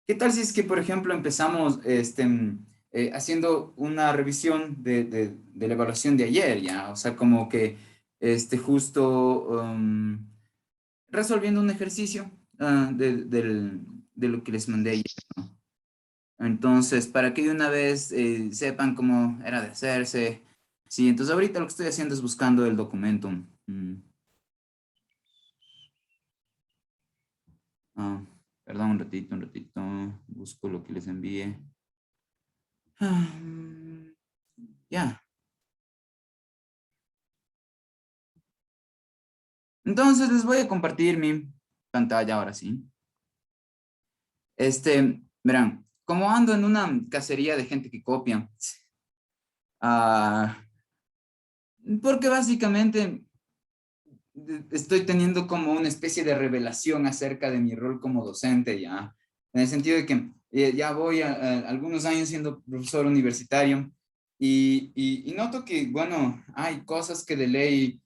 ¿Qué tal si es que, por ejemplo, empezamos haciendo una revisión de la evaluación de ayer, ya? O sea, como que justo resolviendo un ejercicio de lo que les mandé ayer. Entonces, para que de una vez sepan cómo era de hacerse. Sí, entonces ahorita lo que estoy haciendo es buscando el documento. Ah, perdón, un ratito. Busco lo que les envié. Ah, ya. Entonces les voy a compartir mi pantalla ahora sí. Verán, como ando en una cacería de gente que copia, ah, porque básicamente estoy teniendo como una especie de revelación acerca de mi rol como docente ya, en el sentido de que ya voy a algunos años siendo profesor universitario y noto que, bueno, hay cosas que de ley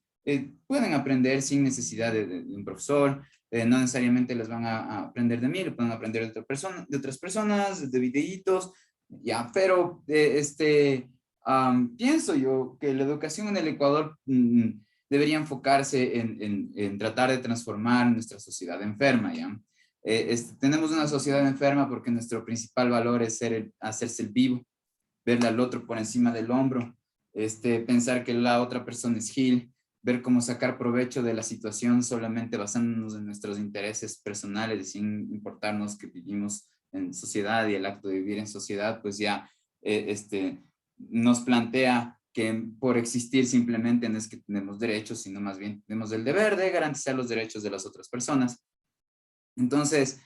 pueden aprender sin necesidad de un profesor, no necesariamente las van a aprender de mí, lo pueden aprender de, de otras personas, de videitos, ya, pero pienso yo que la educación en el Ecuador debería enfocarse en tratar de transformar nuestra sociedad enferma, ¿ya? Tenemos una sociedad enferma porque nuestro principal valor es hacerse el vivo, verle al otro por encima del hombro, pensar que la otra persona es Gil, ver cómo sacar provecho de la situación solamente basándonos en nuestros intereses personales, sin importarnos que vivimos en sociedad y el acto de vivir en sociedad, pues ya nos plantea que por existir simplemente no es que tenemos derechos, sino más bien tenemos el deber de garantizar los derechos de las otras personas. Entonces,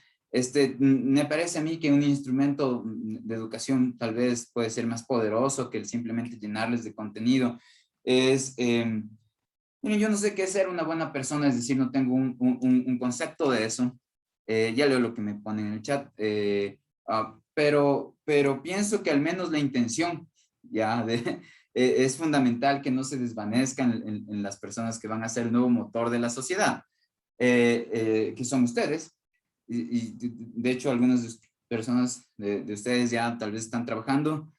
me parece a mí que un instrumento de educación tal vez puede ser más poderoso que el simplemente llenarles de contenido. Miren, yo no sé qué es ser una buena persona, es decir, no tengo un concepto de eso. Ya leo lo que me ponen en el chat, pero pienso que al menos la intención ya es fundamental que no se desvanezcan en las personas que van a ser el nuevo motor de la sociedad, que son ustedes. Y de hecho, algunas personas de ustedes ya tal vez están trabajando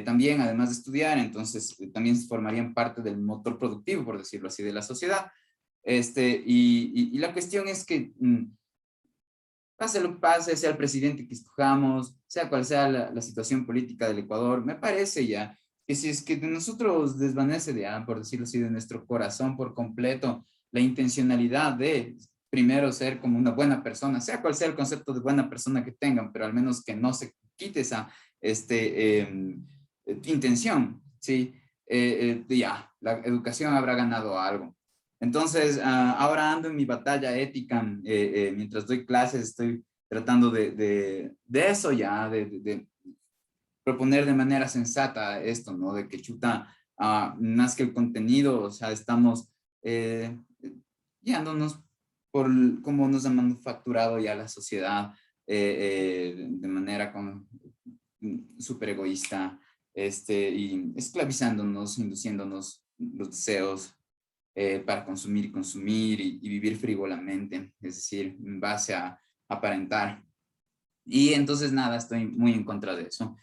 también, además de estudiar, entonces también formarían parte del motor productivo, por decirlo así, de la sociedad. Y la cuestión es que pase lo que pase, sea el presidente que escojamos, sea cual sea la situación política del Ecuador, me parece ya que si es que de nosotros desvanece de, por decirlo así, de nuestro corazón por completo, la intencionalidad de primero ser como una buena persona, sea cual sea el concepto de buena persona que tengan, pero al menos que no se quite esa intención, ¿sí? Ya, la educación habrá ganado algo. Entonces, ahora ando en mi batalla ética, mientras doy clases, estoy tratando de eso ya, de proponer de manera sensata esto, ¿no? De que chuta, más que el contenido, o sea, estamos guiándonos por cómo nos ha manufacturado ya la sociedad de manera súper egoísta, y esclavizándonos, induciéndonos los deseos para consumir y consumir y vivir frívolamente, es decir, en base a aparentar. Y entonces nada, estoy muy en contra de eso.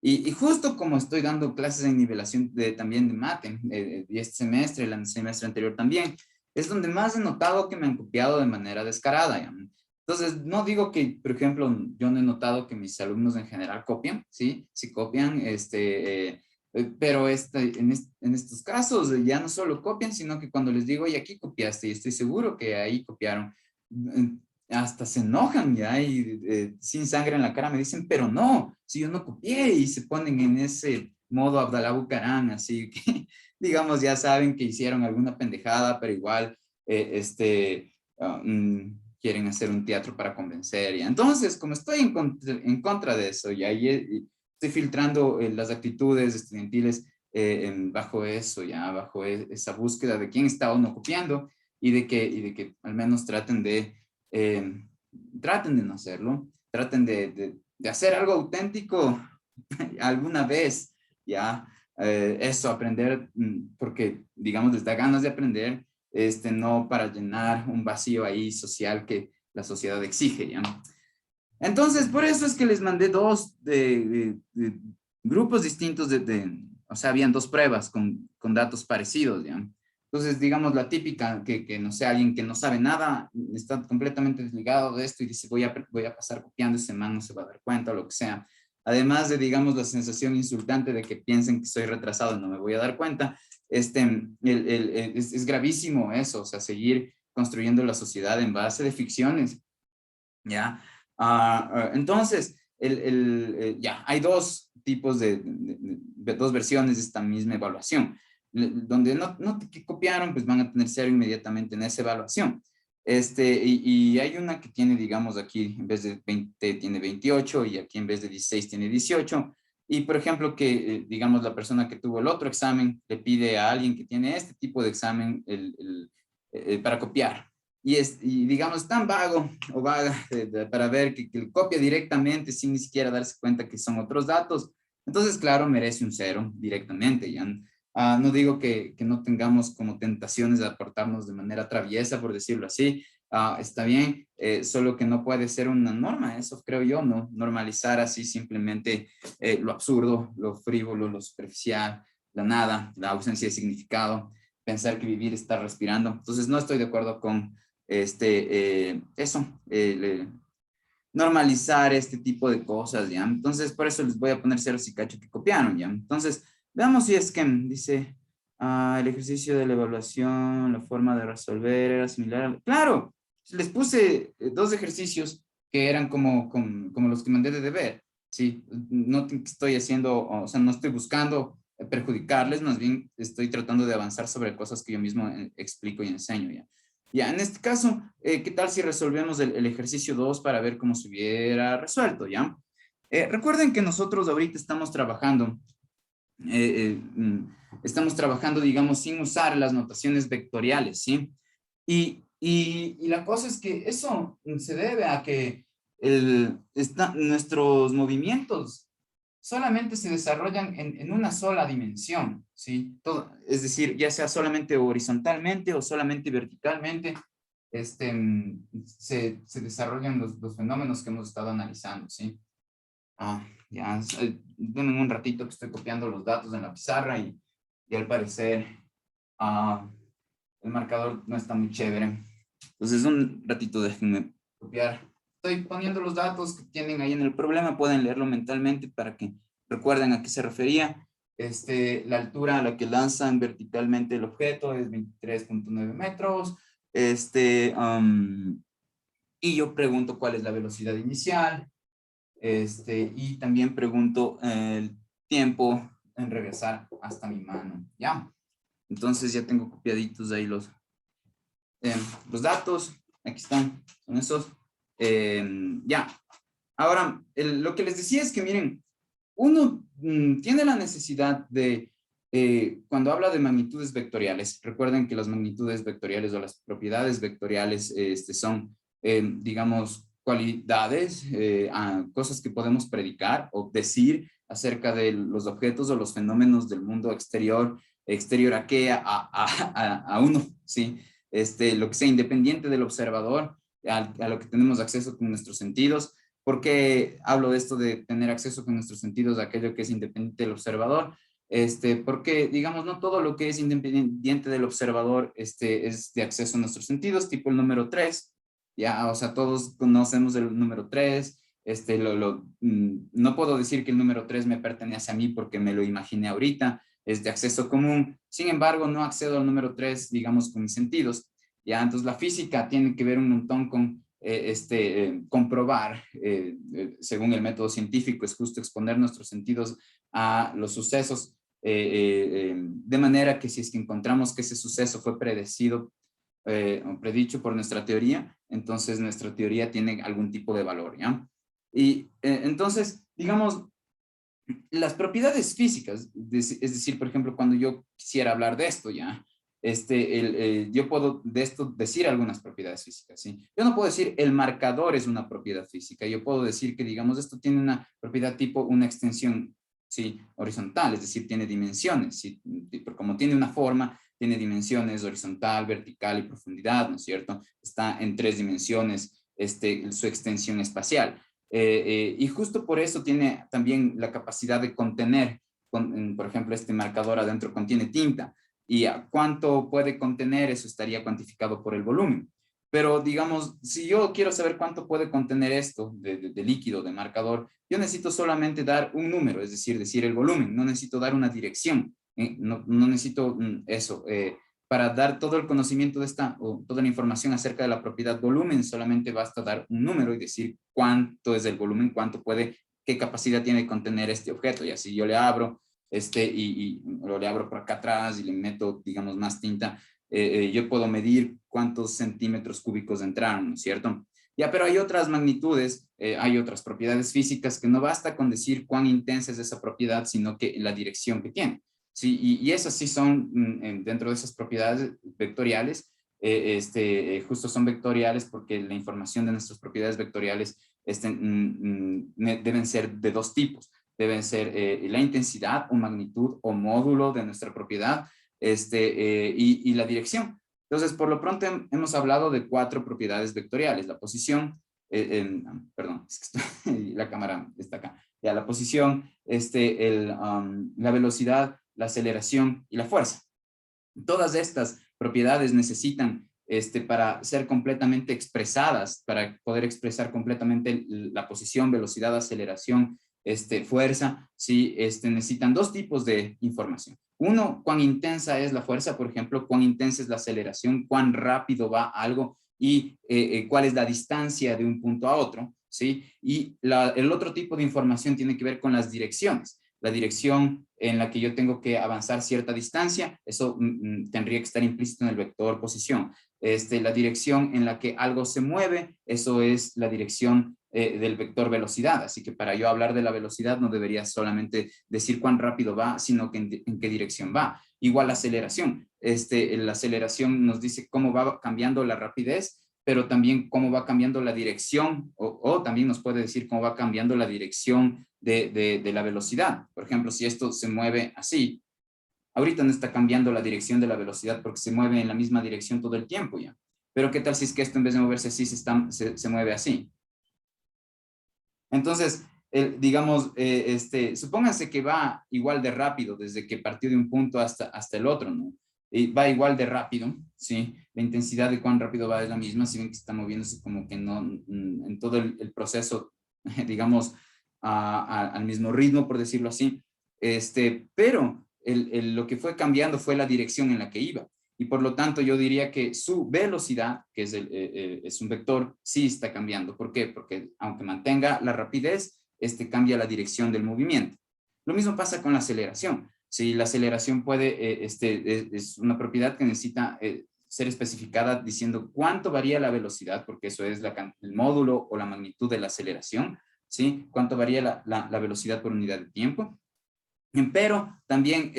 Y justo como estoy dando clases en nivelación también de mate, y este semestre, el semestre anterior también, es donde más he notado que me han copiado de manera descarada. ¿Ya? Entonces, no digo que, por ejemplo, yo no he notado que mis alumnos en general copian, ¿sí? Sí copian, pero en estos casos ya no solo copian, sino que cuando les digo, y aquí copiaste, y estoy seguro que ahí copiaron, hasta se enojan ya y sin sangre en la cara me dicen, pero no, si yo no copié, y se ponen en ese modo Abdalá Bucarán, así que digamos ya saben que hicieron alguna pendejada, pero igual quieren hacer un teatro para convencer. Y entonces, como estoy en contra de eso, y ahí estoy filtrando las actitudes estudiantiles bajo eso, ya bajo esa búsqueda de quién está o no copiando y de que al menos eh, traten de no hacerlo, traten de hacer algo auténtico alguna vez, ¿ya? Eso, aprender, porque, digamos, les da ganas de aprender, no para llenar un vacío ahí social que la sociedad exige, ¿ya? Entonces, por eso es que les mandé dos de grupos distintos o sea, habían dos pruebas con datos parecidos, ¿ya? Entonces, digamos, la típica, que no sé, alguien que no sabe nada, está completamente desligado de esto y dice, voy a pasar copiando, ese man no se va a dar cuenta o lo que sea. Además de, digamos, la sensación insultante de que piensen que soy retrasado y no me voy a dar cuenta, es gravísimo eso, o sea, seguir construyendo la sociedad en base de ficciones, ¿ya? Entonces, ya, hay dos tipos de dos versiones de esta misma evaluación. Donde no te copiaron, pues van a tener cero inmediatamente en esa evaluación. Y hay una que tiene, digamos, aquí en vez de 20 tiene 28 y aquí en vez de 16 tiene 18. Y, por ejemplo, que, digamos, la persona que tuvo el otro examen le pide a alguien que tiene este tipo de examen para copiar y digamos, tan vago o vaga para ver que copia directamente sin ni siquiera darse cuenta que son otros datos. Entonces, claro, merece un cero directamente. ¿Ya? No digo que no tengamos como tentaciones de aportarnos de manera traviesa, por decirlo así. Está bien, solo que no puede ser una norma, eso creo yo, ¿no? Normalizar así simplemente lo absurdo, lo frívolo, lo superficial, la nada, la ausencia de significado, pensar que vivir está respirando. Entonces, no estoy de acuerdo con normalizar este tipo de cosas, ¿ya? Entonces, por eso les voy a poner ceros y cacho que copiaron, ¿ya? Entonces, veamos si es que dice, el ejercicio de la evaluación, la forma de resolver era similar. Claro, les puse dos ejercicios que eran como los que mandé de deber, ¿sí? No estoy haciendo, o sea, no estoy buscando perjudicarles, más bien estoy tratando de avanzar sobre cosas que yo mismo explico y enseño, ¿ya? Ya, en este caso, ¿qué tal si resolvemos el ejercicio 2 para ver cómo se hubiera resuelto, ya? Recuerden que nosotros ahorita estamos trabajando, digamos, sin usar las notaciones vectoriales, ¿sí? Y la cosa es que eso se debe a que nuestros movimientos solamente se desarrollan en una sola dimensión, ¿sí? Es decir, ya sea solamente horizontalmente o solamente verticalmente, se desarrollan los fenómenos que hemos estado analizando, ¿sí? Ya, denme un ratito que estoy copiando los datos en la pizarra y al parecer el marcador no está muy chévere. Entonces, un ratito déjenme copiar. Estoy poniendo los datos que tienen ahí en el problema, pueden leerlo mentalmente para que recuerden a qué se refería. La altura a la que lanzan verticalmente el objeto es 23.9 metros. Y yo pregunto cuál es la velocidad inicial. Y también pregunto el tiempo en regresar hasta mi mano. Ya. Entonces ya tengo copiaditos ahí los datos. Aquí están, son esos. Ya. Ahora, lo que les decía es que miren, uno tiene la necesidad de, cuando habla de magnitudes vectoriales, recuerden que las magnitudes vectoriales o las propiedades vectoriales son, digamos, cualidades, cosas que podemos predicar o decir acerca de los objetos o los fenómenos del mundo exterior a qué, a uno, ¿sí? Lo que sea independiente del observador, a lo que tenemos acceso con nuestros sentidos. ¿Por qué hablo de esto de tener acceso con nuestros sentidos a aquello que es independiente del observador? Porque, digamos, no todo lo que es independiente del observador es de acceso a nuestros sentidos, tipo el número 3, ya, o sea, todos conocemos el número 3, no puedo decir que el número 3 me pertenece a mí porque me lo imaginé ahorita, es de acceso común, sin embargo, no accedo al número 3, digamos, con mis sentidos, ya, entonces la física tiene que ver un montón con comprobar, según el método científico, es justo exponer nuestros sentidos a los sucesos, de manera que si es que encontramos que ese suceso fue predecido o predicho por nuestra teoría, entonces nuestra teoría tiene algún tipo de valor, ¿ya? Y entonces, digamos, las propiedades físicas, es decir, por ejemplo, cuando yo quisiera hablar de esto, ¿ya? Yo puedo de esto decir algunas propiedades físicas, ¿sí? Yo no puedo decir el marcador es una propiedad física, yo puedo decir que, digamos, esto tiene una propiedad tipo una extensión, ¿sí? Horizontal, es decir, tiene dimensiones, ¿sí? Como tiene una forma, tiene dimensiones horizontal, vertical y profundidad, ¿no es cierto? Está en tres dimensiones, su extensión espacial. Y justo por eso tiene también la capacidad de contener, por ejemplo, este marcador adentro contiene tinta. Y a cuánto puede contener, eso estaría cuantificado por el volumen. Pero digamos, si yo quiero saber cuánto puede contener esto de líquido, de marcador, yo necesito solamente dar un número, es decir el volumen, no necesito dar una dirección, no necesito eso. Para dar todo el conocimiento de esta, o toda la información acerca de la propiedad volumen, solamente basta dar un número y decir cuánto es el volumen, cuánto puede, qué capacidad tiene de contener este objeto. Y así yo le abro, y lo le abro por acá atrás y le meto, digamos, más tinta, yo puedo medir cuántos centímetros cúbicos entraron, ¿no es cierto? Ya, pero hay otras magnitudes, hay otras propiedades físicas que no basta con decir cuán intensa es esa propiedad, sino que la dirección que tiene. Sí, y esas sí son, dentro de esas propiedades vectoriales, justo son vectoriales porque la información de nuestras propiedades vectoriales deben ser de dos tipos. Deben ser la intensidad o magnitud o módulo de nuestra propiedad, y la dirección. Entonces, por lo pronto hemos hablado de 4 propiedades vectoriales: la posición, perdón, es que la cámara está acá, ya, la posición, la velocidad, la aceleración y la fuerza. Todas estas propiedades necesitan, para ser completamente expresadas, para poder expresar completamente la posición, velocidad, aceleración, fuerza, ¿sí? Necesitan dos tipos de información. Uno, cuán intensa es la fuerza, por ejemplo, cuán intensa es la aceleración, cuán rápido va algo y cuál es la distancia de un punto a otro, ¿sí? Y el otro tipo de información tiene que ver con las direcciones. La dirección en la que yo tengo que avanzar cierta distancia, eso tendría que estar implícito en el vector posición. La dirección en la que algo se mueve, eso es la dirección del vector velocidad. Así que para yo hablar de la velocidad no debería solamente decir cuán rápido va, sino que en qué dirección va. Igual la aceleración. La aceleración nos dice cómo va cambiando la rapidez, pero también cómo va cambiando la dirección, o también nos puede decir cómo va cambiando la dirección de la velocidad. Por ejemplo, si esto se mueve así, ahorita no está cambiando la dirección de la velocidad porque se mueve en la misma dirección todo el tiempo ya. Pero ¿qué tal si es que esto en vez de moverse así se mueve así? Entonces, digamos, supónganse que va igual de rápido desde que partió de un punto hasta el otro, ¿no? Y va igual de rápido, ¿sí? La intensidad de cuán rápido va es la misma, si ven que está moviéndose como que no, en todo el proceso, digamos, al mismo ritmo, por decirlo así. Pero lo que fue cambiando fue la dirección en la que iba. Y por lo tanto yo diría que su velocidad, que es un vector, sí está cambiando. ¿Por qué? Porque aunque mantenga la rapidez, cambia la dirección del movimiento. Lo mismo pasa con la aceleración. Si la aceleración es una propiedad que necesita ser especificada diciendo cuánto varía la velocidad, porque eso es el módulo o la magnitud de la aceleración, ¿sí? Cuánto varía la velocidad por unidad de tiempo. Pero también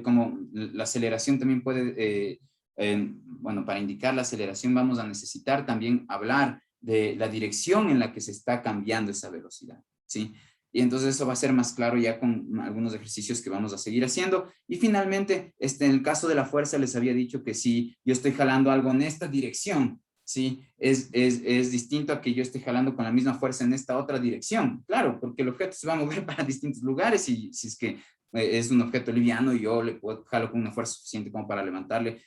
como la aceleración también puede, bueno, para indicar la aceleración vamos a necesitar también hablar de la dirección en la que se está cambiando esa velocidad, ¿sí? Y entonces eso va a ser más claro ya con algunos ejercicios que vamos a seguir haciendo. Y finalmente, en el caso de la fuerza les había dicho que si yo estoy jalando algo en esta dirección, ¿sí? Es distinto a que yo esté jalando con la misma fuerza en esta otra dirección. Claro, porque el objeto se va a mover para distintos lugares y si es que es un objeto liviano y yo le puedo jalo con una fuerza suficiente como para levantarle,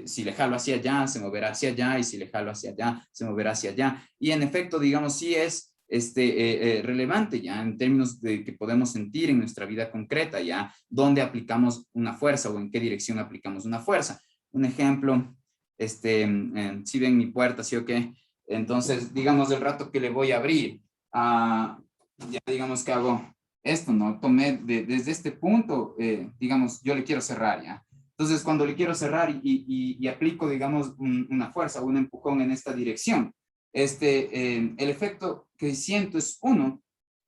si le jalo hacia allá, se moverá hacia allá, y si le jalo hacia allá, se moverá hacia allá. Y en efecto, digamos, sí es relevante ya en términos de que podemos sentir en nuestra vida concreta ya dónde aplicamos una fuerza o en qué dirección aplicamos una fuerza. Un ejemplo, si ven mi puerta, ¿sí o qué? Entonces, digamos, el rato que le voy a abrir, ya digamos que hago esto, ¿no? Tomé desde este punto, digamos, yo le quiero cerrar, ¿ya? Entonces, cuando le quiero cerrar y aplico, digamos, una fuerza o un empujón en esta dirección, el efecto que siento es uno,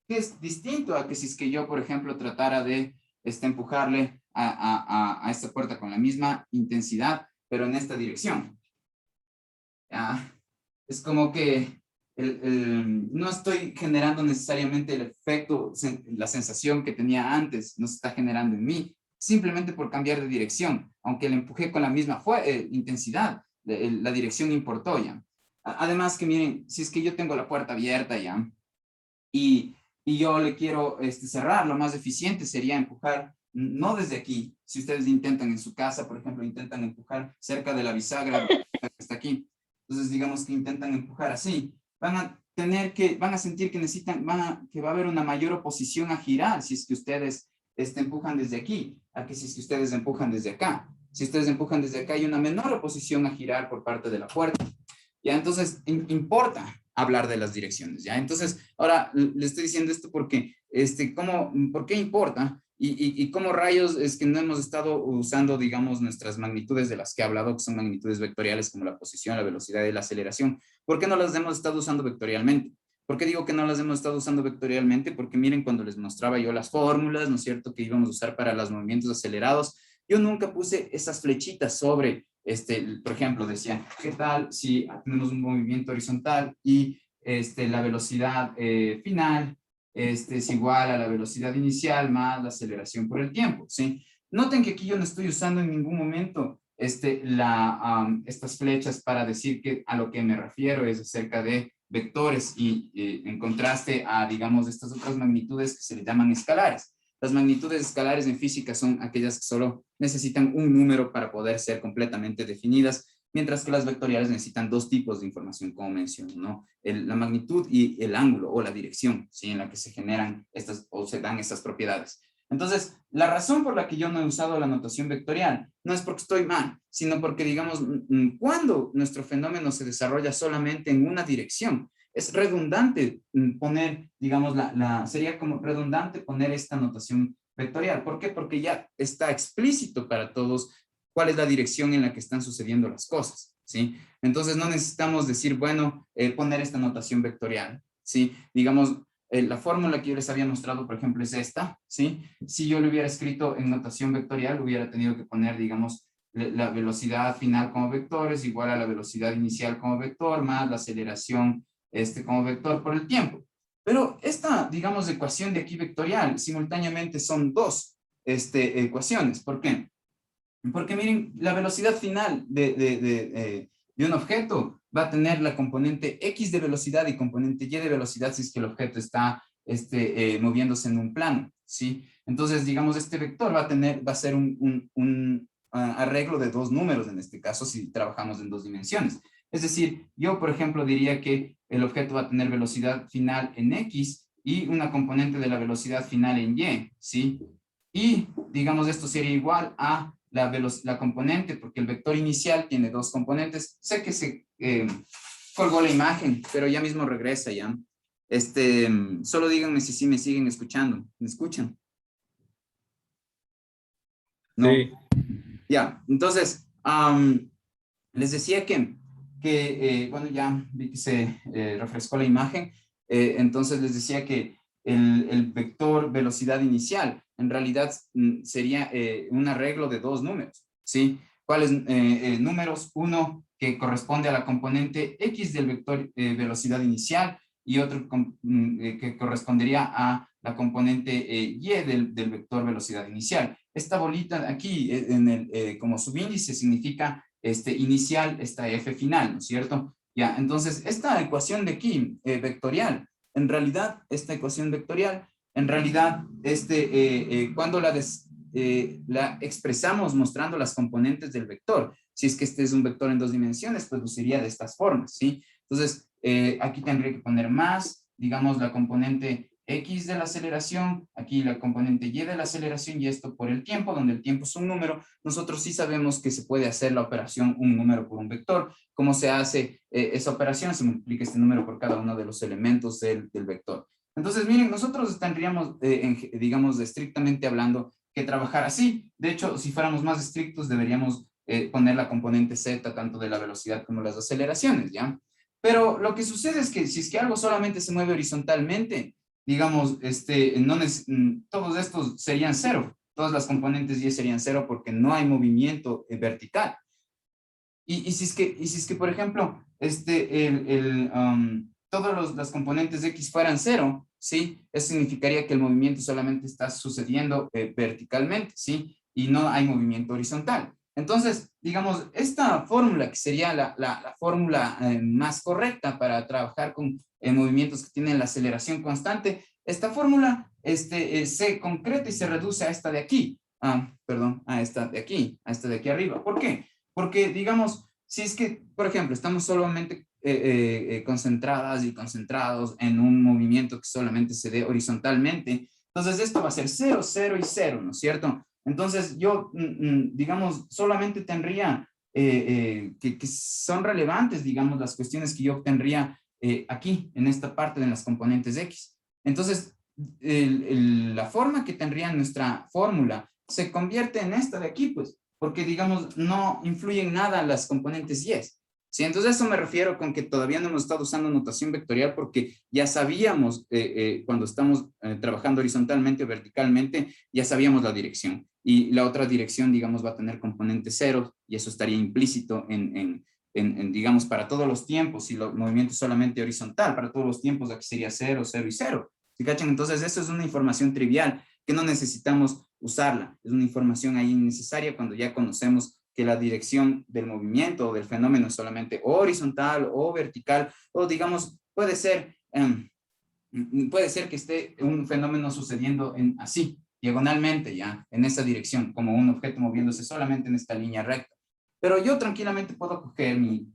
que es distinto a que si es que yo, por ejemplo, tratara de empujarle a esta puerta con la misma intensidad, pero en esta dirección. ¿Ya? Es como que no estoy generando necesariamente el efecto, la sensación que tenía antes, no se está generando en mí, simplemente por cambiar de dirección, aunque le empujé con la misma intensidad, la dirección importó ya. Además que miren, si es que yo tengo la puerta abierta ya, y yo le quiero cerrar, lo más eficiente sería empujar, no desde aquí. Si ustedes intentan en su casa, por ejemplo, intentan empujar cerca de la bisagra que está aquí. Entonces, digamos que intentan empujar así. Van a sentir que necesitan, que va a haber una mayor oposición a girar si es que ustedes empujan desde aquí, a que si es que ustedes empujan desde acá. Si ustedes empujan desde acá, hay una menor oposición a girar por parte de la puerta. ¿Ya? Entonces, importa hablar de las direcciones, ¿ya? Entonces, ahora le estoy diciendo esto porque, ¿por qué importa? Y cómo rayos es que no hemos estado usando, digamos, nuestras magnitudes de las que he hablado, que son magnitudes vectoriales como la posición, la velocidad y la aceleración. ¿Por qué no las hemos estado usando vectorialmente? ¿Por qué digo que no las hemos estado usando vectorialmente? Porque miren, cuando les mostraba yo las fórmulas, ¿no es cierto?, que íbamos a usar para los movimientos acelerados, yo nunca puse esas flechitas sobre, por ejemplo, decía, ¿qué tal si tenemos un movimiento horizontal y la velocidad final es igual a la velocidad inicial más la aceleración por el tiempo, ¿sí? Noten que aquí yo no estoy usando en ningún momento estas flechas para decir que a lo que me refiero es acerca de vectores y en contraste a, digamos, estas otras magnitudes que se le llaman escalares. Las magnitudes escalares en física son aquellas que solo necesitan un número para poder ser completamente definidas, mientras que las vectoriales necesitan dos tipos de información, como menciono, ¿no? La magnitud y el ángulo o la dirección, ¿sí?, en la que se generan estas o se dan estas propiedades. Entonces, la razón por la que yo no he usado la notación vectorial no es porque estoy mal, sino porque, digamos, cuando nuestro fenómeno se desarrolla solamente en una dirección, es redundante poner, digamos, sería como redundante poner esta notación vectorial. ¿Por qué? Porque ya está explícito para todos cuál es la dirección en la que están sucediendo las cosas, ¿sí? Entonces no necesitamos decir, bueno, poner esta notación vectorial, ¿sí? Digamos, la fórmula que yo les había mostrado, por ejemplo, es esta, ¿sí? Si yo lo hubiera escrito en notación vectorial, hubiera tenido que poner, digamos, la velocidad final como vector es igual a la velocidad inicial como vector más la aceleración como vector por el tiempo. Pero esta, digamos, ecuación de aquí vectorial, simultáneamente son dos ecuaciones. ¿Por qué? Porque miren, la velocidad final de un objeto va a tener la componente X de velocidad y componente Y de velocidad si es que el objeto está moviéndose en un plano, ¿sí? Entonces, digamos, este vector va a ser un arreglo de dos números en este caso si trabajamos en dos dimensiones. Es decir, yo, por ejemplo, diría que el objeto va a tener velocidad final en X y una componente de la velocidad final en Y, ¿sí? Y, digamos, esto sería igual a la componente, porque el vector inicial tiene dos componentes. Sé que se colgó la imagen, pero ya mismo regresa ya. Solo díganme si sí me siguen escuchando. ¿Me escuchan? No. Sí. Ya, entonces, les decía que bueno, ya vi que se refrescó la imagen. Entonces les decía que el vector velocidad inicial en realidad sería un arreglo de dos números, ¿sí? ¿Cuáles números? Uno que corresponde a la componente X del vector velocidad inicial y otro que correspondería a la componente Y del vector velocidad inicial. Esta bolita aquí como subíndice significa inicial, esta F final, ¿no es cierto? Ya, entonces, esta ecuación de aquí, vectorial, en realidad, esta ecuación vectorial, en realidad, cuando la expresamos mostrando las componentes del vector, si es que este es un vector en dos dimensiones, pues luciría de estas formas, ¿sí? Entonces, aquí tendría que poner más, digamos, la componente X de la aceleración, aquí la componente Y de la aceleración y esto por el tiempo, donde el tiempo es un número. Nosotros sí sabemos que se puede hacer la operación un número por un vector. ¿Cómo se hace esa operación? Se multiplica este número por cada uno de los elementos del vector. Entonces, miren, nosotros tendríamos, digamos, estrictamente hablando, que trabajar así. De hecho, si fuéramos más estrictos, deberíamos poner la componente Z tanto de la velocidad como las aceleraciones, ¿ya? Pero lo que sucede es que si es que algo solamente se mueve horizontalmente, digamos, todos estos serían cero. Todas las componentes Y serían cero porque no hay movimiento vertical. Y si es que, por ejemplo, todas las componentes de X fueran cero, ¿sí? Eso significaría que el movimiento solamente está sucediendo verticalmente, ¿sí? Y no hay movimiento horizontal. Entonces, digamos, esta fórmula, que sería la fórmula más correcta para trabajar con movimientos que tienen la aceleración constante, esta fórmula se concreta y se reduce a esta de aquí. Perdón, a esta de aquí, a esta de aquí arriba. ¿Por qué? Porque, digamos, si es que, por ejemplo, estamos solamente concentradas y concentrados en un movimiento que solamente se dé horizontalmente, entonces esto va a ser 0, 0 y 0, ¿no es cierto? Entonces yo, digamos, solamente tendría que son relevantes, digamos, las cuestiones que yo obtendría aquí, en esta parte de las componentes X. Entonces, la forma que tendría nuestra fórmula se convierte en esta de aquí, pues, porque, digamos, no influye en nada las componentes Y. Sí, entonces eso me refiero con que todavía no hemos estado usando notación vectorial porque ya sabíamos cuando estamos trabajando horizontalmente o verticalmente, ya sabíamos la dirección. Y la otra dirección, digamos, va a tener componente cero y eso estaría implícito digamos, para todos los tiempos. Si el movimiento es solamente horizontal, para todos los tiempos aquí sería 0, 0 y 0. ¿Sí cachan? Entonces eso es una información trivial que no necesitamos usarla. Es una información ahí innecesaria cuando ya conocemos que la dirección del movimiento o del fenómeno es solamente horizontal o vertical, o digamos, puede ser que esté un fenómeno sucediendo así, diagonalmente ya, en esa dirección, como un objeto moviéndose solamente en esta línea recta. Pero yo tranquilamente puedo coger mi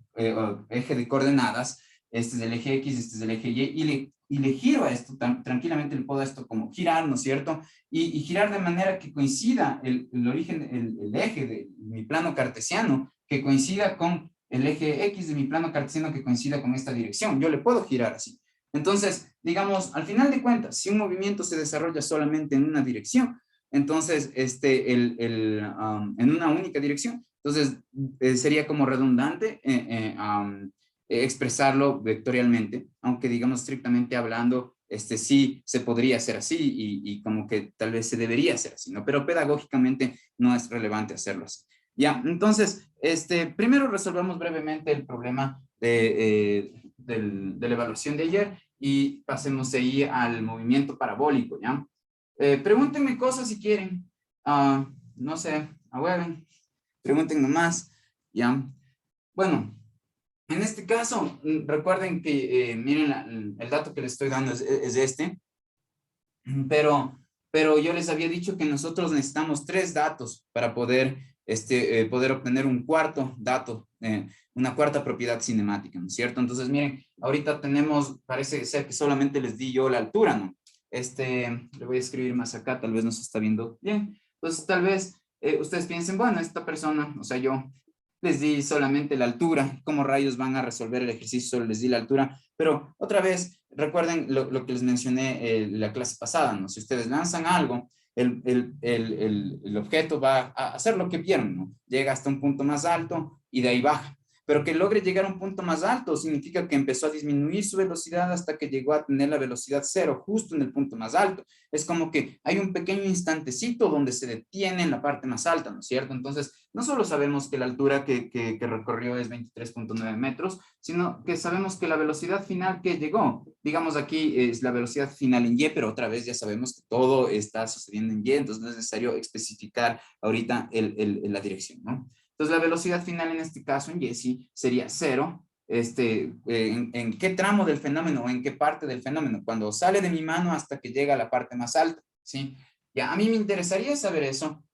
eje de coordenadas, este es el eje X, este es el eje Y, y le giro a esto, tranquilamente le puedo a esto como girar, ¿no es cierto? Y girar de manera que coincida el origen, el eje de mi plano cartesiano, que coincida con el eje X de mi plano cartesiano, que coincida con esta dirección. Yo le puedo girar así. Entonces, digamos, al final de cuentas, si un movimiento se desarrolla solamente en una dirección, entonces, en una única dirección, entonces sería como redundante expresarlo vectorialmente, aunque digamos estrictamente hablando, sí se podría hacer así y como que tal vez se debería hacer así, ¿no? Pero pedagógicamente no es relevante hacerlo así. Ya, entonces, primero resolvamos brevemente el problema de la evaluación de ayer y pasemos ahí al movimiento parabólico, ¿ya? Pregúntenme cosas si quieren. No sé, ahueven, pregunten nomás, ¿ya? Bueno, en este caso, recuerden que, miren, el dato que les estoy dando es este, pero, pero yo les había dicho que nosotros necesitamos 3 datos para poder obtener un cuarto dato, una cuarta propiedad cinemática, ¿no es cierto? Entonces, miren, ahorita tenemos, parece ser que solamente les di yo la altura, ¿no? Le voy a escribir más acá, tal vez no se está viendo bien. Entonces, tal vez ustedes piensen, bueno, esta persona, o sea, yo les di solamente la altura, ¿cómo rayos van a resolver el ejercicio? Solo les di la altura, pero otra vez, recuerden lo que les mencioné en la clase pasada, ¿no? Si ustedes lanzan algo, el objeto va a hacer lo que vieron, ¿no? Llega hasta un punto más alto y de ahí baja. Pero que logre llegar a un punto más alto significa que empezó a disminuir su velocidad hasta que llegó a tener la velocidad cero, justo en el punto más alto. Es como que hay un pequeño instantecito donde se detiene en la parte más alta, ¿no es cierto? Entonces, no solo sabemos que la altura que recorrió es 23.9 metros, sino que sabemos que la velocidad final que llegó, digamos aquí es la velocidad final en Y, pero otra vez ya sabemos que todo está sucediendo en Y, entonces no es necesario especificar ahorita la dirección, ¿no? Entonces la velocidad final en este caso en Y sí sería cero. ¿En qué tramo del fenómeno o en qué parte del fenómeno? Cuando sale de mi mano hasta que llega a la parte más alta, ¿sí? Ya, a mí me interesaría saber eso.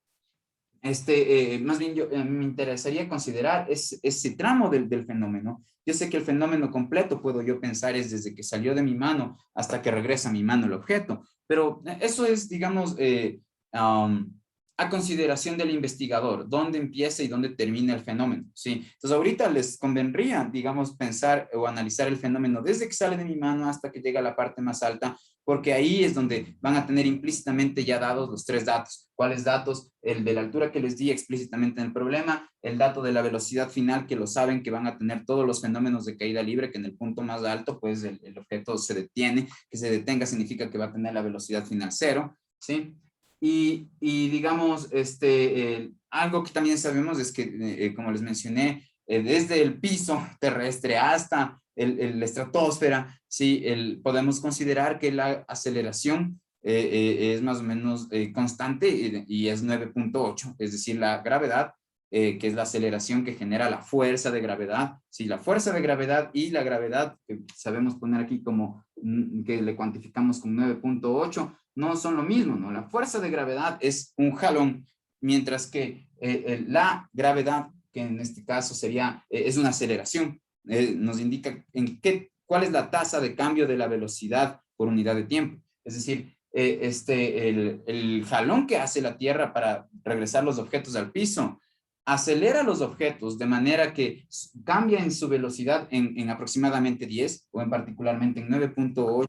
Más bien me interesaría considerar ese tramo del fenómeno. Yo sé que el fenómeno completo puedo yo pensar es desde que salió de mi mano hasta que regresa a mi mano el objeto, pero eso es, digamos, um, a consideración del investigador, dónde empieza y dónde termina el fenómeno, ¿sí? Entonces ahorita les convendría, digamos, pensar o analizar el fenómeno desde que sale de mi mano hasta que llega a la parte más alta, porque ahí es donde van a tener implícitamente ya dados los 3 datos. ¿Cuáles datos? El de la altura que les di explícitamente en el problema, el dato de la velocidad final, que lo saben que van a tener todos los fenómenos de caída libre, que en el punto más alto, pues el objeto se detiene, que se detenga significa que va a tener la velocidad final cero, ¿sí? Y digamos, algo que también sabemos es que, como les mencioné, desde el piso terrestre hasta la estratosfera, ¿sí? Podemos considerar que la aceleración es más o menos constante y es 9.8, es decir, la gravedad que es la aceleración que genera la fuerza de gravedad. Sí, la fuerza de gravedad y la gravedad, que sabemos poner aquí como que le cuantificamos con 9.8, no son lo mismo, ¿no? La fuerza de gravedad es un jalón, mientras que la gravedad, que en este caso sería, es una aceleración, nos indica cuál es la tasa de cambio de la velocidad por unidad de tiempo. Es decir, el jalón que hace la Tierra para regresar los objetos al piso acelera los objetos de manera que cambia en su velocidad en aproximadamente 10 o en particularmente en 9.8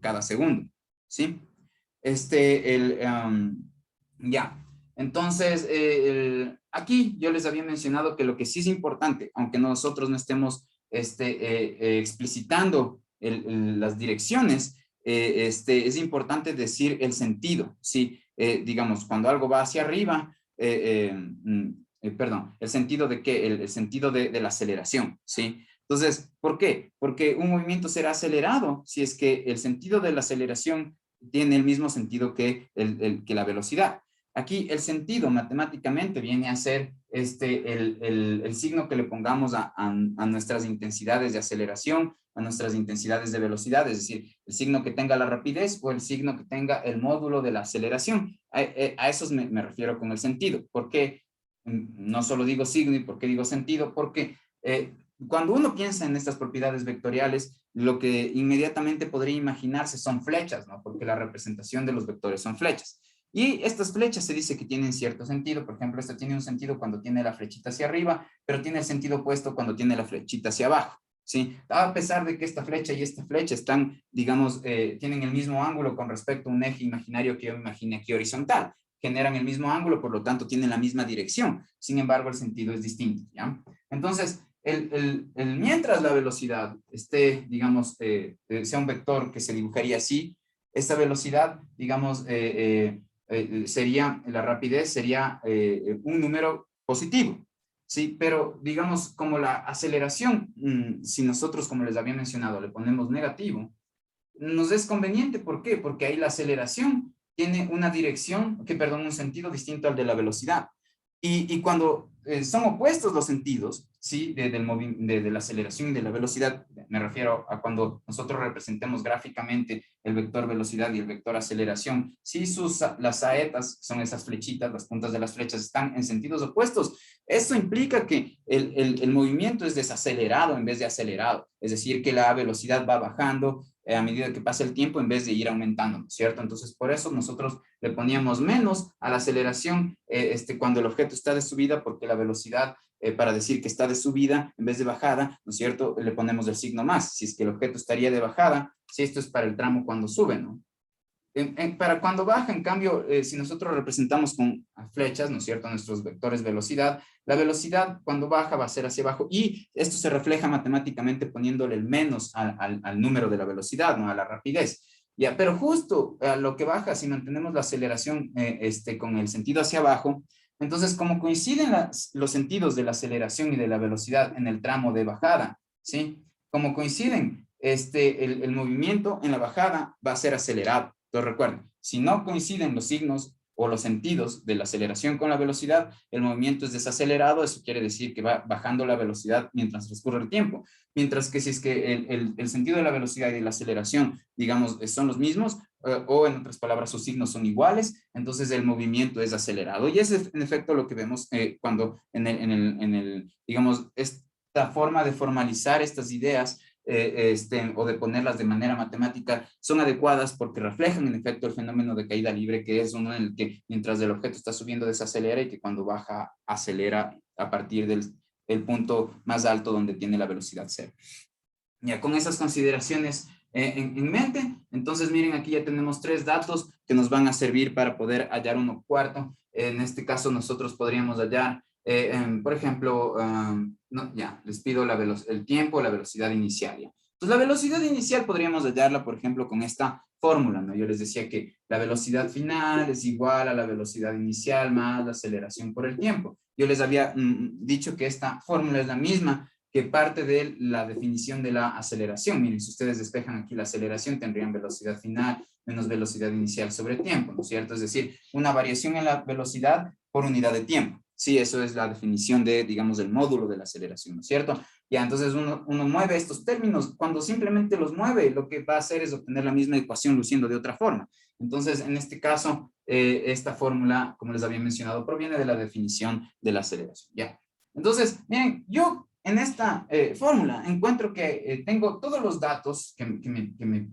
cada segundo, ¿sí? Ya, entonces, aquí yo les había mencionado que lo que sí es importante, aunque nosotros no estemos explicitando las direcciones, es importante decir el sentido, ¿sí? Digamos, cuando algo va hacia arriba, perdón, el sentido de qué, el sentido de la aceleración, ¿sí? Entonces, ¿por qué? Porque un movimiento será acelerado si es que el sentido de la aceleración tiene el mismo sentido que la velocidad. Aquí el sentido matemáticamente viene a ser el signo que le pongamos a nuestras intensidades de aceleración, a nuestras intensidades de velocidad, es decir, el signo que tenga la rapidez o el signo que tenga el módulo de la aceleración. A esos me refiero con el sentido. ¿Por qué? No solo digo signo y por qué digo sentido, porque cuando uno piensa en estas propiedades vectoriales, lo que inmediatamente podría imaginarse son flechas, ¿no? Porque la representación de los vectores son flechas. Y estas flechas se dice que tienen cierto sentido. Por ejemplo, esta tiene un sentido cuando tiene la flechita hacia arriba, pero tiene el sentido opuesto cuando tiene la flechita hacia abajo, ¿sí? A pesar de que esta flecha y esta flecha están, digamos, tienen el mismo ángulo con respecto a un eje imaginario que yo me imagine aquí horizontal. Generan el mismo ángulo, por lo tanto tienen la misma dirección. Sin embargo, el sentido es distinto, ¿ya? Entonces, mientras la velocidad esté, digamos, sea un vector que se dibujaría así, esta velocidad, digamos, sería, la rapidez sería un número positivo, ¿sí? Pero, digamos, como la aceleración, si nosotros, como les había mencionado, le ponemos negativo, nos es conveniente. ¿Por qué? Porque ahí la aceleración tiene una dirección, perdón, un sentido distinto al de la velocidad. Y cuando son opuestos los sentidos, ¿sí? De la aceleración y de la velocidad, me refiero a cuando nosotros representemos gráficamente el vector velocidad y el vector aceleración, si las saetas, son esas flechitas, las puntas de las flechas están en sentidos opuestos, eso implica que el movimiento es desacelerado en vez de acelerado, es decir, que la velocidad va bajando a medida que pasa el tiempo en vez de ir aumentando, ¿no es cierto? Entonces, por eso nosotros le poníamos menos a la aceleración cuando el objeto está de subida, porque la velocidad, para decir que está de subida en vez de bajada, ¿no es cierto? Le ponemos el signo más, si es que el objeto estaría de bajada, si esto es para el tramo cuando sube, ¿no? Para cuando baja, en cambio, si nosotros representamos con flechas, ¿no es cierto?, nuestros vectores velocidad, la velocidad cuando baja va a ser hacia abajo y esto se refleja matemáticamente poniéndole el menos al número de la velocidad, ¿no?, a la rapidez. Ya, pero justo a lo que baja, si mantenemos la aceleración con el sentido hacia abajo, entonces como coinciden los sentidos de la aceleración y de la velocidad en el tramo de bajada, ¿sí? Como coinciden, el movimiento en la bajada va a ser acelerado. Entonces recuerden, si no coinciden los signos o los sentidos de la aceleración con la velocidad, el movimiento es desacelerado, eso quiere decir que va bajando la velocidad mientras transcurre el tiempo. Mientras que si es que el sentido de la velocidad y de la aceleración, digamos, son los mismos, o en otras palabras sus signos son iguales, entonces el movimiento es acelerado. Y es en efecto lo que vemos cuando digamos, esta forma de formalizar estas ideas o de ponerlas de manera matemática son adecuadas porque reflejan en efecto el fenómeno de caída libre, que es uno en el que mientras el objeto está subiendo desacelera y que cuando baja acelera a partir del punto más alto donde tiene la velocidad cero. Ya con esas consideraciones en mente, entonces miren, aquí ya tenemos 3 datos que nos van a servir para poder hallar uno cuarto. En este caso nosotros podríamos hallar, por ejemplo, no, ya, les pido el tiempo, la velocidad inicial. Ya. Entonces la velocidad inicial podríamos hallarla, por ejemplo, con esta fórmula, ¿no? Yo les decía que la velocidad final es igual a la velocidad inicial más la aceleración por el tiempo. Yo les había dicho que esta fórmula es la misma que parte de la definición de la aceleración. Miren, si ustedes despejan aquí la aceleración, tendrían velocidad final menos velocidad inicial sobre tiempo, ¿no es cierto? Es decir, una variación en la velocidad por unidad de tiempo. Sí, eso es la definición de, digamos, del módulo de la aceleración, ¿no es cierto? Ya, entonces uno mueve estos términos. Cuando simplemente los mueve, lo que va a hacer es obtener la misma ecuación luciendo de otra forma. Entonces, en este caso, esta fórmula, como les había mencionado, proviene de la definición de la aceleración, ¿ya? Entonces, miren, yo en esta fórmula encuentro que tengo todos los datos de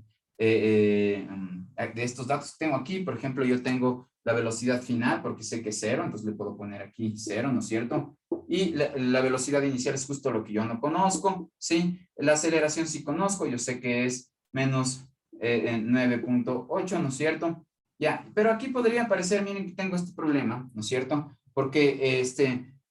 estos datos que tengo aquí. Por ejemplo, yo tengo la velocidad final porque sé que es cero, entonces le puedo poner aquí cero, ¿no es cierto? Y la velocidad inicial es justo lo que yo no conozco, ¿sí? La aceleración sí conozco, yo sé que es menos 9.8, ¿no es cierto? Ya, pero aquí podría aparecer, miren que tengo este problema, ¿no es cierto? Porque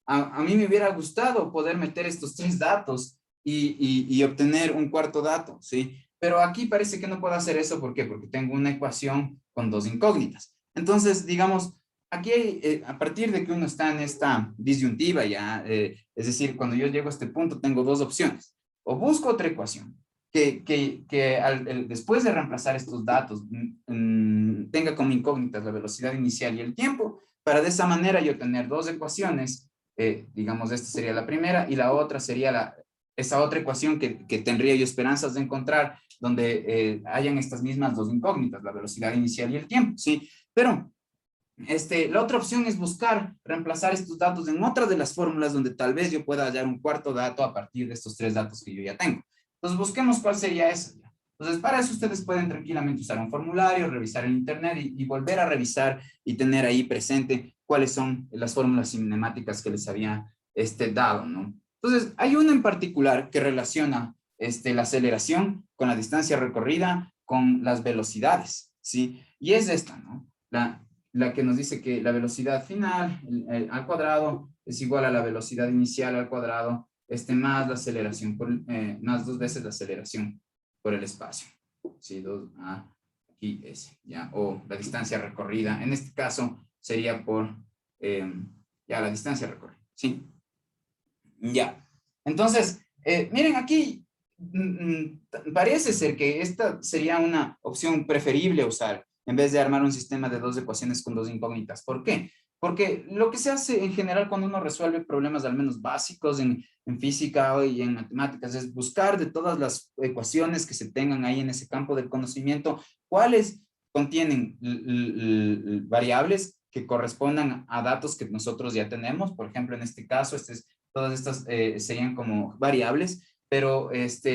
a mí me hubiera gustado poder meter estos tres datos y obtener un cuarto dato, ¿sí? Pero aquí parece que no puedo hacer eso, ¿por qué? Porque tengo una ecuación con dos incógnitas. Entonces, digamos, aquí a partir de que uno está en esta disyuntiva ya, es decir, cuando yo llego a este punto tengo dos opciones. O busco otra ecuación que después de reemplazar estos datos tenga como incógnitas la velocidad inicial y el tiempo, para de esa manera yo tener dos ecuaciones, digamos, esta sería la primera y la otra sería esa otra ecuación que tendría yo esperanzas de encontrar donde hayan estas mismas dos incógnitas, la velocidad inicial y el tiempo, ¿sí? Pero la otra opción es buscar reemplazar estos datos en otra de las fórmulas donde tal vez yo pueda hallar un cuarto dato a partir de estos tres datos que yo ya tengo. Entonces busquemos cuál sería esa. Entonces para eso ustedes pueden tranquilamente usar un formulario, revisar el internet y volver a revisar y tener ahí presente cuáles son las fórmulas cinemáticas que les había dado, ¿no? Entonces hay una en particular que relaciona la aceleración con la distancia recorrida con las velocidades, ¿sí? Y es esta, ¿no? La que nos dice que la velocidad final al cuadrado es igual a la velocidad inicial al cuadrado, más la aceleración, más dos veces la aceleración por el espacio. Sí, aquí S, ¿ya? O la distancia recorrida. En este caso sería por, ya, la distancia recorrida, ¿sí? Ya. Entonces, miren aquí, parece ser que esta sería una opción preferible usar en vez de armar un sistema de dos ecuaciones con dos incógnitas. ¿Por qué? Porque lo que se hace en general cuando uno resuelve problemas al menos básicos en física y en matemáticas es buscar de todas las ecuaciones que se tengan ahí en ese campo del conocimiento, cuáles contienen variables que correspondan a datos que nosotros ya tenemos. Por ejemplo, en este caso, todas estas serían como variables, pero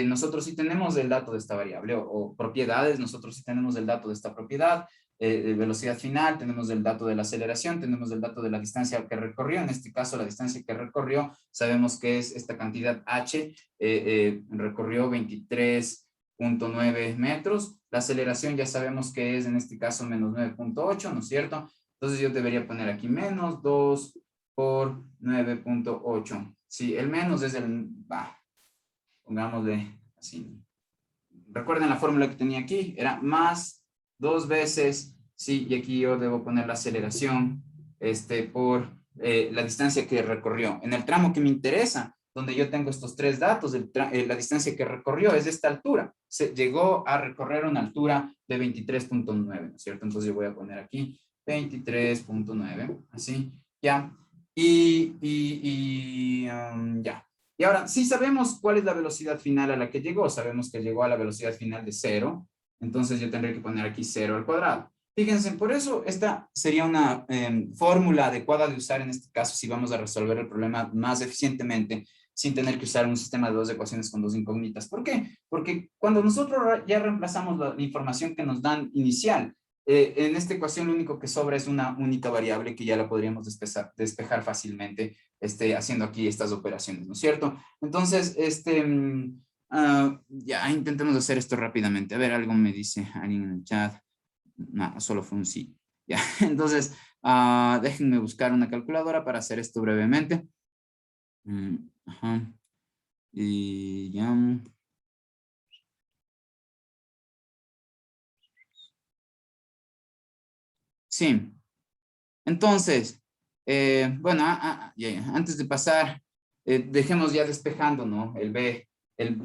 nosotros sí tenemos el dato de esta variable o propiedades, nosotros sí tenemos el dato de esta propiedad, de velocidad final, tenemos el dato de la aceleración, tenemos el dato de la distancia que recorrió, en este caso la distancia que recorrió, sabemos que es esta cantidad h, recorrió 23.9 metros, la aceleración ya sabemos que es en este caso menos 9.8, ¿no es cierto? Entonces yo debería poner aquí menos 2 por 9.8. Sí, el menos es pongámosle así. Recuerden la fórmula que tenía aquí, era más dos veces, sí, y aquí yo debo poner la aceleración por la distancia que recorrió. En el tramo que me interesa, donde yo tengo estos tres datos, la distancia que recorrió es de esta altura. Se llegó a recorrer una altura de 23.9, ¿no es cierto? Entonces yo voy a poner aquí 23.9, así, ya. Ya. Y ahora, sí sabemos cuál es la velocidad final a la que llegó. Sabemos que llegó a la velocidad final de cero. Entonces yo tendré que poner aquí cero al cuadrado. Fíjense, por eso esta sería una fórmula adecuada de usar en este caso si vamos a resolver el problema más eficientemente sin tener que usar un sistema de dos ecuaciones con dos incógnitas. ¿Por qué? Porque cuando nosotros ya reemplazamos la información que nos dan inicial, en esta ecuación lo único que sobra es una única variable que ya la podríamos despejar fácilmente haciendo aquí estas operaciones, ¿no es cierto? Entonces, ya intentemos hacer esto rápidamente. A ver, algo me dice alguien en el chat. No, solo fue un sí. Ya, entonces, déjenme buscar una calculadora para hacer esto brevemente. Ajá. Y ya. Sí, entonces, bueno, antes de pasar, dejemos ya despejando, ¿no? El B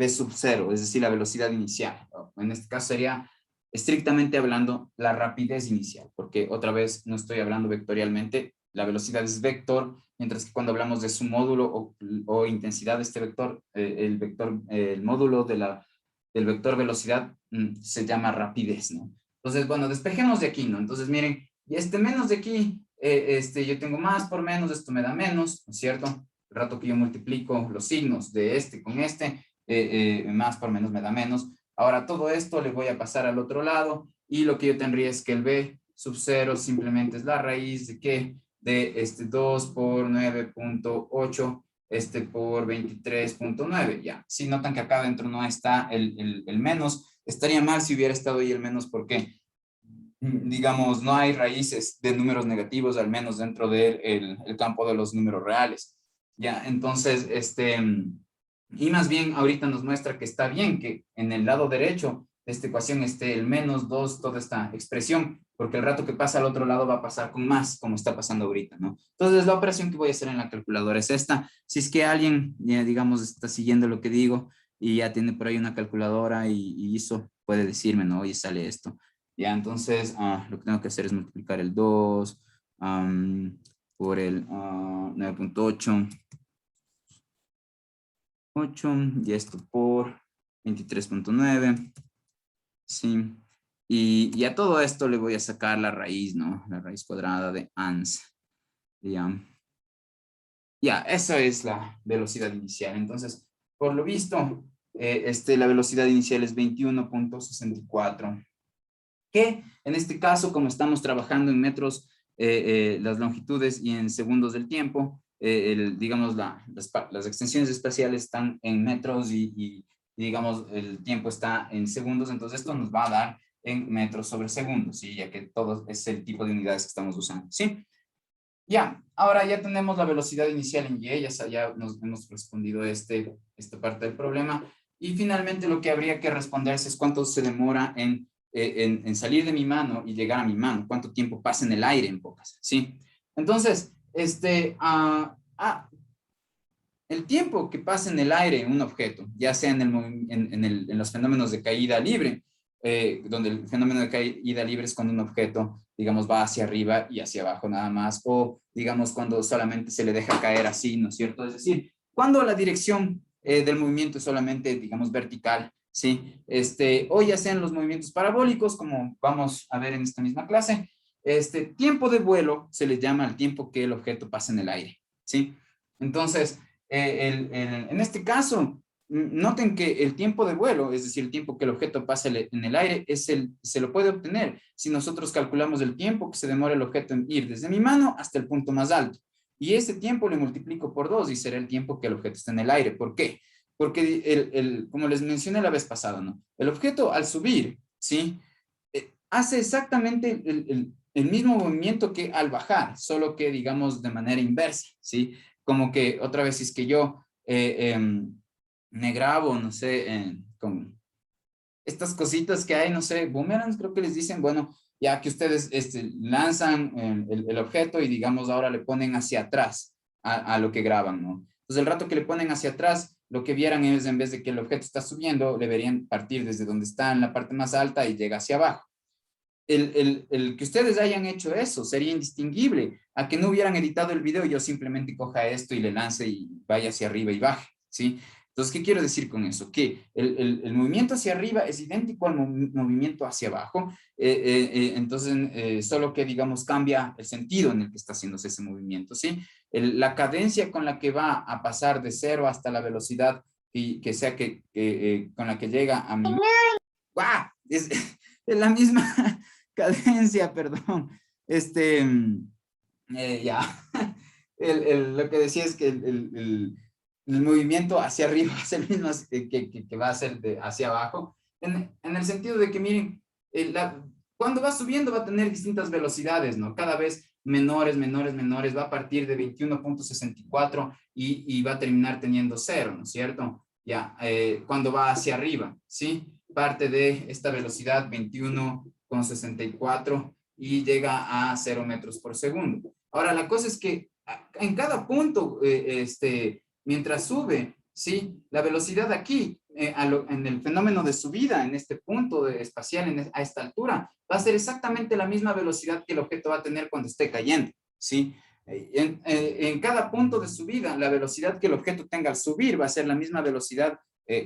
sub cero, es decir, la velocidad inicial. ¿No? En este caso sería, estrictamente hablando, la rapidez inicial, porque otra vez no estoy hablando vectorialmente, la velocidad es vector, mientras que cuando hablamos de su módulo o intensidad de este vector, el módulo del vector velocidad se llama rapidez, ¿no? Entonces, bueno, despejemos de aquí, ¿no? Entonces, miren, y este menos de aquí, yo tengo más por menos, esto me da menos, ¿no es cierto? El rato que yo multiplico los signos de este con este, más por menos me da menos. Ahora todo esto le voy a pasar al otro lado y lo que yo tendría es que el b sub 0 simplemente es la raíz de ¿qué? De 2 por 9.8 por 23.9, ya. Si notan que acá adentro no está el menos, estaría mal si hubiera estado ahí el menos porque, digamos, no hay raíces de números negativos, al menos dentro del el campo de los números reales. Ya, entonces, y más bien ahorita nos muestra que está bien que en el lado derecho de esta ecuación esté el menos 2, toda esta expresión, porque el rato que pasa al otro lado va a pasar con más, como está pasando ahorita, ¿no? Entonces, la operación que voy a hacer en la calculadora es esta. Si es que alguien, digamos, está siguiendo lo que digo y ya tiene por ahí una calculadora y hizo, puede decirme, ¿no? Oye, sale esto. Ya, entonces, lo que tengo que hacer es multiplicar el 2 por el 9.8. 8 y esto por 23.9. Sí. Y a todo esto le voy a sacar la raíz, ¿no? La raíz cuadrada de ANS. Ya. Ya, esa es la velocidad inicial. Entonces, por lo visto, la velocidad inicial es 21.64. Que en este caso, como estamos trabajando en metros, las longitudes y en segundos del tiempo, digamos, las extensiones espaciales están en metros y, digamos, el tiempo está en segundos, entonces esto nos va a dar en metros sobre segundos, ¿sí? Ya que todo es el tipo de unidades que estamos usando, ¿sí? Ya, ahora ya tenemos la velocidad inicial en Y, ya nos hemos respondido esta parte del problema, y finalmente lo que habría que responderse es cuánto se demora en salir de mi mano y llegar a mi mano, cuánto tiempo pasa en el aire en pocas, ¿sí? Entonces, el tiempo que pasa en el aire un objeto, ya sea en los fenómenos de caída libre, donde el fenómeno de caída libre es cuando un objeto, digamos, va hacia arriba y hacia abajo nada más, o digamos cuando solamente se le deja caer así, ¿no es cierto? Es decir, cuando la dirección del movimiento es solamente, digamos, vertical, ¿sí? O ya sean los movimientos parabólicos, como vamos a ver en esta misma clase, tiempo de vuelo se le llama el tiempo que el objeto pasa en el aire, ¿sí? Entonces, en este caso, noten que el tiempo de vuelo, es decir, el tiempo que el objeto pasa en el aire, se lo puede obtener si nosotros calculamos el tiempo que se demora el objeto en ir desde mi mano hasta el punto más alto. Y ese tiempo le multiplico por 2 y será el tiempo que el objeto está en el aire. ¿Por qué? Porque, como les mencioné la vez pasada, ¿no? El objeto al subir, ¿sí? Hace exactamente el mismo movimiento que al bajar, solo que, digamos, de manera inversa, ¿sí? Como que otra vez, si es que yo me grabo, no sé, con estas cositas que hay, no sé, boomerangs creo que les dicen, bueno, ya que ustedes lanzan el objeto y digamos ahora le ponen hacia atrás a lo que graban, ¿no? Entonces el rato que le ponen hacia atrás, lo que vieran es en vez de que el objeto está subiendo, deberían partir desde donde está en la parte más alta y llega hacia abajo. El que ustedes hayan hecho eso sería indistinguible a que no hubieran editado el video y yo simplemente coja esto y le lance y vaya hacia arriba y baje, ¿sí? Entonces, ¿qué quiero decir con eso? Que el movimiento hacia arriba es idéntico al movimiento hacia abajo, entonces, solo que, digamos, cambia el sentido en el que está haciéndose ese movimiento, ¿sí? La cadencia con la que va a pasar de cero hasta la velocidad que sea con la que llega a mi... ¡Guau! Es la misma cadencia, perdón. Ya. Lo que decía es que el movimiento hacia arriba es el mismo que va a ser hacia abajo, en el sentido de que, miren, cuando va subiendo va a tener distintas velocidades, ¿no? Cada vez menores, menores, menores, va a partir de 21.64 y va a terminar teniendo 0, ¿no es cierto? Ya, cuando va hacia arriba, ¿sí? Parte de esta velocidad 21.64 y llega a 0 metros por segundo. Ahora, la cosa es que en cada punto, mientras sube, ¿sí? La velocidad aquí, en el fenómeno de subida, en este punto espacial, a esta altura, va a ser exactamente la misma velocidad que el objeto va a tener cuando esté cayendo, ¿sí? En cada punto de subida, la velocidad que el objeto tenga al subir va a ser la misma velocidad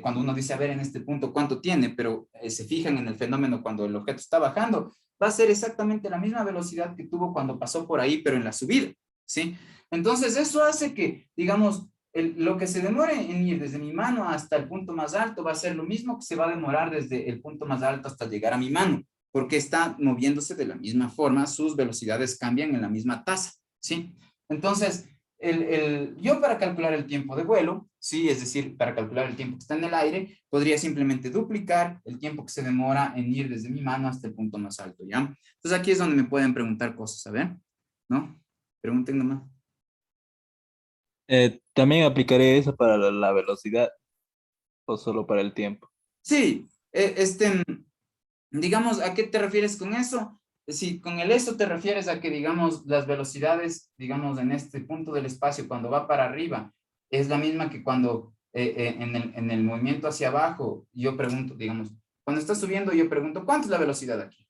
cuando uno dice, a ver, en este punto, ¿cuánto tiene? Pero se fijan en el fenómeno cuando el objeto está bajando, va a ser exactamente la misma velocidad que tuvo cuando pasó por ahí, pero en la subida, ¿sí? Entonces, eso hace que, digamos, lo que se demore en ir desde mi mano hasta el punto más alto va a ser lo mismo que se va a demorar desde el punto más alto hasta llegar a mi mano, porque está moviéndose de la misma forma, sus velocidades cambian en la misma tasa, ¿sí? Entonces, yo para calcular el tiempo de vuelo, sí, es decir, para calcular el tiempo que está en el aire, podría simplemente duplicar el tiempo que se demora en ir desde mi mano hasta el punto más alto, ¿ya? Entonces aquí es donde me pueden preguntar cosas, a ver, ¿no? Pregunten nomás. También aplicaré eso para la velocidad o solo para el tiempo. Sí, digamos, ¿a qué te refieres con eso? Si con el eso te refieres a que, digamos, las velocidades, digamos, en este punto del espacio, cuando va para arriba, es la misma que cuando en el movimiento hacia abajo, yo pregunto, digamos, cuando está subiendo, yo pregunto, ¿cuánto es la velocidad aquí?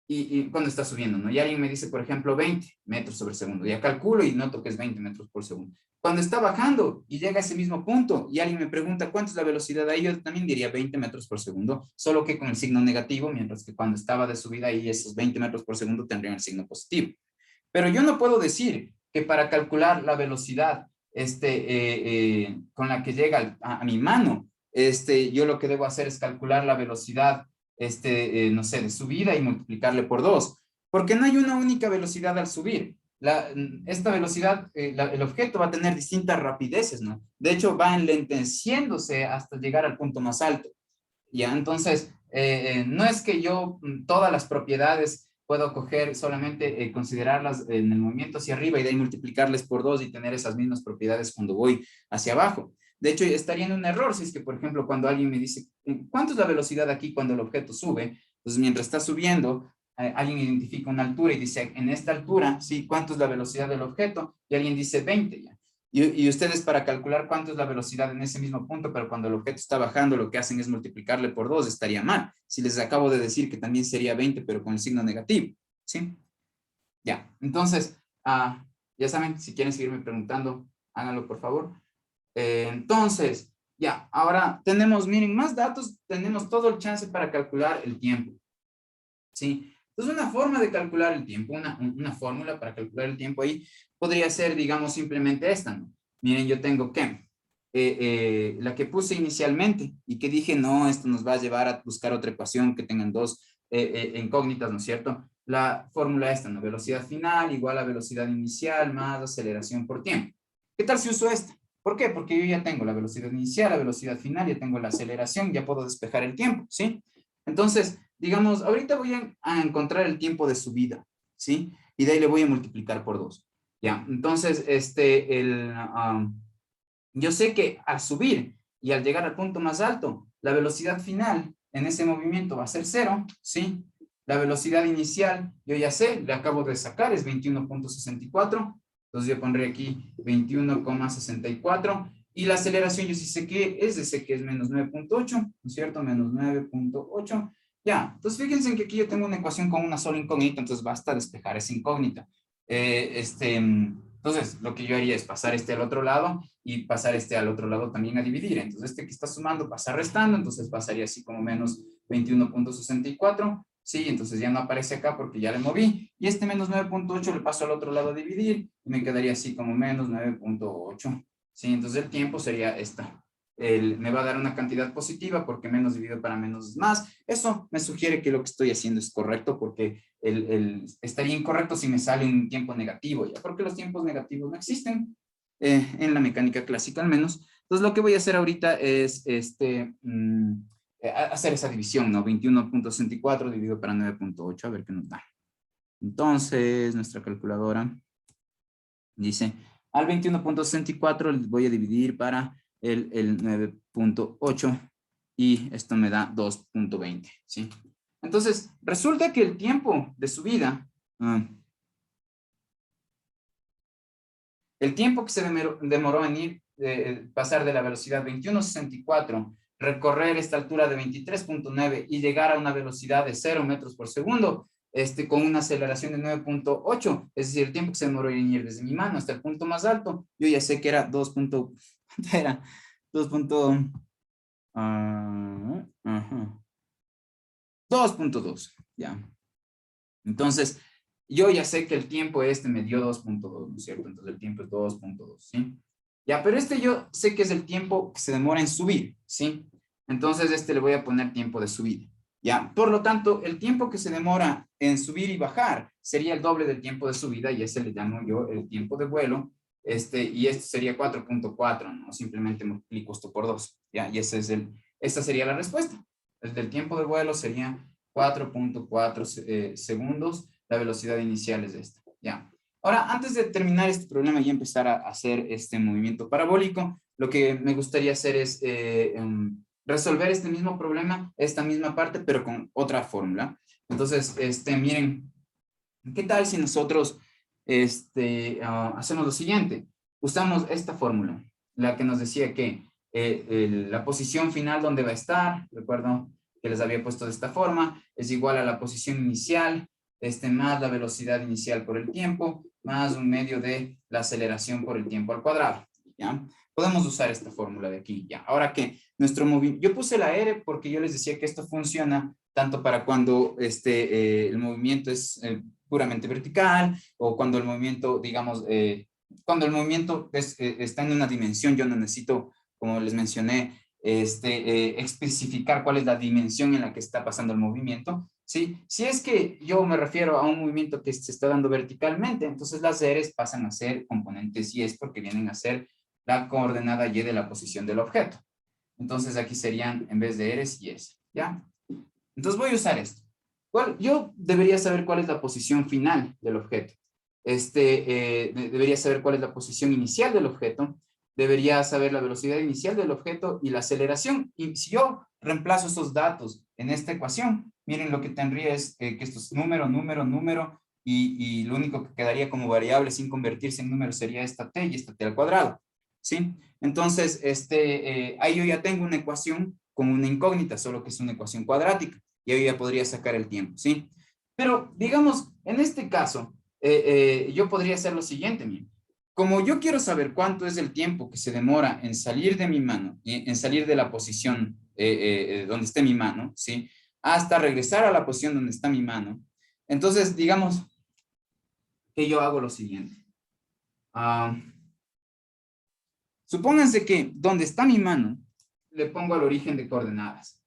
Y cuando está subiendo, ¿no? Y alguien me dice, por ejemplo, 20 metros sobre segundo. Ya calculo y noto que es 20 metros por segundo. Cuando está bajando y llega a ese mismo punto y alguien me pregunta cuánto es la velocidad ahí, yo también diría 20 metros por segundo, solo que con el signo negativo, mientras que cuando estaba de subida ahí esos 20 metros por segundo tendrían el signo positivo. Pero yo no puedo decir que para calcular la velocidad con la que llega a mi mano, yo lo que debo hacer es calcular la velocidad no sé, de subida y multiplicarle por 2, porque no hay una única velocidad al subir. Esta velocidad, el objeto va a tener distintas rapideces, ¿no? De hecho, va enlenteciéndose hasta llegar al punto más alto. ¿Ya? Entonces, no es que yo todas las propiedades puedo coger solamente considerarlas en el movimiento hacia arriba y de ahí multiplicarles por 2 y tener esas mismas propiedades cuando voy hacia abajo. De hecho, estaría en un error si es que, por ejemplo, cuando alguien me dice, ¿cuánto es la velocidad aquí cuando el objeto sube? Entonces, mientras está subiendo, alguien identifica una altura y dice, en esta altura, sí, ¿cuánto es la velocidad del objeto? Y alguien dice 20 ya. Y ustedes para calcular cuánto es la velocidad en ese mismo punto, pero cuando el objeto está bajando, lo que hacen es multiplicarle por 2, estaría mal. Si les acabo de decir que también sería 20, pero con el signo negativo, ¿sí? Ya, entonces, ya saben, si quieren seguirme preguntando, háganlo por favor. Entonces, ya, ahora tenemos, miren, más datos, tenemos todo el chance para calcular el tiempo, ¿sí? Entonces, una forma de calcular el tiempo, una fórmula para calcular el tiempo ahí, podría ser, digamos, simplemente esta, ¿no? Miren, yo tengo que, la que puse inicialmente y que dije, no, esto nos va a llevar a buscar otra ecuación que tengan dos incógnitas, ¿no es cierto? La fórmula esta, ¿no? Velocidad final igual a velocidad inicial más aceleración por tiempo. ¿Qué tal si uso esta? ¿Por qué? Porque yo ya tengo la velocidad inicial, la velocidad final, ya tengo la aceleración, ya puedo despejar el tiempo, ¿sí? Entonces, digamos, ahorita voy a encontrar el tiempo de subida, ¿sí? Y de ahí le voy a multiplicar por 2. Ya, entonces, yo sé que al subir y al llegar al punto más alto, la velocidad final en ese movimiento va a ser 0, ¿sí? La velocidad inicial, yo ya sé, le acabo de sacar, es 21.64. Entonces yo pondré aquí 21,64. Y la aceleración yo sí sé que es menos 9.8, ¿no es cierto? Menos 9.8. Ya, entonces fíjense que aquí yo tengo una ecuación con una sola incógnita, entonces basta despejar esa incógnita. Entonces, lo que yo haría es pasar este al otro lado y pasar este al otro lado también a dividir. Entonces, este que está sumando pasa restando, entonces pasaría así como menos 21.64. Sí, entonces ya no aparece acá porque ya le moví. Y este menos 9.8 le paso al otro lado a dividir y me quedaría así como menos 9.8. Sí, entonces el tiempo sería esta. Me va a dar una cantidad positiva porque menos dividido para menos es más. Eso me sugiere que lo que estoy haciendo es correcto porque estaría incorrecto si me sale un tiempo negativo, ya porque los tiempos negativos no existen en la mecánica clásica al menos. Entonces lo que voy a hacer ahorita es hacer esa división, ¿no? 21.64 dividido para 9.8, a ver qué nos da. Entonces, nuestra calculadora dice, al 21.64 les voy a dividir para el 9.8 y esto me da 2.20, ¿sí? Entonces, resulta que el tiempo de subida, el tiempo que se demoró en ir, pasar de la velocidad 21.64, recorrer esta altura de 23.9 y llegar a una velocidad de 0 metros por segundo, con una aceleración de 9.8, es decir, el tiempo que se demoró en ir desde mi mano hasta el punto más alto, yo ya sé que era 2. ¿Cuánto era? 2. 2.2, ya. Entonces, yo ya sé que el tiempo me dio 2.2, ¿no es cierto? Entonces el tiempo es 2.2, ¿sí? Ya, pero yo sé que es el tiempo que se demora en subir, ¿sí? Entonces le voy a poner tiempo de subida, ¿ya? Por lo tanto, el tiempo que se demora en subir y bajar sería el doble del tiempo de subida y ese le llamo yo el tiempo de vuelo, y esto sería 4.4, ¿no? Simplemente multiplico esto por 2, ¿ya? Y esta sería la respuesta. El del tiempo de vuelo sería 4.4 segundos, la velocidad inicial es esta, ¿ya? Ahora, antes de terminar este problema y empezar a hacer este movimiento parabólico, lo que me gustaría hacer es resolver este mismo problema, esta misma parte, pero con otra fórmula. Entonces, miren, ¿qué tal si nosotros hacemos lo siguiente? Usamos esta fórmula, la que nos decía que la posición final donde va a estar, recuerdo que les había puesto de esta forma, es igual a la posición inicial, más la velocidad inicial por el tiempo, más un medio de la aceleración por el tiempo al cuadrado, ¿ya? Podemos usar esta fórmula de aquí, ¿ya? Ahora que nuestro movimiento, yo puse la R porque yo les decía que esto funciona tanto para cuando el movimiento es puramente vertical o cuando el movimiento, digamos, cuando el movimiento está en una dimensión, yo no necesito, como les mencioné, especificar cuál es la dimensión en la que está pasando el movimiento, ¿sí? Si es que yo me refiero a un movimiento que se está dando verticalmente, entonces las R's pasan a ser componentes Y porque vienen a ser la coordenada Y de la posición del objeto. Entonces aquí serían, en vez de R's, Y's, ¿ya? Entonces voy a usar esto. Yo debería saber cuál es la posición final del objeto. Debería saber cuál es la posición inicial del objeto. Debería saber la velocidad inicial del objeto y la aceleración. Y si yo reemplazo esos datos en esta ecuación, miren lo que tendría es que esto es número, número, número, y lo único que quedaría como variable sin convertirse en número sería esta t y esta t al cuadrado. ¿Sí? Entonces, ahí yo ya tengo una ecuación con una incógnita, solo que es una ecuación cuadrática. Y ahí ya podría sacar el tiempo, ¿sí? Pero, digamos, en este caso, yo podría hacer lo siguiente, miren. Como yo quiero saber cuánto es el tiempo que se demora en salir de mi mano, en salir de la posición donde esté mi mano, ¿sí? Hasta regresar a la posición donde está mi mano. Entonces, digamos que yo hago lo siguiente. Supónganse que donde está mi mano, le pongo al origen de coordenadas.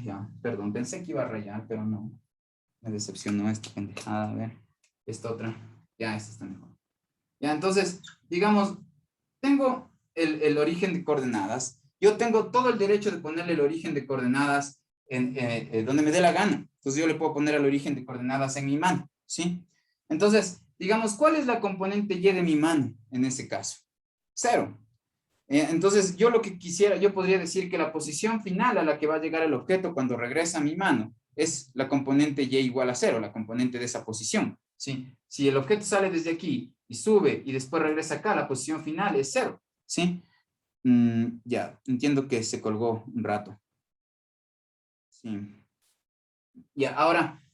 Ya, perdón, pensé que iba a rayar, pero no. Me decepcionó esta pendejada. A ver, esta otra. Ya, esta está mejor. Ya, entonces, digamos, tengo el origen de coordenadas. Yo tengo todo el derecho de ponerle el origen de coordenadas en donde me dé la gana. Entonces yo le puedo poner el origen de coordenadas en mi mano, ¿sí? Entonces, digamos, ¿cuál es la componente Y de mi mano en ese caso? 0. Entonces, yo lo que quisiera, yo podría decir que la posición final a la que va a llegar el objeto cuando regresa a mi mano es la componente Y igual a 0, la componente de esa posición, ¿sí? Si el objeto sale desde aquí y sube y después regresa acá, la posición final es 0, ¿sí? Ya, entiendo que se colgó un rato. Sí. Ya, ahora,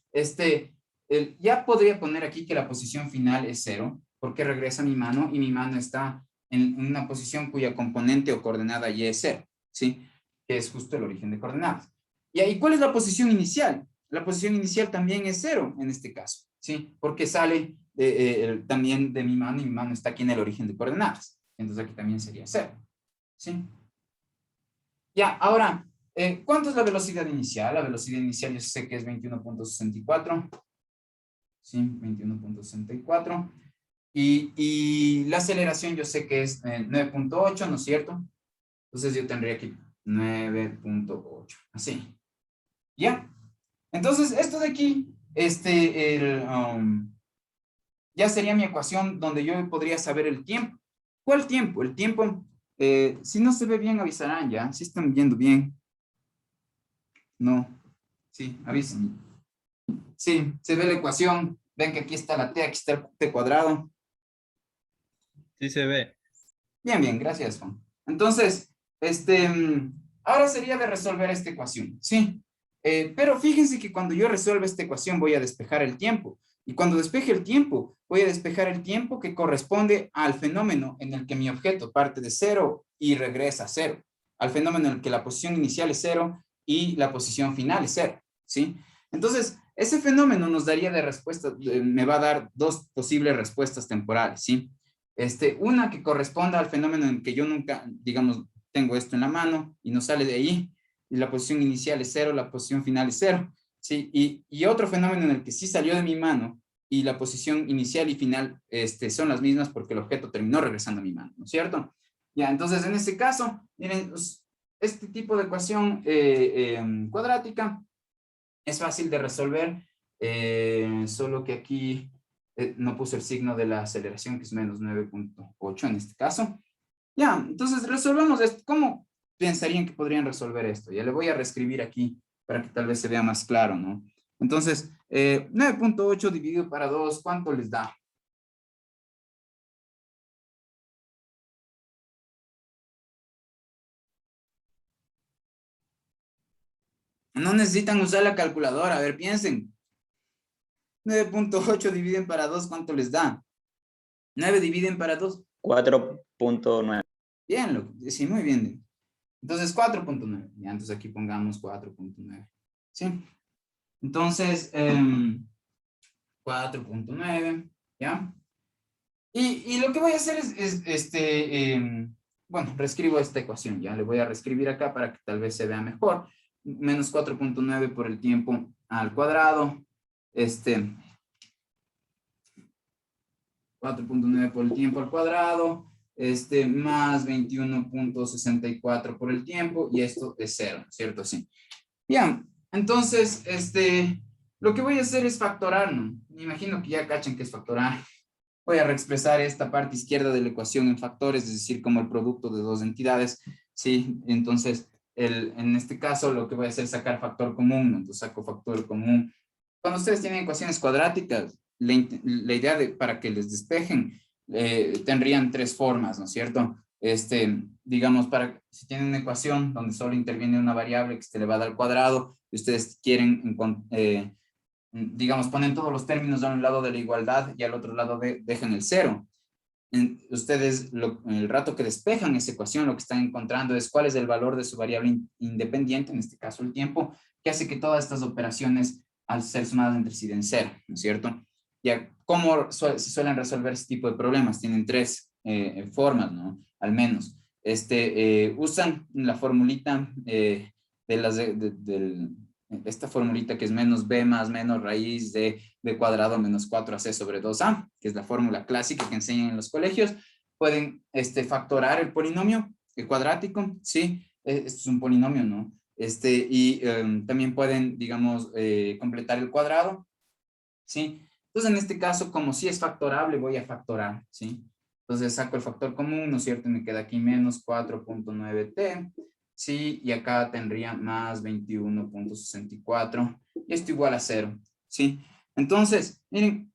ya podría poner aquí que la posición final es 0, porque regresa mi mano y mi mano está en una posición cuya componente o coordenada Y es 0, ¿sí? Que es justo el origen de coordenadas. ¿Y cuál es la posición inicial? La posición inicial también es 0 en este caso, ¿sí? Porque sale también de mi mano y mi mano está aquí en el origen de coordenadas. Entonces aquí también sería 0, ¿sí? Ya, ahora, ¿cuánto es la velocidad inicial? La velocidad inicial yo sé que es 21.64. ¿Sí? 21.64. Y la aceleración yo sé que es 9.8, ¿no es cierto? Entonces yo tendría aquí 9.8. Así. ¿Ya? Entonces, esto de aquí, ya sería mi ecuación donde yo podría saber el tiempo. ¿Cuál tiempo? El tiempo, si no se ve bien, avisarán ya. Si están viendo bien. No. Sí, avisen. Sí, se ve la ecuación. Ven que aquí está la t, aquí está el t cuadrado. Sí se ve. Bien, bien, gracias, Juan. Entonces, ahora sería de resolver esta ecuación, ¿sí? Pero fíjense que cuando yo resuelva esta ecuación voy a despejar el tiempo. Y cuando despeje el tiempo, voy a despejar el tiempo que corresponde al fenómeno en el que mi objeto parte de cero y regresa a cero. Al fenómeno en el que la posición inicial es cero y la posición final es cero, ¿sí? Entonces, ese fenómeno nos daría de respuesta, me va a dar dos posibles respuestas temporales, ¿sí? Una que corresponda al fenómeno en que yo nunca, digamos, tengo esto en la mano y no sale de ahí, y la posición inicial es cero, la posición final es cero, ¿sí? Y otro fenómeno en el que sí salió de mi mano y la posición inicial y final son las mismas porque el objeto terminó regresando a mi mano, ¿no es cierto? Ya, entonces en este caso, miren, este tipo de ecuación cuadrática es fácil de resolver, solo que aquí no puse el signo de la aceleración, que es menos 9.8 en este caso. Ya, entonces resolvamos esto. ¿Cómo pensarían que podrían resolver esto? Ya le voy a reescribir aquí para que tal vez se vea más claro, ¿no? Entonces, 9.8 dividido para 2, ¿cuánto les da? No necesitan usar la calculadora, a ver, piensen. 9.8 dividen para 2, ¿cuánto les da? 9 dividen para 2. 4.9. Bien, sí, muy bien. Entonces, 4.9. Ya, entonces aquí pongamos 4.9. ¿Sí? Entonces, 4.9, ¿ya? Y lo que voy a hacer es bueno, reescribo esta ecuación, ya le voy a reescribir acá para que tal vez se vea mejor. Menos 4.9 por el tiempo al cuadrado, 4.9 por el tiempo al cuadrado, más 21.64 por el tiempo, y esto es cero, ¿cierto? Sí. Bien, entonces, lo que voy a hacer es factorar, ¿no? Me imagino que ya cachan que es factorar. Voy a reexpresar esta parte izquierda de la ecuación en factores, es decir, como el producto de dos entidades, ¿sí? Entonces, en este caso, lo que voy a hacer es sacar factor común, ¿no? Entonces, saco factor común. Cuando ustedes tienen ecuaciones cuadráticas, la idea para que les despejen, tendrían tres formas, ¿no es cierto? Digamos, si tienen una ecuación donde solo interviene una variable que se elevada al cuadrado, y ustedes quieren digamos, ponen todos los términos a un lado de la igualdad y al otro lado dejan el cero. Ustedes, el rato que despejan esa ecuación, lo que están encontrando es cuál es el valor de su variable independiente, en este caso el tiempo, que hace que todas estas operaciones, al ser sumadas entre sí, den cero, ¿no es cierto? Ya, ¿cómo se suelen resolver este tipo de problemas? Tienen tres formas, ¿no? Al menos. Usan la formulita esta formulita que es menos b más menos raíz de b cuadrado menos 4ac sobre 2a, que es la fórmula clásica que enseñan en los colegios. Pueden factorar el polinomio el cuadrático, ¿sí? Esto es un polinomio, ¿no? También pueden, digamos, completar el cuadrado, ¿sí? Entonces, en este caso, como si es factorable, voy a factorar, ¿sí? Entonces, saco el factor común, ¿no es cierto? Me queda aquí menos 4.9t, ¿sí? Y acá tendría más 21.64, y esto igual a 0, ¿sí? Entonces, miren,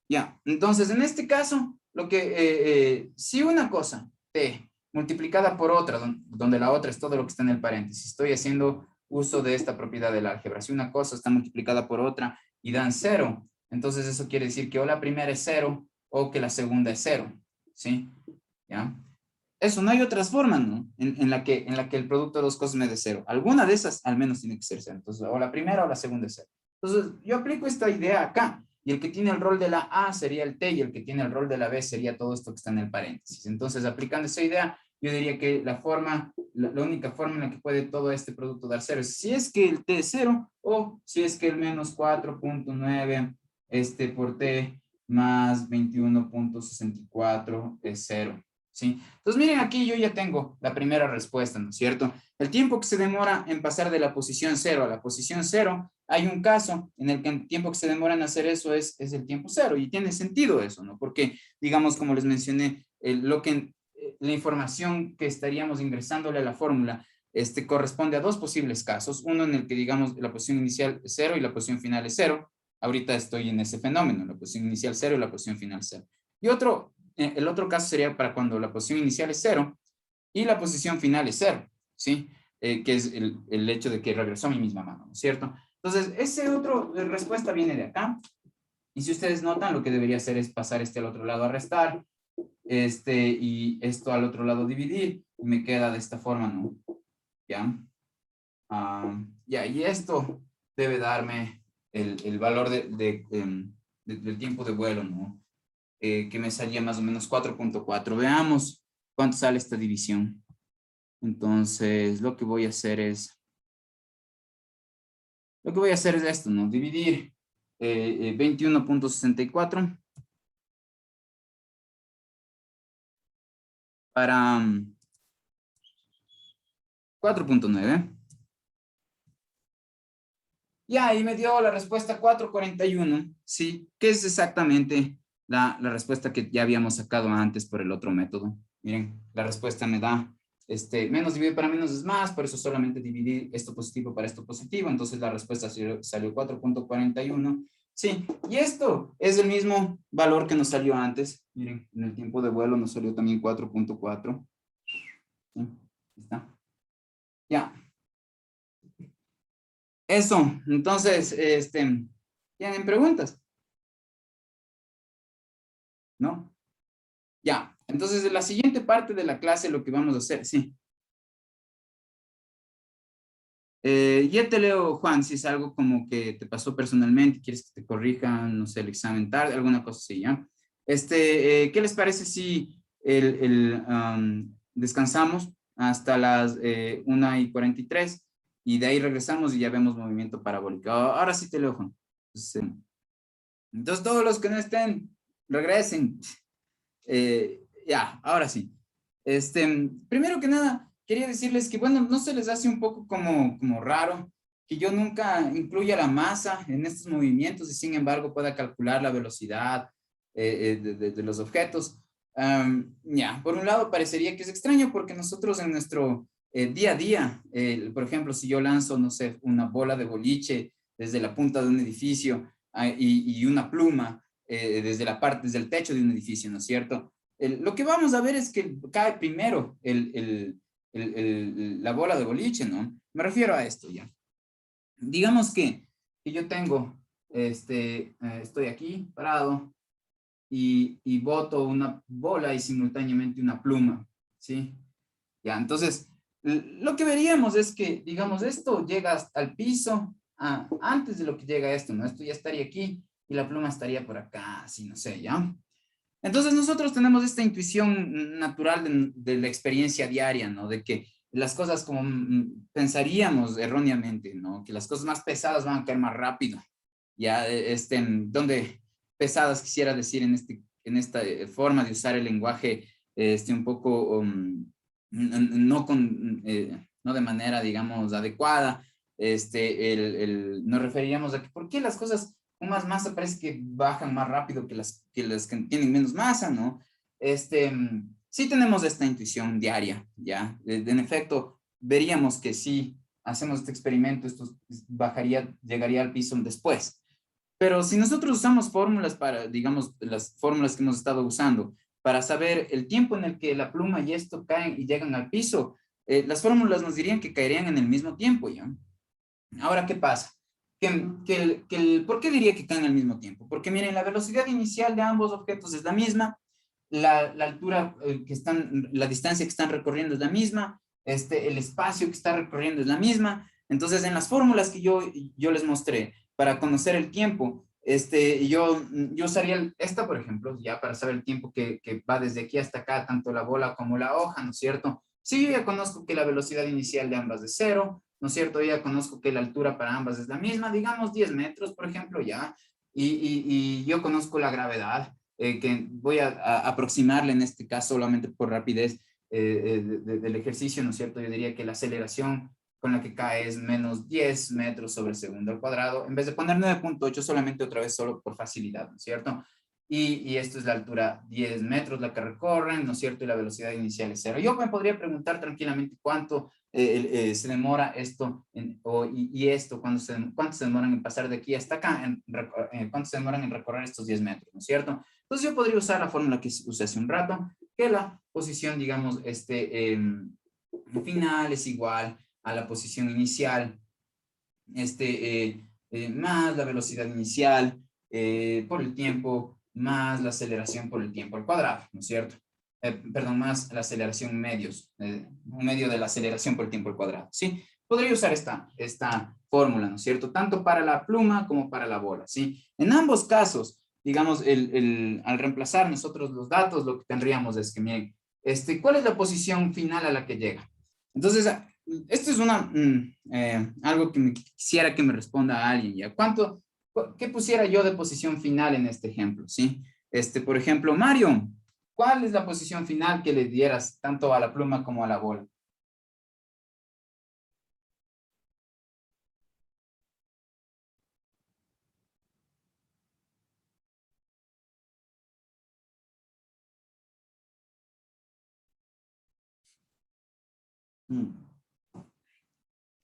ya, entonces, en este caso, si una cosa, t, multiplicada por otra, donde la otra es todo lo que está en el paréntesis, estoy haciendo uso de esta propiedad del álgebra. Si una cosa está multiplicada por otra y dan 0, entonces eso quiere decir que o la primera es 0 o que la segunda es 0, ¿sí? ¿Ya? Eso, no hay otras formas, ¿no? En la que el producto de dos cosas me dé 0. Alguna de esas al menos tiene que ser 0. Entonces, o la primera o la segunda es 0. Entonces, yo aplico esta idea acá. Y el que tiene el rol de la A sería el T y el que tiene el rol de la B sería todo esto que está en el paréntesis. Entonces, aplicando esa idea, yo diría que la única forma en la que puede todo este producto dar 0 es si es que el T es 0 o si es que el menos 4.9 por T más 21.64 es 0. ¿Sí? Entonces, miren, aquí yo ya tengo la primera respuesta, ¿no es cierto? El tiempo que se demora en pasar de la posición 0 a la posición 0, hay un caso en el que el tiempo que se demora en hacer eso es el tiempo 0, y tiene sentido eso, ¿no? Porque, digamos, como les mencioné, la información que estaríamos ingresándole a la fórmula corresponde a dos posibles casos, uno en el que, digamos, la posición inicial es 0 y la posición final es 0. Ahorita estoy en ese fenómeno, la posición inicial 0 y la posición final 0. Y el otro caso sería para cuando la posición inicial es 0 y la posición final es 0, ¿sí? que es el hecho de que regresó a mi misma mano, ¿no es cierto? Entonces, ese otro respuesta viene de acá. Y si ustedes notan, lo que debería hacer es pasar al otro lado a restar, y esto al otro lado dividir, y me queda de esta forma, ¿no? ¿Ya? Ya, y esto debe darme el valor del tiempo de vuelo, ¿no? Que me salía más o menos 4.4. Veamos cuánto sale esta división. Entonces, lo que voy a hacer es esto, ¿no? Dividir 21.64 para 4.9. Ya, ahí me dio la respuesta 441, ¿sí? Que es exactamente la respuesta que ya habíamos sacado antes por el otro método. Miren, la respuesta me da, menos dividir para menos es más, por eso solamente dividir esto positivo para esto positivo, entonces la respuesta salió 4.41. Sí, y esto es el mismo valor que nos salió antes. Miren, en el tiempo de vuelo nos salió también 4.4. ¿Sí? Está. Ya. Eso, entonces, ¿tienen preguntas? ¿No? Ya, entonces en la siguiente parte de la clase lo que vamos a hacer, sí. Ya te leo, Juan, si es algo como que te pasó personalmente, quieres que te corrijan, no sé, el examen tarde, alguna cosa así, ¿ya? ¿Qué les parece si descansamos hasta las 1:43 y de ahí regresamos y ya vemos movimiento parabólico? Ahora sí te leo, Juan. Entonces todos los que no estén, regresen. Ya, ahora sí. Primero que nada, quería decirles que, bueno, no se les hace un poco como raro que yo nunca incluya la masa en estos movimientos y sin embargo pueda calcular la velocidad de los objetos. Ya, por un lado parecería que es extraño porque nosotros en nuestro día a día, por ejemplo, si yo lanzo, no sé, una bola de boliche desde la punta de un edificio y una pluma, desde el techo de un edificio, ¿no es cierto? Lo que vamos a ver es que cae primero la bola de boliche, ¿no? Me refiero a esto ya. Digamos que yo tengo, estoy aquí parado y boto una bola y simultáneamente una pluma, ¿sí? Ya, entonces, lo que veríamos es que, digamos, esto llega hasta el piso antes de lo que llega esto, ¿no? Esto ya estaría aquí y la pluma estaría por acá, así, no sé, ¿ya? Entonces nosotros tenemos esta intuición natural de la experiencia diaria, ¿no? De que las cosas como pensaríamos erróneamente, ¿no? Que las cosas más pesadas van a caer más rápido. Ya, donde pesadas quisiera decir en esta forma de usar el lenguaje, un poco, no de manera, digamos, adecuada, nos referiríamos a que por qué las cosas con más masa parece que bajan más rápido que las que tienen menos masa, ¿no? Sí tenemos esta intuición diaria, ¿ya? En efecto, veríamos que si hacemos este experimento, esto llegaría al piso después. Pero si nosotros usamos fórmulas para, digamos, las fórmulas que hemos estado usando, para saber el tiempo en el que la pluma y esto caen y llegan al piso, las fórmulas nos dirían que caerían en el mismo tiempo, ¿ya? Ahora, ¿qué pasa? ¿Por qué diría que caen al mismo tiempo? Porque miren, la velocidad inicial de ambos objetos es la misma, la altura la distancia que están recorriendo es la misma, el espacio que está recorriendo es la misma. Entonces, en las fórmulas que yo les mostré para conocer el tiempo, yo usaría esta, por ejemplo, ya para saber el tiempo que va desde aquí hasta acá, tanto la bola como la hoja, ¿no es cierto? Si yo ya conozco que la velocidad inicial de ambas es 0, ¿no es cierto? Ya conozco que la altura para ambas es la misma, digamos 10 metros, por ejemplo, ya. Y yo conozco la gravedad, que voy a aproximarle en este caso solamente por rapidez del ejercicio, ¿no es cierto? Yo diría que la aceleración con la que cae es menos 10 metros sobre segundo al cuadrado, en vez de poner 9.8 solamente otra vez solo por facilidad, ¿no es cierto? Y esto es la altura 10 metros la que recorren, ¿no es cierto? Y la velocidad inicial es 0. Yo me podría preguntar tranquilamente cuánto se demora esto y esto, cuánto se demoran en pasar de aquí hasta acá, cuánto se demoran en recorrer estos 10 metros, ¿no es cierto? Entonces yo podría usar la fórmula que usé hace un rato, que la posición, digamos, final es igual a la posición inicial, más la velocidad inicial por el tiempo, más la aceleración por el tiempo al cuadrado, ¿no es cierto? Perdón, más la aceleración medios, un medio de la aceleración por el tiempo al cuadrado, ¿sí? Podría usar esta fórmula, ¿no es cierto? Tanto para la pluma como para la bola, ¿sí? En ambos casos, digamos, al reemplazar nosotros los datos, lo que tendríamos es que, miren, ¿cuál es la posición final a la que llega? Entonces, esto es algo que quisiera que me responda alguien, ¿ya? ¿Qué pusiera yo de posición final en este ejemplo, sí? Por ejemplo, Mario, ¿cuál es la posición final que le dieras tanto a la pluma como a la bola? Mm.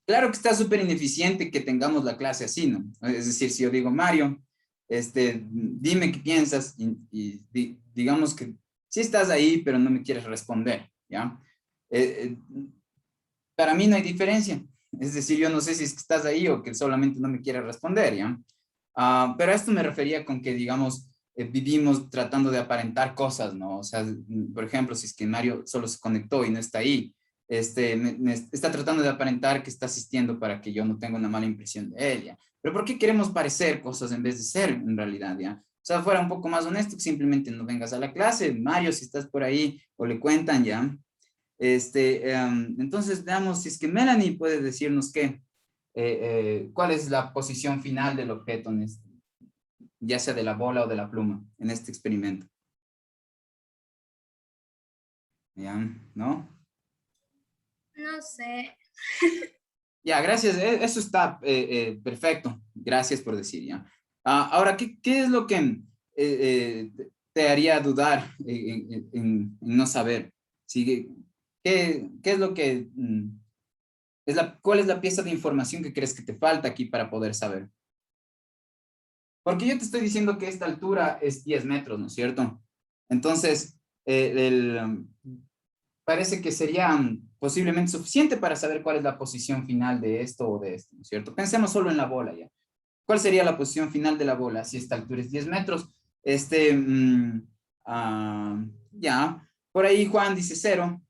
Claro que está súper ineficiente que tengamos la clase así, ¿no? Es decir, si yo digo, Mario, dime qué piensas digamos que sí estás ahí, pero no me quieres responder, ¿ya? Para mí no hay diferencia. Es decir, yo no sé si es que estás ahí o que solamente no me quieres responder, ¿ya? Pero a esto me refería con que, digamos, vivimos tratando de aparentar cosas, ¿no? O sea, por ejemplo, si es que Mario solo se conectó y no está ahí, me está tratando de aparentar que está asistiendo para que yo no tenga una mala impresión de él, ¿ya? Pero ¿por qué queremos parecer cosas en vez de ser en realidad, ¿ya? O sea, fuera un poco más honesto, que simplemente no vengas a la clase, Mario, si estás por ahí, o le cuentan, ¿ya? Entonces, veamos si es que Melanie puede decirnos cuál es la posición final del objeto, ya sea de la bola o de la pluma, en este experimento. ¿Ya? ¿No? No sé. Ya, gracias. Eso está perfecto. Gracias por decir, ¿ya? Ahora, ¿qué es lo que te haría dudar en no saber? ¿Sí? ¿Qué es lo que... ¿cuál es la pieza de información que crees que te falta aquí para poder saber? Porque yo te estoy diciendo que esta altura es 10 metros, ¿no es cierto? Entonces, parece que sería posiblemente suficiente para saber cuál es la posición final de esto o de esto, ¿no es cierto? Pensemos solo en la bola ya. ¿Cuál sería la posición final de la bola si esta altura es 10 metros? Ya, por ahí Juan dice 0.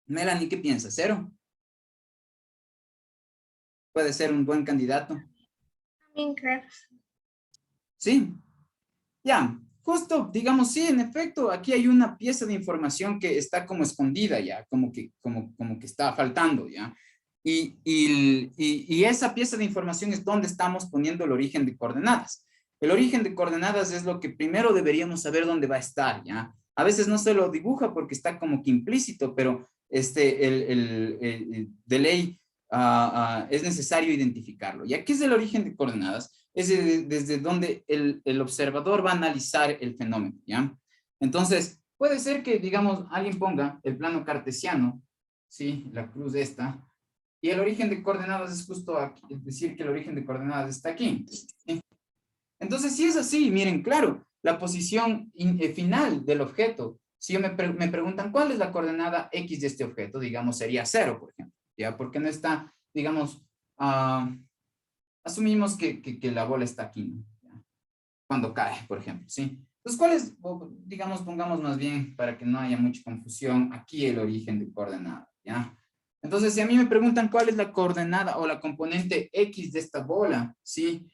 Melanie, ¿qué piensas? ¿0? Puede ser un buen candidato. También creo. Sí, ya, justo, digamos, sí, en efecto, aquí hay una pieza de información que está como escondida ya, como que está faltando ya. Y esa pieza de información es donde estamos poniendo el origen de coordenadas. El origen de coordenadas es lo que primero deberíamos saber dónde va a estar, ¿ya? A veces no se lo dibuja porque está como que implícito, pero de ley es necesario identificarlo. ¿Ya qué es el origen de coordenadas? Es desde donde el observador va a analizar el fenómeno, ¿ya? Entonces, puede ser que, digamos, alguien ponga el plano cartesiano, ¿sí? La cruz esta, y el origen de coordenadas es justo aquí, es decir, que el origen de coordenadas está aquí, ¿sí? Entonces, si es así, miren, claro, la posición final del objeto, si me preguntan cuál es la coordenada X de este objeto, digamos, sería 0, por ejemplo, ¿ya? Porque no está, digamos, asumimos que la bola está aquí, ¿no? Cuando cae, por ejemplo, ¿sí? Entonces, ¿cuál es, digamos, pongamos más bien, para que no haya mucha confusión, aquí el origen de coordenada, ¿ya? Entonces, si a mí me preguntan cuál es la coordenada o la componente X de esta bola, ¿sí?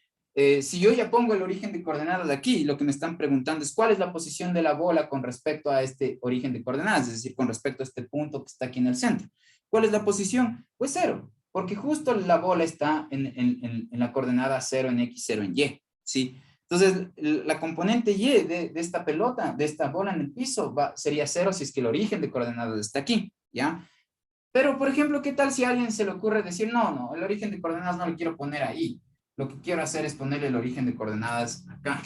Si yo ya pongo el origen de coordenadas de aquí, lo que me están preguntando es cuál es la posición de la bola con respecto a este origen de coordenadas, es decir, con respecto a este punto que está aquí en el centro. ¿Cuál es la posición? Pues 0, porque justo la bola está en la coordenada 0 en X, 0 en Y, ¿sí? Entonces, la componente Y de esta pelota, de esta bola en el piso, sería 0 si es que el origen de coordenadas está aquí, ¿ya? Pero, por ejemplo, ¿qué tal si a alguien se le ocurre decir, no, el origen de coordenadas no lo quiero poner ahí? Lo que quiero hacer es ponerle el origen de coordenadas acá,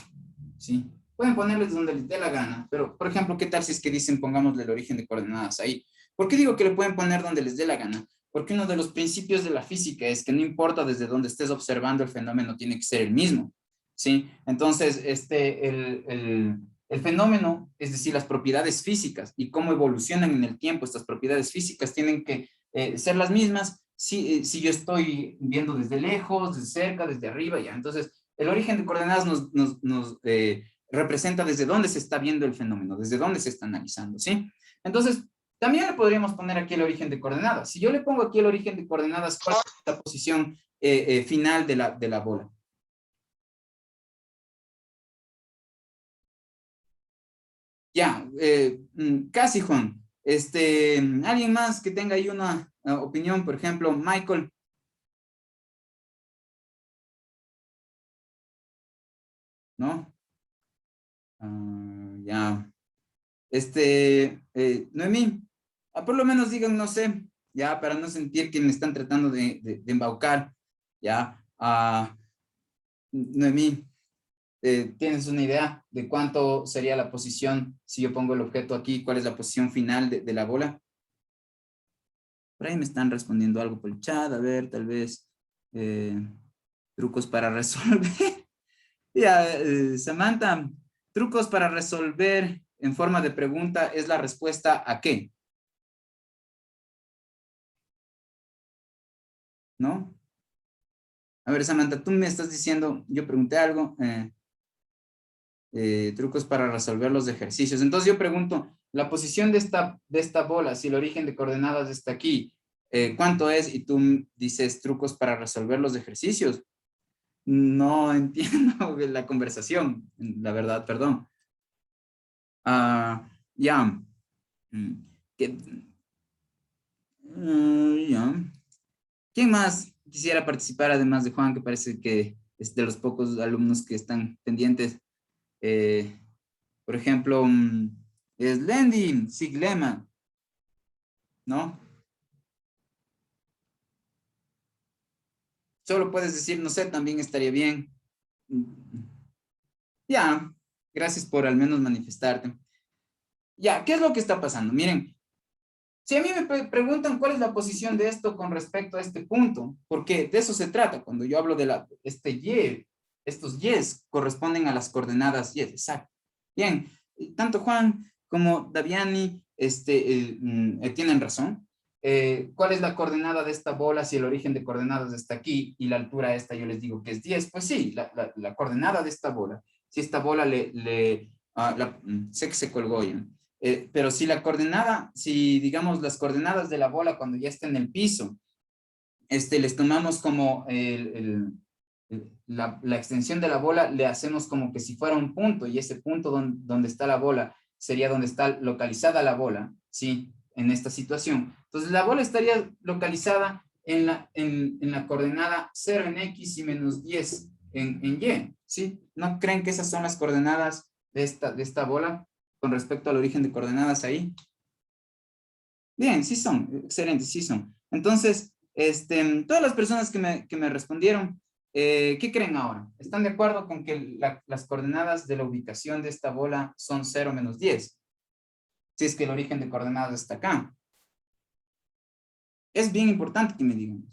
¿sí? Pueden ponerles donde les dé la gana, pero, por ejemplo, ¿qué tal si es que dicen pongámosle el origen de coordenadas ahí? ¿Por qué digo que le pueden poner donde les dé la gana? Porque uno de los principios de la física es que no importa desde dónde estés observando el fenómeno, tiene que ser el mismo, ¿sí? Entonces, el fenómeno, es decir, las propiedades físicas y cómo evolucionan en el tiempo estas propiedades físicas tienen que ser las mismas si yo estoy viendo desde lejos, desde cerca, desde arriba, ya. Entonces, el origen de coordenadas nos representa desde dónde se está viendo el fenómeno, desde dónde se está analizando, ¿sí? Entonces, también le podríamos poner aquí el origen de coordenadas. Si yo le pongo aquí el origen de coordenadas, ¿cuál es la posición final de la bola? Ya, casi, Juan. ¿Alguien más que tenga ahí una opinión? Por ejemplo, Michael. ¿No? Ya. Noemí, por lo menos digan, no sé, ya, para no sentir que me están tratando de embaucar, ya. Noemí, ¿tienes una idea de cuánto sería la posición si yo pongo el objeto aquí? ¿Cuál es la posición final de la bola? Por ahí me están respondiendo algo por el chat, a ver, tal vez trucos para resolver. Ya, Samantha, trucos para resolver en forma de pregunta es la respuesta ¿a qué? ¿No? A ver, Samantha, tú me estás diciendo, yo pregunté algo, trucos para resolver los ejercicios. Entonces yo pregunto, la posición de esta bola, si el origen de coordenadas está aquí, ¿cuánto es? Y tú dices trucos para resolver los ejercicios. No entiendo la conversación, la verdad, perdón. Ya. Mm, ¿qué- ya. ¿Quién más quisiera participar además de Juan, que parece que es de los pocos alumnos que están pendientes? Eh, por ejemplo, es Lendi Siglema, ¿no? Solo puedes decir, no sé, también estaría bien. Ya, gracias por al menos manifestarte. Ya, ¿qué es lo que está pasando? Miren, si a mí me preguntan cuál es la posición de esto con respecto a este punto, porque de eso se trata, cuando yo hablo de y, estos y's corresponden a las coordenadas y, exacto. Bien, tanto Juan como Daviani tienen razón. ¿Cuál es la coordenada de esta bola si el origen de coordenadas está aquí y la altura esta yo les digo que es 10? Pues sí, la coordenada de esta bola, si esta bola sé que se colgó ya. Pero si la coordenada, si digamos las coordenadas de la bola cuando ya está en el piso, les tomamos como la extensión de la bola, le hacemos como que si fuera un punto y ese punto donde está la bola sería donde está localizada la bola, ¿sí? En esta situación. Entonces la bola estaría localizada en la coordenada 0 en X y menos 10 en Y, ¿sí? ¿No creen que esas son las coordenadas de esta bola? Con respecto al origen de coordenadas ahí. Bien, sí son, excelente, sí son. Entonces, todas las personas que me respondieron, ¿qué creen ahora? ¿Están de acuerdo con que las coordenadas de la ubicación de esta bola son 0 menos 10? Si es que el origen de coordenadas está acá. Es bien importante que me digan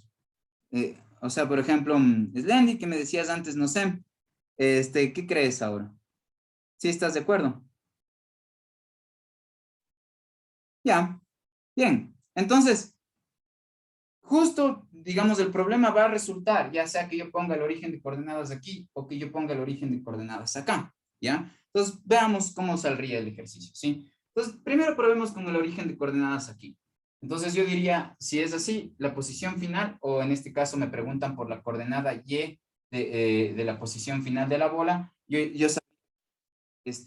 eso. O sea, por ejemplo, Slendy, que me decías antes, no sé, ¿qué crees ahora? ¿Sí estás de acuerdo? Ya, bien. Entonces, justo, digamos, el problema va a resultar, ya sea que yo ponga el origen de coordenadas aquí o que yo ponga el origen de coordenadas acá, ¿ya? Entonces, veamos cómo saldría el ejercicio, ¿sí? Entonces, primero probemos con el origen de coordenadas aquí. Entonces, yo diría, si es así, la posición final, o en este caso me preguntan por la coordenada Y de la posición final de la bola, yo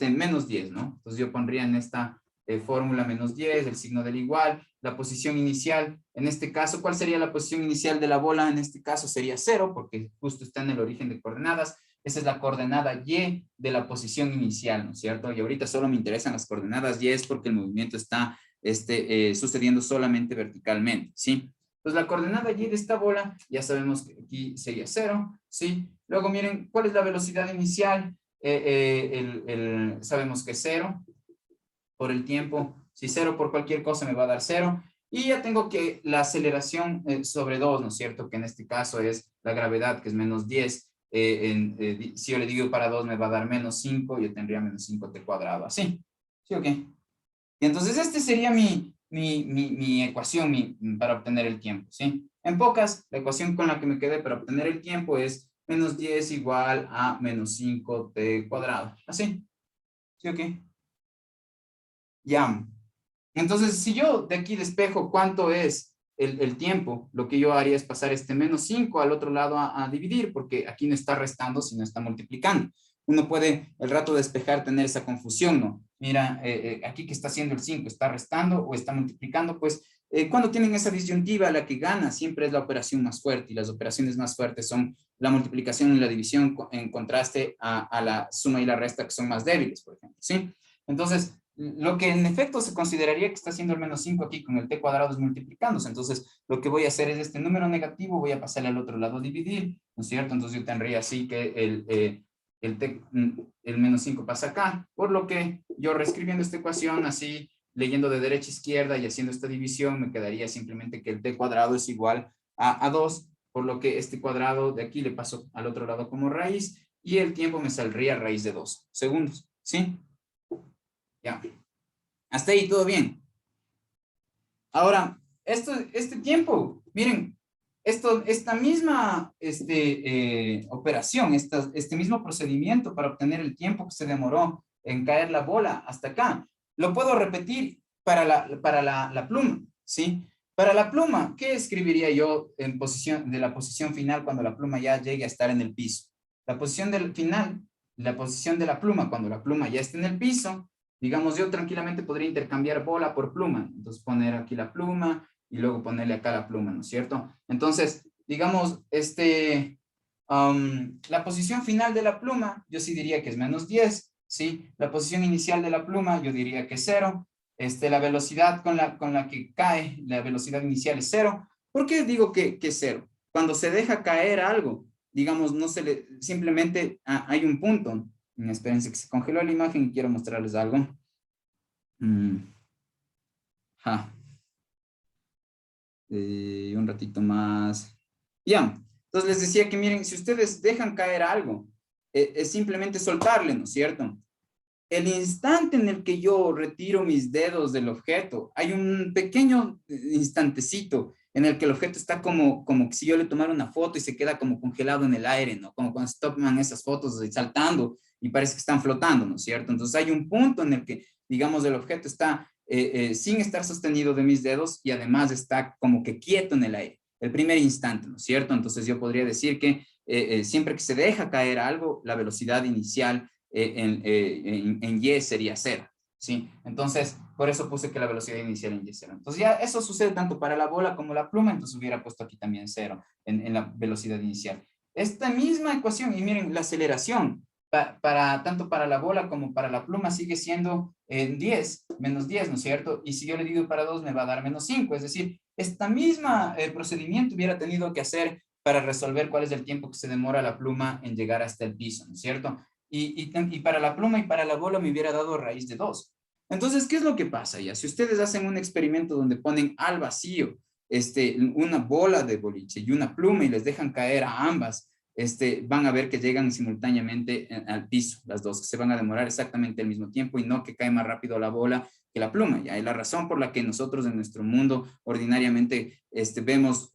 menos 10, ¿no? Entonces yo pondría en esta fórmula menos 10, el signo del igual, la posición inicial, en este caso, ¿cuál sería la posición inicial de la bola? En este caso sería 0, porque justo está en el origen de coordenadas. Esa es la coordenada Y de la posición inicial, ¿no es cierto? Y ahorita solo me interesan las coordenadas Y es porque el movimiento está sucediendo solamente verticalmente, ¿sí? Pues la coordenada Y de esta bola, ya sabemos que aquí sería 0, ¿sí? Luego miren, ¿cuál es la velocidad inicial? Sabemos que es 0 por el tiempo. Si 0 por cualquier cosa me va a dar 0. Y ya tengo que la aceleración sobre 2, ¿no es cierto? Que en este caso es la gravedad, que es menos 10. Si yo le digo para 2 me va a dar menos 5, yo tendría menos 5t cuadrado, así. ¿Sí o qué? Y entonces este sería mi ecuación para obtener el tiempo, ¿sí? En pocas, la ecuación con la que me quedé para obtener el tiempo es menos 10 igual a menos 5t cuadrado. ¿Así? ¿Sí o qué? Ya. Entonces, si yo de aquí despejo cuánto es el tiempo, lo que yo haría es pasar este menos 5 al otro lado a dividir, porque aquí no está restando, sino está multiplicando. Uno puede, el rato de despejar, tener esa confusión, ¿no? Mira, aquí que está haciendo el 5, ¿está restando o está multiplicando? Pues cuando tienen esa disyuntiva, la que gana siempre es la operación más fuerte, y las operaciones más fuertes son la multiplicación y la división en contraste a la suma y la resta, que son más débiles, por ejemplo, ¿sí? Entonces, lo que en efecto se consideraría que está haciendo el menos 5 aquí con el t cuadrado es multiplicándose. Entonces, lo que voy a hacer es este número negativo, voy a pasarle al otro lado a dividir, ¿no es cierto? Entonces, yo tendría así que el menos 5 pasa acá, por lo que yo reescribiendo esta ecuación así, leyendo de derecha a izquierda y haciendo esta división, me quedaría simplemente que el t cuadrado es igual a 2, por lo que este cuadrado de aquí le paso al otro lado como raíz, y el tiempo me saldría raíz de 2 segundos, ¿sí? Ya. Hasta ahí todo bien. Ahora, este tiempo, miren, esta misma operación, este mismo procedimiento para obtener el tiempo que se demoró en caer la bola hasta acá, lo puedo repetir para la pluma, ¿sí? Para la pluma, ¿qué escribiría yo en la posición final cuando la pluma ya llegue a estar en el piso? La posición del final, la posición de la pluma cuando la pluma ya esté en el piso. Digamos, yo tranquilamente podría intercambiar bola por pluma. Entonces, poner aquí la pluma y luego ponerle acá la pluma, ¿no es cierto? Entonces, digamos, la posición final de la pluma, yo sí diría que es menos 10, ¿sí? La posición inicial de la pluma, yo diría que es 0. La velocidad con la que cae, la velocidad inicial es 0. ¿Por qué digo que es 0? Cuando se deja caer algo, digamos, no se le, simplemente hay un punto. Espérense que se congeló la imagen y quiero mostrarles algo. Un ratito más. Ya, entonces les decía que miren, si ustedes dejan caer algo, es simplemente soltarle, ¿no es cierto? El instante en el que yo retiro mis dedos del objeto, hay un pequeño instantecito en el que el objeto está como que si yo le tomara una foto y se queda como congelado en el aire, ¿no? Como cuando se toman esas fotos saltando y parece que están flotando, ¿no es cierto? Entonces hay un punto en el que, digamos, el objeto está sin estar sostenido de mis dedos y además está como que quieto en el aire, el primer instante, ¿no es cierto? Entonces yo podría decir que siempre que se deja caer algo, la velocidad inicial en Y sería 0, ¿sí? Entonces, por eso puse que la velocidad inicial en Y es 0. Entonces, ya eso sucede tanto para la bola como la pluma, entonces hubiera puesto aquí también 0 en la velocidad inicial. Esta misma ecuación, y miren, la aceleración, tanto para la bola como para la pluma sigue siendo 10, menos 10, ¿no es cierto? Y si yo le divido para 2 me va a dar menos 5, es decir, esta misma procedimiento hubiera tenido que hacer para resolver cuál es el tiempo que se demora la pluma en llegar hasta el piso, ¿no es cierto? Y para la pluma y para la bola me hubiera dado raíz de 2. Entonces, ¿qué es lo que pasa ya? Si ustedes hacen un experimento donde ponen al vacío una bola de boliche y una pluma y les dejan caer a ambas, van a ver que llegan simultáneamente al piso, las dos, que se van a demorar exactamente el mismo tiempo y no que cae más rápido la bola que la pluma. Ya, y la razón por la que nosotros en nuestro mundo ordinariamente vemos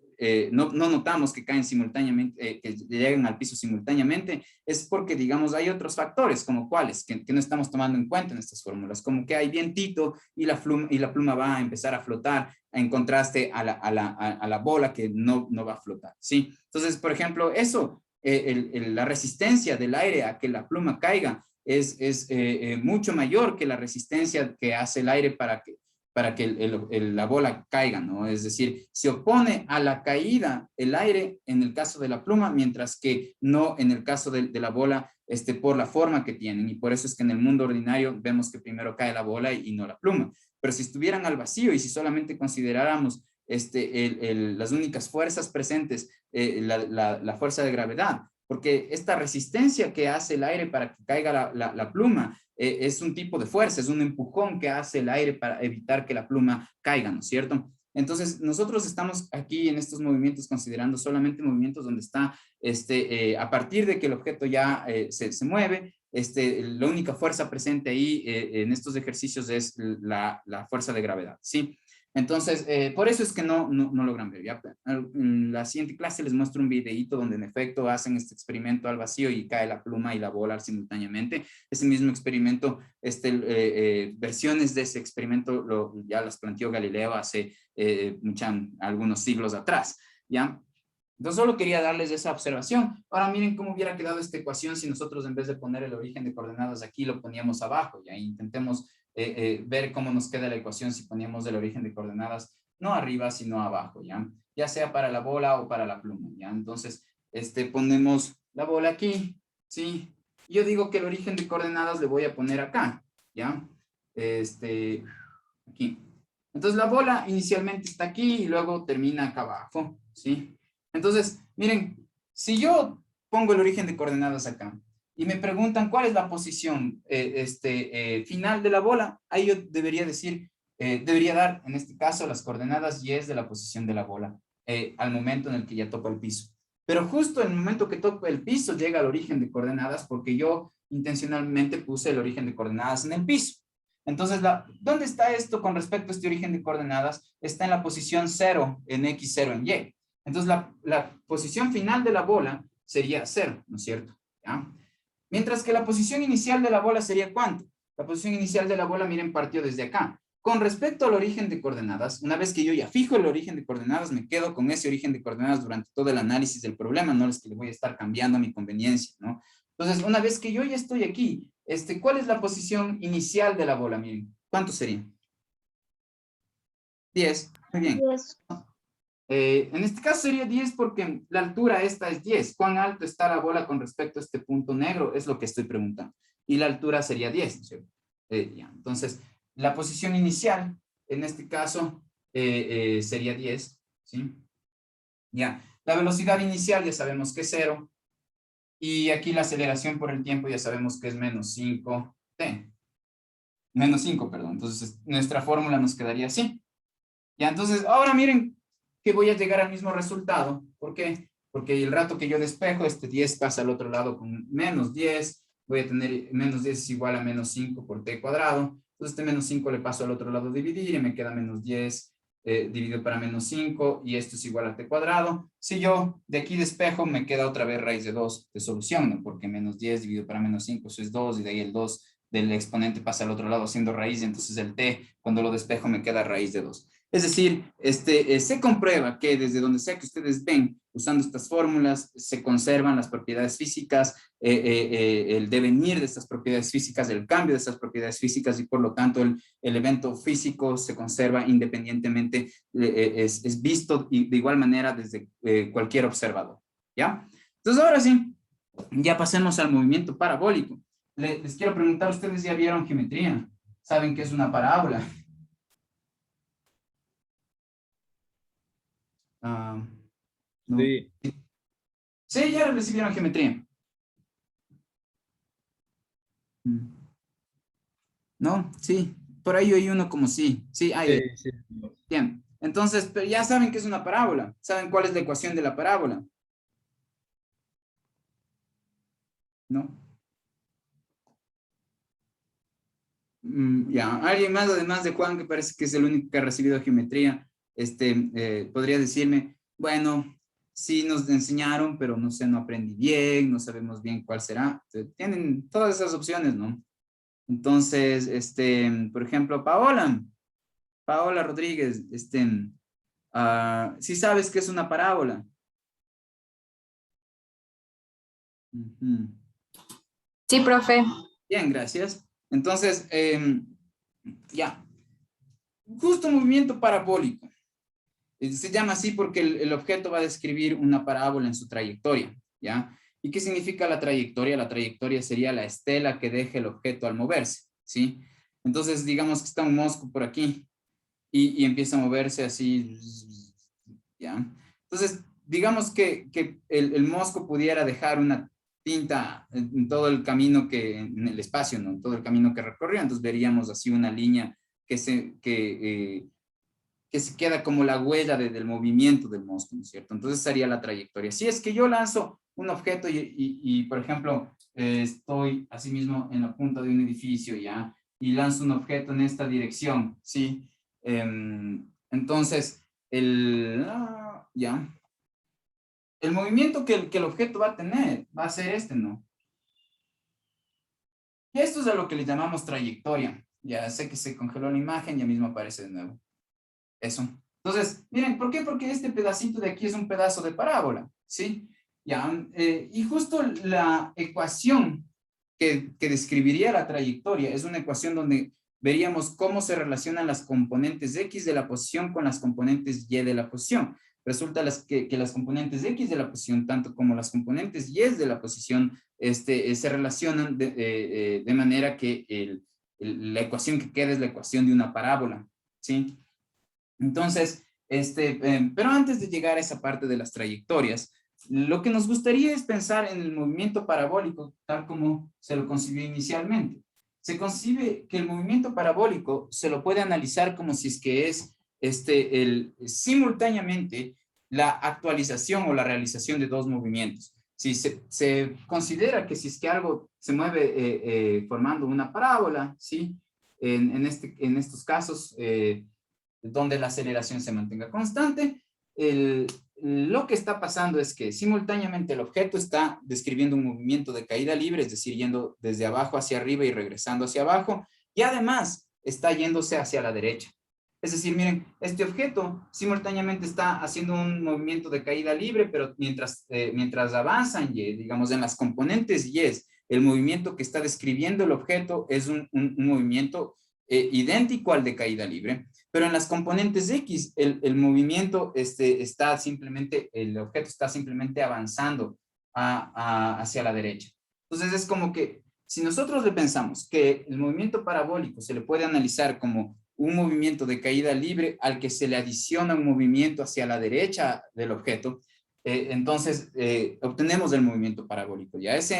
no notamos que caen simultáneamente, que lleguen al piso simultáneamente, es porque, digamos, hay otros factores, como cuáles, que no estamos tomando en cuenta en estas fórmulas, como que hay vientito y la pluma va a empezar a flotar en contraste a la bola que no va a flotar, ¿sí? Entonces, por ejemplo, eso, la resistencia del aire a que la pluma caiga es mucho mayor que la resistencia que hace el aire para que la bola caiga, ¿no? Es decir, se opone a la caída el aire en el caso de la pluma, mientras que no en el caso de la bola, por la forma que tienen. Y por eso es que en el mundo ordinario vemos que primero cae la bola y no la pluma. Pero si estuvieran al vacío y si solamente consideráramos las únicas fuerzas presentes, la fuerza de gravedad, porque esta resistencia que hace el aire para que caiga la pluma es un tipo de fuerza, es un empujón que hace el aire para evitar que la pluma caiga, ¿no es cierto? Entonces, nosotros estamos aquí en estos movimientos considerando solamente movimientos donde está, a partir de que el objeto ya se mueve, la única fuerza presente ahí en estos ejercicios es la fuerza de gravedad, ¿sí? Entonces, por eso es que no logran ver. ¿Ya? En la siguiente clase les muestro un videíto donde en efecto hacen este experimento al vacío y cae la pluma y la bola simultáneamente. Ese mismo experimento, versiones de ese experimento ya las planteó Galileo hace algunos siglos atrás. ¿Ya? Entonces solo quería darles esa observación. Ahora miren cómo hubiera quedado esta ecuación si nosotros en vez de poner el origen de coordenadas aquí lo poníamos abajo. Ya intentemos ver cómo nos queda la ecuación si poníamos el origen de coordenadas no arriba sino abajo, ya sea para la bola o para la pluma. Ya entonces ponemos la bola aquí, sí. Yo digo que el origen de coordenadas le voy a poner acá, ya, aquí. Entonces la bola inicialmente está aquí y luego termina acá abajo, sí. Entonces, miren, si yo pongo el origen de coordenadas acá y me preguntan cuál es la posición final de la bola, ahí yo debería decir, debería dar en este caso las coordenadas y es de la posición de la bola al momento en el que ya toca el piso. Pero justo en el momento que toca el piso llega el origen de coordenadas porque yo intencionalmente puse el origen de coordenadas en el piso. Entonces, ¿dónde está esto con respecto a este origen de coordenadas? Está en la posición 0 en X, 0 en Y. Entonces, la posición final de la bola sería 0, ¿no es cierto? ¿Ya? Mientras que la posición inicial de la bola sería ¿cuánto? La posición inicial de la bola, miren, partió desde acá. Con respecto al origen de coordenadas, una vez que yo ya fijo el origen de coordenadas, me quedo con ese origen de coordenadas durante todo el análisis del problema, no es que le voy a estar cambiando a mi conveniencia, ¿no? Entonces, una vez que yo ya estoy aquí, ¿cuál es la posición inicial de la bola? Miren, ¿cuánto sería? 10, muy bien. 10. En este caso sería 10 porque la altura esta es 10. ¿Cuán alto está la bola con respecto a este punto negro? Es lo que estoy preguntando. Y la altura sería 10, ¿no es cierto? Ya. Entonces, la posición inicial, en este caso, sería 10, ¿sí? Ya. La velocidad inicial ya sabemos que es 0. Y aquí la aceleración por el tiempo ya sabemos que es menos 5t. Menos 5, perdón. Entonces, nuestra fórmula nos quedaría así. Ya, entonces, ahora miren que voy a llegar al mismo resultado. ¿Por qué? Porque el rato que yo despejo, 10 pasa al otro lado con menos 10. Voy a tener menos 10 es igual a menos 5 por t cuadrado. Entonces, menos 5 le paso al otro lado dividir y me queda menos 10 dividido para menos 5 y esto es igual a t cuadrado. Si yo de aquí despejo, me queda otra vez raíz de 2 de solución, ¿no? Porque menos 10 dividido para menos 5, eso es 2 y de ahí el 2 del exponente pasa al otro lado siendo raíz, y entonces el t, cuando lo despejo, me queda raíz de 2. Es decir, se comprueba que desde donde sea que ustedes ven, usando estas fórmulas, se conservan las propiedades físicas, el devenir de estas propiedades físicas, el cambio de estas propiedades físicas y por lo tanto el evento físico se conserva independientemente, es visto y de igual manera desde cualquier observador. ¿Ya? Entonces ahora sí, ya pasemos al movimiento parabólico. Les quiero preguntar, ¿ustedes ya vieron geometría? ¿Saben qué es una parábola? No. Sí. Sí, ya recibieron geometría. ¿No? Sí. Por ahí hay uno como sí. Sí, hay. Sí. Bien. Entonces, pero ya saben qué es una parábola. ¿Saben cuál es la ecuación de la parábola? ¿No? Ya. ¿Alguien más, además de Juan, que parece que es el único que ha recibido geometría, podría decirme, bueno, sí nos enseñaron, pero no sé, no aprendí bien, no sabemos bien cuál será? Tienen todas esas opciones, ¿no? Entonces, por ejemplo, Paola Rodríguez, sí sabes qué es una parábola. Ujú. Sí, profe. Bien, gracias. Entonces, ya, justo movimiento parabólico. Se llama así porque el objeto va a describir una parábola en su trayectoria, ¿ya? ¿Y qué significa la trayectoria? La trayectoria sería la estela que deja el objeto al moverse, ¿sí? Entonces, digamos que está un mosco por aquí y empieza a moverse así, ¿ya? Entonces, digamos que el mosco pudiera dejar una tinta en todo el camino en el espacio, ¿no? En todo el camino que recorrió, entonces veríamos así una línea que se queda como la huella del movimiento del mosco, ¿no es cierto? Entonces sería la trayectoria. Si es que yo lanzo un objeto por ejemplo, estoy así mismo en la punta de un edificio, ¿ya? Y lanzo un objeto en esta dirección, ¿sí? Entonces, ya. El movimiento que el objeto va a tener va a ser este, ¿no? Y esto es a lo que le llamamos trayectoria. Ya sé que se congeló la imagen, ya mismo aparece de nuevo. Eso. Entonces, miren, ¿por qué? Porque este pedacito de aquí es un pedazo de parábola, ¿sí? Ya, y justo la ecuación que describiría la trayectoria es una ecuación donde veríamos cómo se relacionan las componentes X de la posición con las componentes Y de la posición. Resulta que las componentes X de la posición, tanto como las componentes Y de la posición, se relacionan de manera que la ecuación que queda es la ecuación de una parábola, ¿sí? Entonces, pero antes de llegar a esa parte de las trayectorias, lo que nos gustaría es pensar en el movimiento parabólico, tal como se lo concibió inicialmente. Se concibe que el movimiento parabólico se lo puede analizar como si es que es simultáneamente la actualización o la realización de dos movimientos. Si se considera que si es que algo se mueve formando una parábola, ¿sí? En estos casos, donde la aceleración se mantenga constante, lo que está pasando es que simultáneamente el objeto está describiendo un movimiento de caída libre, es decir, yendo desde abajo hacia arriba y regresando hacia abajo, y además está yéndose hacia la derecha. Es decir, miren, este objeto simultáneamente está haciendo un movimiento de caída libre, pero mientras avanzan, digamos, en las componentes Y, el movimiento que está describiendo el objeto es un movimiento idéntico al de caída libre, pero en las componentes X, el movimiento está simplemente, el objeto está simplemente avanzando hacia la derecha. Entonces es como que si nosotros le pensamos que el movimiento parabólico se le puede analizar como un movimiento de caída libre al que se le adiciona un movimiento hacia la derecha del objeto, entonces obtenemos el movimiento parabólico. Ya nos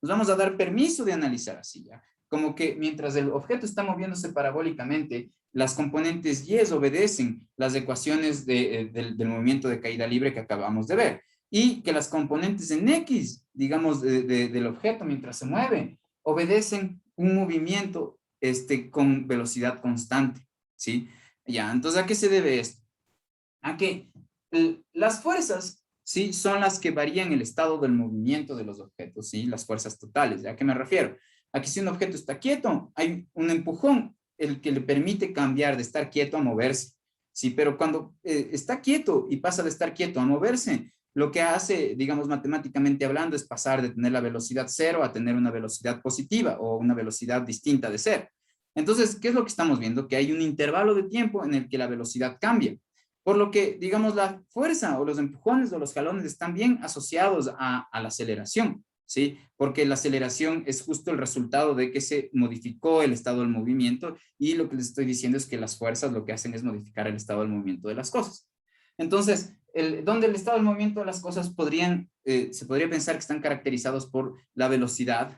vamos a dar permiso de analizar así, ya. Como que mientras el objeto está moviéndose parabólicamente, las componentes Y obedecen las ecuaciones del movimiento de caída libre que acabamos de ver. Y que las componentes en X, digamos, del objeto mientras se mueve, obedecen un movimiento con velocidad constante, ¿sí? Ya, entonces, ¿a qué se debe esto? A que las fuerzas, ¿sí? Son las que varían el estado del movimiento de los objetos, ¿sí? Las fuerzas totales. ¿A qué me refiero? A que si un objeto está quieto, hay un empujón el que le permite cambiar de estar quieto a moverse, ¿sí? Pero cuando está quieto y pasa de estar quieto a moverse, lo que hace, digamos, matemáticamente hablando, es pasar de tener la velocidad cero a tener una velocidad positiva o una velocidad distinta de cero. Entonces, ¿qué es lo que estamos viendo? Que hay un intervalo de tiempo en el que la velocidad cambia. Por lo que, digamos, la fuerza o los empujones o los jalones están bien asociados a la aceleración, ¿sí? Porque la aceleración es justo el resultado de que se modificó el estado del movimiento, y lo que les estoy diciendo es que las fuerzas lo que hacen es modificar el estado del movimiento de las cosas. Entonces, donde el estado del movimiento de las cosas se podría pensar que están caracterizados por la velocidad,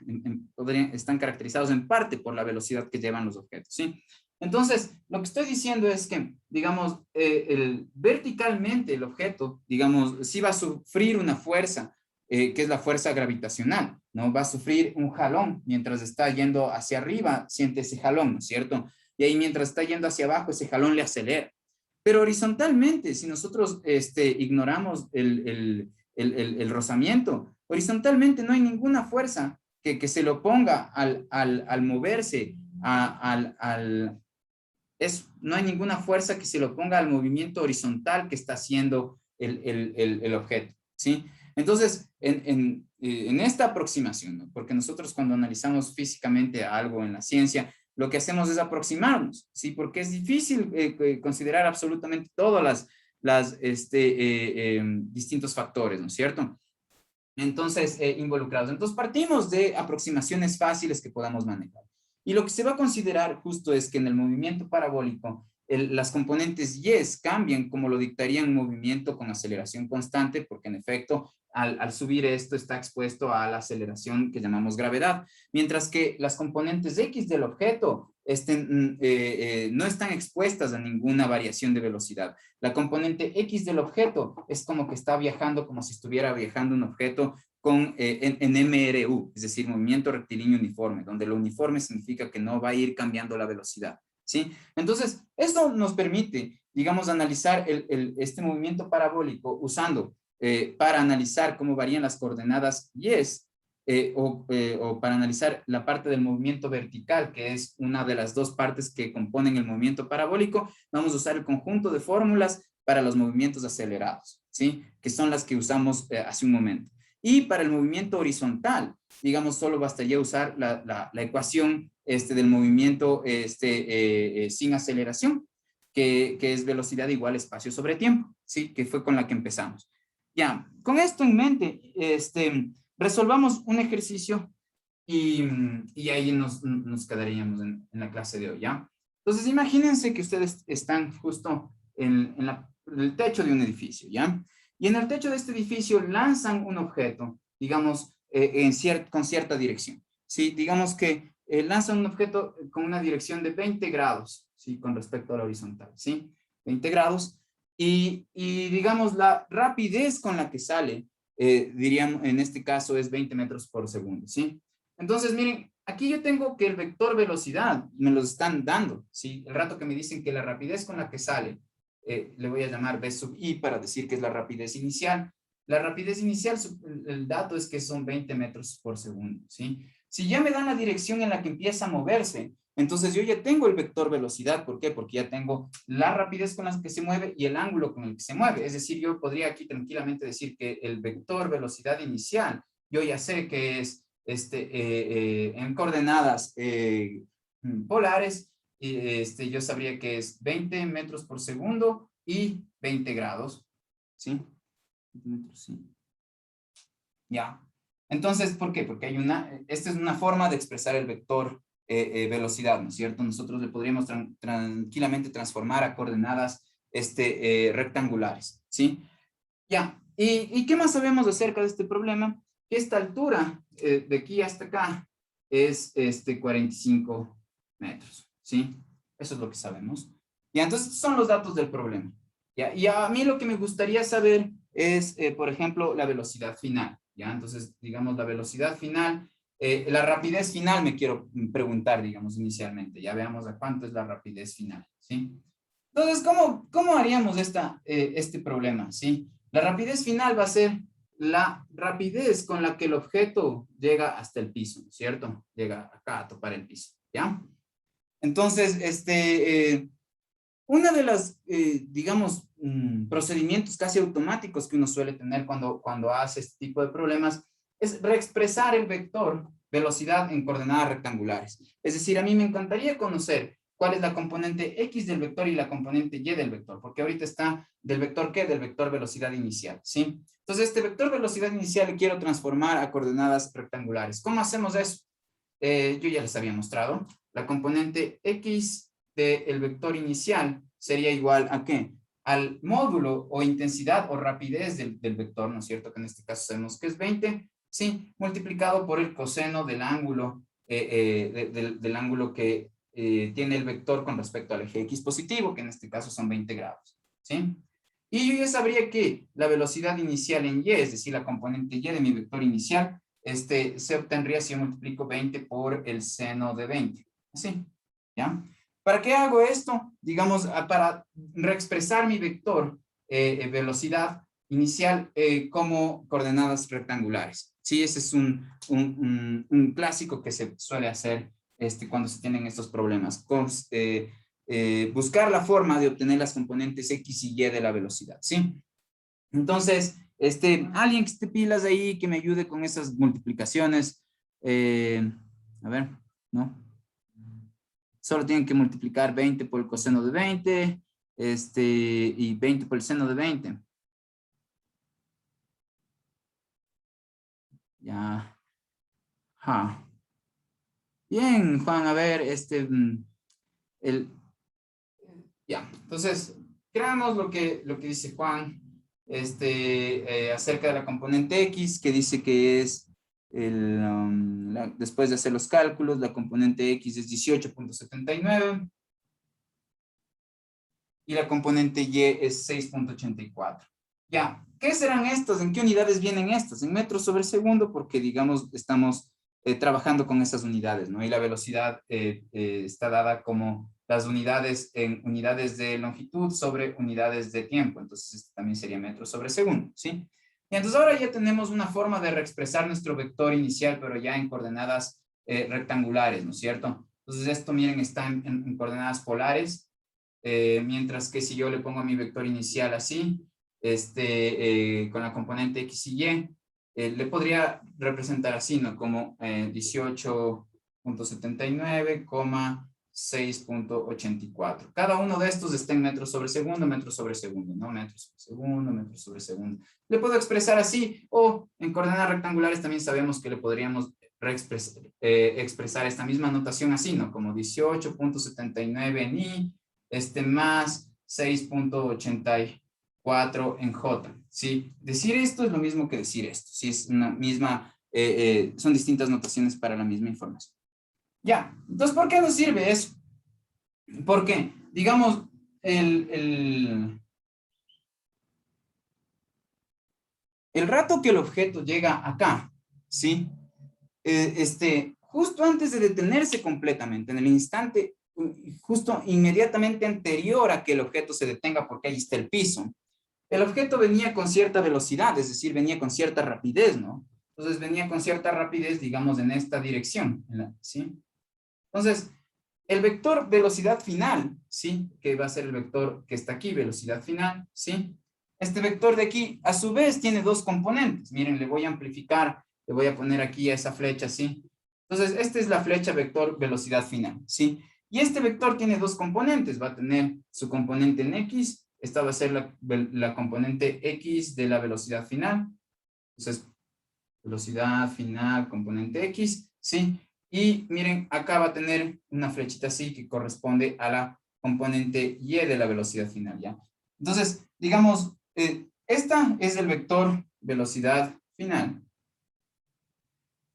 están caracterizados en parte por la velocidad que llevan los objetos, ¿sí? Entonces, lo que estoy diciendo es que, digamos, verticalmente el objeto, digamos, sí va a sufrir una fuerza, que es la fuerza gravitacional, ¿no? Va a sufrir un jalón mientras está yendo hacia arriba, siente ese jalón, ¿no es cierto? Y ahí mientras está yendo hacia abajo, ese jalón le acelera. Pero horizontalmente, si nosotros ignoramos el rozamiento, horizontalmente no hay ninguna fuerza que se le oponga al moverse, no hay ninguna fuerza que se le oponga al movimiento horizontal que está haciendo el objeto, ¿sí? Entonces, en esta aproximación, ¿no? Porque nosotros cuando analizamos físicamente algo en la ciencia, lo que hacemos es aproximarnos, ¿sí? Porque es difícil considerar absolutamente todas las distintos factores, ¿no es cierto? Entonces, involucrados. Entonces, partimos de aproximaciones fáciles que podamos manejar. Y lo que se va a considerar justo es que en el movimiento parabólico, las componentes Y cambian como lo dictaría un movimiento con aceleración constante, porque en efecto, al subir esto está expuesto a la aceleración que llamamos gravedad, mientras que las componentes X del objeto no están expuestas a ninguna variación de velocidad. La componente X del objeto es como que está viajando, como si estuviera viajando un objeto en MRU, es decir, movimiento rectilíneo uniforme, donde lo uniforme significa que no va a ir cambiando la velocidad, ¿sí? Entonces, esto nos permite, digamos, analizar este movimiento parabólico usando, para analizar cómo varían las coordenadas yes, o para analizar la parte del movimiento vertical, que es una de las dos partes que componen el movimiento parabólico, vamos a usar el conjunto de fórmulas para los movimientos acelerados, ¿sí? Que son las que usamos hace un momento. Y para el movimiento horizontal, digamos, solo bastaría usar la ecuación del movimiento sin aceleración, que es velocidad igual espacio sobre tiempo, ¿sí? Que fue con la que empezamos. Ya, con esto en mente, resolvamos un ejercicio y ahí nos quedaríamos en la clase de hoy, ¿ya? Entonces, imagínense que ustedes están justo en el techo de un edificio, ¿ya? Y en el techo de este edificio lanzan un objeto, digamos, con cierta dirección, ¿sí? Digamos que lanzan un objeto con una dirección de 20 grados, ¿sí? Con respecto a la horizontal, ¿sí? 20 grados. Y digamos, la rapidez con la que sale, diríamos, en este caso es 20 metros por segundo, ¿sí? Entonces, miren, aquí yo tengo que el vector velocidad me lo están dando, ¿sí? El rato que me dicen que la rapidez con la que sale, le voy a llamar v sub i para decir que es la rapidez inicial. La rapidez inicial, el dato es que son 20 metros por segundo, ¿sí? Si ya me dan la dirección en la que empieza a moverse, entonces yo ya tengo el vector velocidad. ¿Por qué? Porque ya tengo la rapidez con la que se mueve y el ángulo con el que se mueve. Es decir, yo podría aquí tranquilamente decir que el vector velocidad inicial, yo ya sé que es en coordenadas polares, yo sabría que es 20 metros por segundo y 20 grados, ¿sí? Sí. Ya. Entonces, ¿por qué? Porque esta es una forma de expresar el vector velocidad, ¿no es cierto? Nosotros le podríamos tranquilamente transformar a coordenadas rectangulares, ¿sí? Ya. ¿Y qué más sabemos acerca de este problema? Que esta altura de aquí hasta acá es 45 metros, ¿sí? Eso es lo que sabemos. Ya, entonces son los datos del problema. ¿Ya? Y a mí lo que me gustaría saber es, por ejemplo, la velocidad final, ¿ya? Entonces, digamos, la velocidad final, la rapidez final me quiero preguntar, digamos, inicialmente. Ya veamos a cuánto es la rapidez final, ¿sí? Entonces, ¿cómo haríamos este problema, sí? La rapidez final va a ser la rapidez con la que el objeto llega hasta el piso, ¿no es cierto? Llega acá a topar el piso, ¿ya? Entonces, una de las, digamos, procedimientos casi automáticos que uno suele tener cuando hace este tipo de problemas es reexpresar el vector velocidad en coordenadas rectangulares. Es decir, a mí me encantaría conocer cuál es la componente X del vector y la componente Y del vector, porque ahorita está del vector ¿qué? Del vector velocidad inicial, ¿sí? Entonces, este vector velocidad inicial le quiero transformar a coordenadas rectangulares. ¿Cómo hacemos eso? Yo ya les había mostrado. La componente X del vector inicial sería igual ¿a qué? Al módulo o intensidad o rapidez del vector, ¿no es cierto? Que en este caso sabemos que es 20, ¿sí? Multiplicado por el coseno del ángulo, del ángulo que tiene el vector con respecto al eje X positivo, que en este caso son 20 grados, ¿sí? Y yo ya sabría que la velocidad inicial en Y, es decir, la componente Y de mi vector inicial, se obtendría si yo multiplico 20 por el seno de 20, ¿sí? ¿Ya? ¿Para qué hago esto? Digamos, para reexpresar mi vector velocidad inicial como coordenadas rectangulares. Sí, ese es un clásico que se suele hacer cuando se tienen estos problemas. Buscar la forma de obtener las componentes X y Y de la velocidad, ¿sí? Entonces, alguien que esté pilas ahí, que me ayude con esas multiplicaciones. A ver, ¿no? Solo tienen que multiplicar 20 por el coseno de 20, y 20 por el seno de 20. Ya. Bien, Juan, a ver, ya. Entonces, creamos lo que dice Juan, acerca de la componente X, que dice que es después de hacer los cálculos, la componente X es 18.79 y la componente Y es 6.84. Ya, ¿qué serán estas? ¿En qué unidades vienen estas? En metros sobre segundo, porque digamos estamos trabajando con esas unidades, ¿no? Y la velocidad está dada como las unidades en unidades de longitud sobre unidades de tiempo. Entonces, este también sería metros sobre segundo, ¿sí? Y entonces ahora ya tenemos una forma de reexpresar nuestro vector inicial, pero ya en coordenadas rectangulares, ¿no es cierto? Entonces, esto, miren, está en coordenadas polares, mientras que si yo le pongo a mi vector inicial así, con la componente X y Y, le podría representar así, ¿no? Como 18.79, 6.84. Cada uno de estos está en metros sobre segundo, ¿no? Metros sobre segundo. Metros sobre segundo. Le puedo expresar así, o en coordenadas rectangulares también sabemos que le podríamos expresar esta misma notación así, ¿no? Como 18.79 en Y, más 6.84 en J, ¿sí? Decir esto es lo mismo que decir esto, ¿sí? Es una misma, son distintas notaciones para la misma información. Ya, entonces, ¿por qué nos sirve eso? Porque, digamos, el rato que el objeto llega acá, ¿sí? Justo antes de detenerse completamente, en el instante, justo inmediatamente anterior a que el objeto se detenga, porque ahí está el piso, el objeto venía con cierta velocidad, es decir, venía con cierta rapidez, ¿no? Entonces venía con cierta rapidez, digamos, en esta dirección, ¿sí? Entonces, el vector velocidad final, ¿sí? Que va a ser el vector que está aquí, velocidad final, ¿sí? Este vector de aquí, a su vez, tiene dos componentes. Miren, le voy a amplificar, le voy a poner aquí a esa flecha, ¿sí? Entonces, esta es la flecha vector velocidad final, ¿sí? Y este vector tiene dos componentes. Va a tener su componente en X. Esta va a ser la componente X de la velocidad final. Entonces, velocidad final, componente X, ¿sí? Y miren, acá va a tener una flechita así que corresponde a la componente Y de la velocidad final, ¿ya? Entonces, digamos, esta es el vector velocidad final.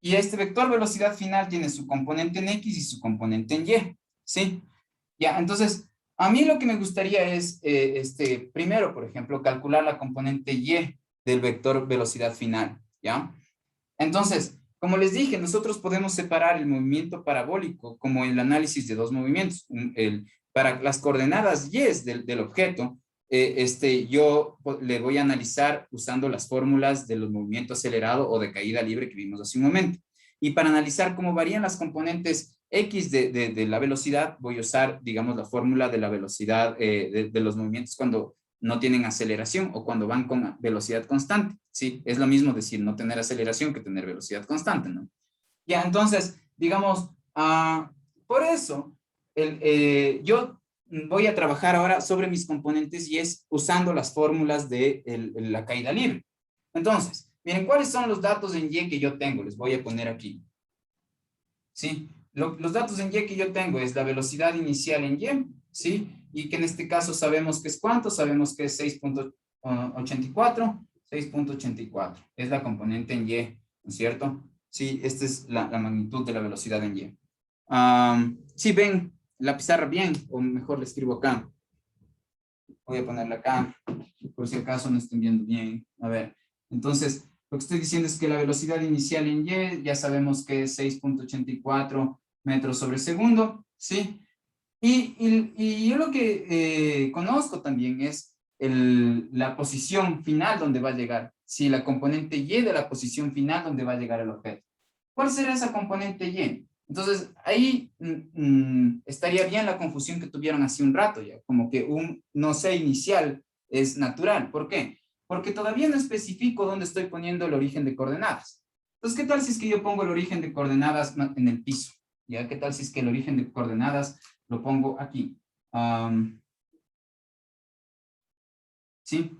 Y este vector velocidad final tiene su componente en X y su componente en Y, ¿sí? Ya, entonces, a mí lo que me gustaría es, primero, por ejemplo, calcular la componente Y del vector velocidad final, ¿ya? Entonces, como les dije, nosotros podemos separar el movimiento parabólico como el análisis de dos movimientos. Para las coordenadas Y del objeto, yo le voy a analizar usando las fórmulas de los movimientos acelerado o de caída libre que vimos hace un momento. Y para analizar cómo varían las componentes X de la velocidad, voy a usar, digamos, la fórmula de la velocidad de los movimientos cuando no tienen aceleración o cuando van con velocidad constante, ¿sí? Es lo mismo decir no tener aceleración que tener velocidad constante, ¿no? Ya, entonces, digamos, por eso, yo voy a trabajar ahora sobre mis componentes y es usando las fórmulas de la caída libre. Entonces, miren, ¿cuáles son los datos en Y que yo tengo? Les voy a poner aquí. ¿Sí? Los datos en Y que yo tengo es la velocidad inicial en Y, ¿sí? Y que en este caso sabemos que es ¿cuánto? Sabemos que es 6.84, 6.84. Es la componente en Y, ¿no es cierto? Sí, esta es la magnitud de la velocidad en Y. Sí, ven la pizarra bien, o mejor le escribo acá. Voy a ponerla acá, por si acaso no estén viendo bien. A ver, entonces, lo que estoy diciendo es que la velocidad inicial en Y, ya sabemos que es 6.84 metros sobre segundo, ¿sí? Y yo lo que conozco también es la posición final donde va a llegar, sí, la componente Y de la posición final donde va a llegar el objeto. ¿Cuál será esa componente Y? Entonces, ahí estaría bien la confusión que tuvieron hace un rato ya, como que un no sé inicial es natural. ¿Por qué? Porque todavía no especifico dónde estoy poniendo el origen de coordenadas. Entonces, ¿qué tal si es que yo pongo el origen de coordenadas en el piso? ¿Ya? ¿Qué tal si es que el origen de coordenadas lo pongo aquí? ¿Sí?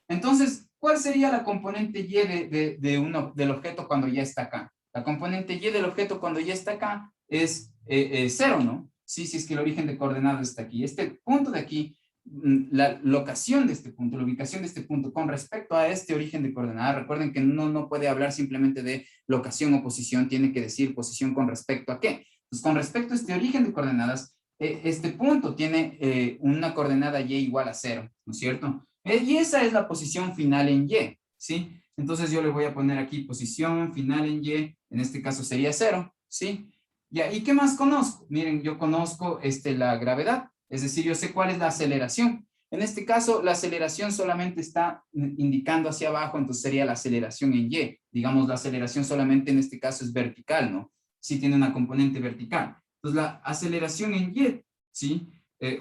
Entonces, ¿cuál sería la componente Y del objeto cuando ya está acá? La componente Y del objeto cuando ya está acá es 0, ¿no? Sí, si es que el origen de coordenadas está aquí. Este punto de aquí, la locación de este punto, la ubicación de este punto con respecto a este origen de coordenadas, recuerden que no puede hablar simplemente de locación o posición, tiene que decir posición con respecto a qué. Pues con respecto a este origen de coordenadas, este punto tiene una coordenada Y igual a 0, ¿no es cierto? Y esa es la posición final en Y, ¿sí? Entonces yo le voy a poner aquí posición final en Y, en este caso sería 0, ¿sí? Ya, ¿y qué más conozco? Miren, yo conozco la gravedad, es decir, yo sé cuál es la aceleración. En este caso, la aceleración solamente está indicando hacia abajo, entonces sería la aceleración en Y. Digamos, la aceleración solamente en este caso es vertical, ¿no? Sí tiene una componente vertical. Entonces, la aceleración en Y, ¿sí?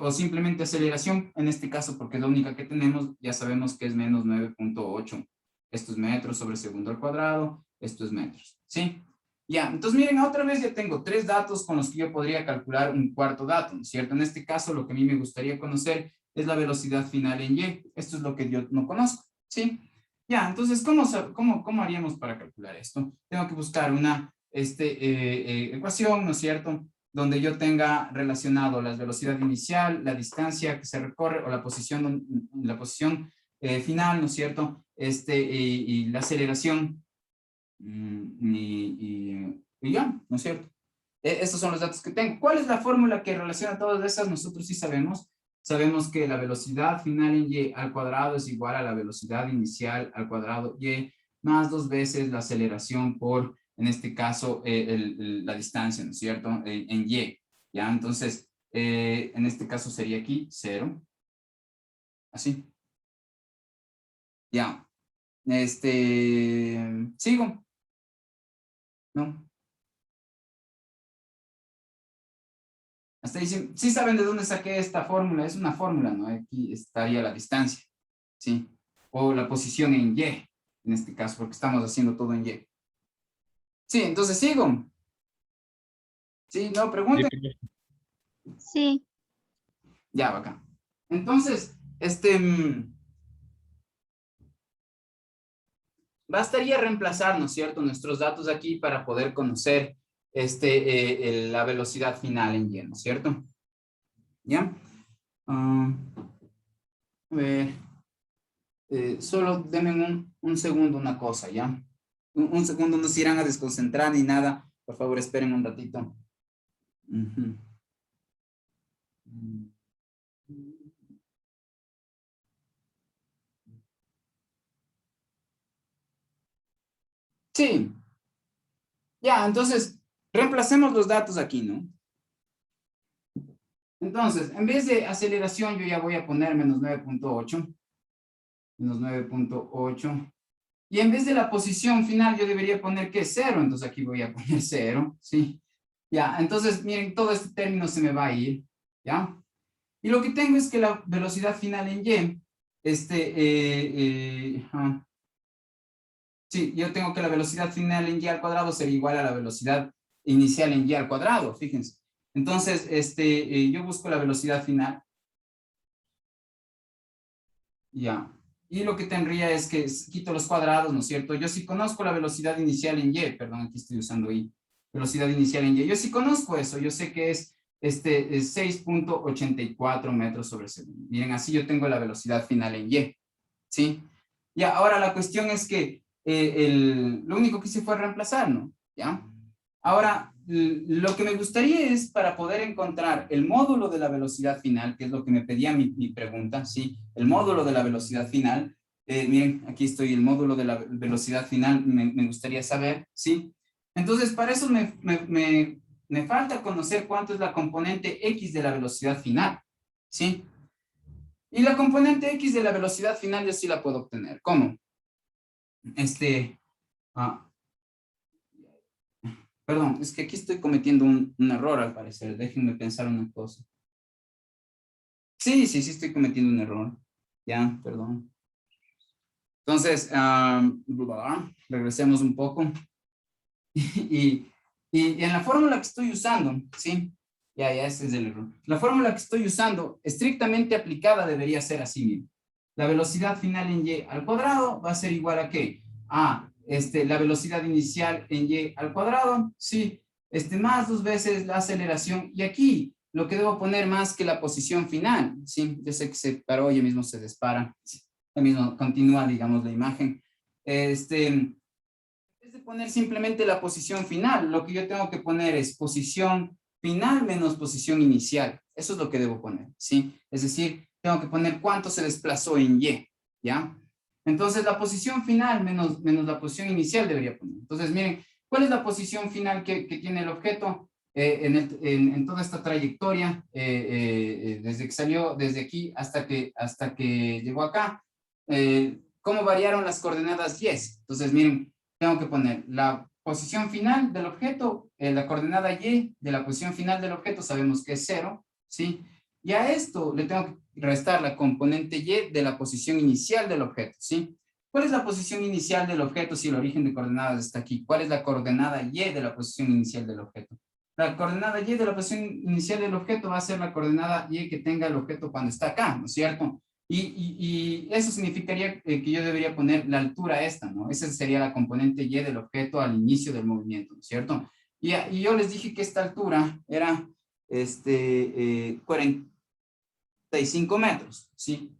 O simplemente aceleración, en este caso, porque es la única que tenemos, ya sabemos que es menos 9.8. Esto es metros sobre segundo al cuadrado, esto es metros, ¿sí? Ya, entonces miren, otra vez ya tengo 3 datos con los que yo podría calcular un cuarto dato, ¿no es cierto? En este caso, lo que a mí me gustaría conocer es la velocidad final en Y. Esto es lo que yo no conozco, ¿sí? Ya, entonces, ¿cómo haríamos para calcular esto? Tengo que buscar una ecuación, ¿no es cierto?, donde yo tenga relacionado la velocidad inicial, la distancia que se recorre o la posición final, ¿no es cierto?, y la aceleración, y ya, ¿no es cierto? Estos son los datos que tengo. ¿Cuál es la fórmula que relaciona todas esas? Nosotros sí sabemos. Sabemos que la velocidad final en Y al cuadrado es igual a la velocidad inicial al cuadrado Y más 2 veces la aceleración por, en este caso, la distancia, ¿no es cierto? En Y, ¿ya? Entonces, en este caso sería aquí 0. Así. Ya. Sigo. ¿No? Hasta ahí sí saben de dónde saqué esta fórmula. Es una fórmula, ¿no? Aquí estaría la distancia, ¿sí? O la posición en Y, en este caso, porque estamos haciendo todo en Y. Sí, entonces sigo. Sí, no, pregunten. Sí. Ya, bacán. Entonces, bastaría reemplazar, ¿no es cierto?, nuestros datos aquí para poder conocer la velocidad final en Y, ¿no es cierto? ¿Ya? A ver, solo denme un segundo una cosa, ¿ya? Un segundo, no se irán a desconcentrar ni nada. Por favor, esperen un ratito. Ujú. Sí. Ya, entonces, reemplacemos los datos aquí, ¿no? Entonces, en vez de aceleración, yo ya voy a poner menos 9.8. Menos 9.8. Y en vez de la posición final, yo debería poner, ¿qué? 0. Entonces aquí voy a poner 0, ¿sí? Ya, entonces, miren, todo este término se me va a ir, ¿ya? Y lo que tengo es que la velocidad final en Y, sí, yo tengo que la velocidad final en Y al cuadrado sería igual a la velocidad inicial en Y al cuadrado, fíjense. Entonces, yo busco la velocidad final. Ya. Y lo que tendría es que quito los cuadrados, ¿no es cierto? Yo sí conozco la velocidad inicial en Y, perdón, aquí estoy usando Y. Velocidad inicial en Y. Yo sí conozco eso, yo sé que es 6.84 metros sobre segundo. Miren, así yo tengo la velocidad final en Y, ¿sí? Ya, ahora la cuestión es que lo único que hice fue reemplazar, ¿no? ¿Ya? Ahora, lo que me gustaría es para poder encontrar el módulo de la velocidad final, que es lo que me pedía mi pregunta, ¿sí? El módulo de la velocidad final. Miren, aquí estoy, el módulo de la velocidad final, me gustaría saber, ¿sí? Entonces, para eso me falta conocer cuánto es la componente X de la velocidad final, ¿sí? Y la componente X de la velocidad final yo sí la puedo obtener. ¿Cómo? Ah, Perdón, es que aquí estoy cometiendo un error al parecer. Déjenme pensar una cosa. Sí, estoy cometiendo un error. Ya, perdón. Entonces, regresemos un poco. Y, y en la fórmula que estoy usando, ¿sí? Ya, ese es el error. La fórmula que estoy usando, estrictamente aplicada, debería ser así mismo. La velocidad final en Y al cuadrado va a ser igual a ¿qué? A la velocidad inicial en Y al cuadrado, sí, más 2 veces la aceleración. Y aquí lo que debo poner más que la posición final, sí, yo sé que se paró, ya mismo se dispara, ya mismo continúa, digamos, la imagen. En vez de poner simplemente la posición final, lo que yo tengo que poner es posición final menos posición inicial. Eso es lo que debo poner, ¿sí? Es decir, tengo que poner cuánto se desplazó en Y, ¿ya? Entonces, la posición final menos la posición inicial debería poner. Entonces, miren, ¿cuál es la posición final que tiene el objeto? en toda esta trayectoria, desde que salió desde aquí hasta que llegó acá, ¿cómo variaron las coordenadas y? Entonces, miren, tengo que poner la posición final del objeto, la coordenada y de la posición final del objeto, sabemos que es 0, ¿sí? Y a esto le tengo que restar la componente y de la posición inicial del objeto, ¿sí? ¿Cuál es la posición inicial del objeto si el origen de coordenadas está aquí? ¿Cuál es la coordenada y de la posición inicial del objeto? La coordenada y de la posición inicial del objeto va a ser la coordenada y que tenga el objeto cuando está acá, ¿no es cierto? Y eso significaría que yo debería poner la altura esta, ¿no? Esa sería la componente y del objeto al inicio del movimiento, ¿no es cierto? Y yo les dije que esta altura era 45 metros, ¿sí?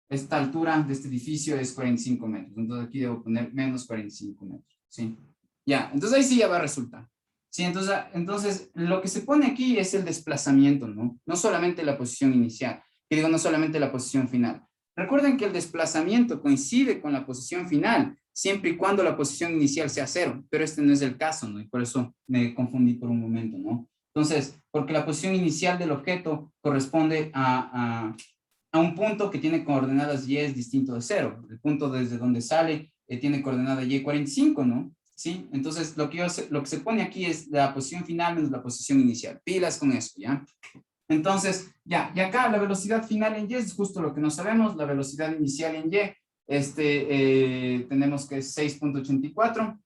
Esta altura de este edificio es 45 metros. Entonces aquí debo poner menos 45 metros, ¿sí? Ya, entonces ahí sí ya va a resultar. Sí, entonces lo que se pone aquí es el desplazamiento, ¿no? No solamente la posición inicial, que digo, no solamente la posición final. Recuerden que el desplazamiento coincide con la posición final, siempre y cuando la posición inicial sea 0, pero este no es el caso, ¿no? Y por eso me confundí por un momento, ¿no? Entonces, porque la posición inicial del objeto corresponde a un punto que tiene coordenadas y es distinto de 0. El punto desde donde sale tiene coordenada y 45, ¿no? ¿Sí? Entonces, lo que se pone aquí es la posición final menos la posición inicial. Pilas con eso, ¿ya? Entonces, ya, y acá la velocidad final en y es justo lo que no sabemos. La velocidad inicial en y, tenemos que es 6.84.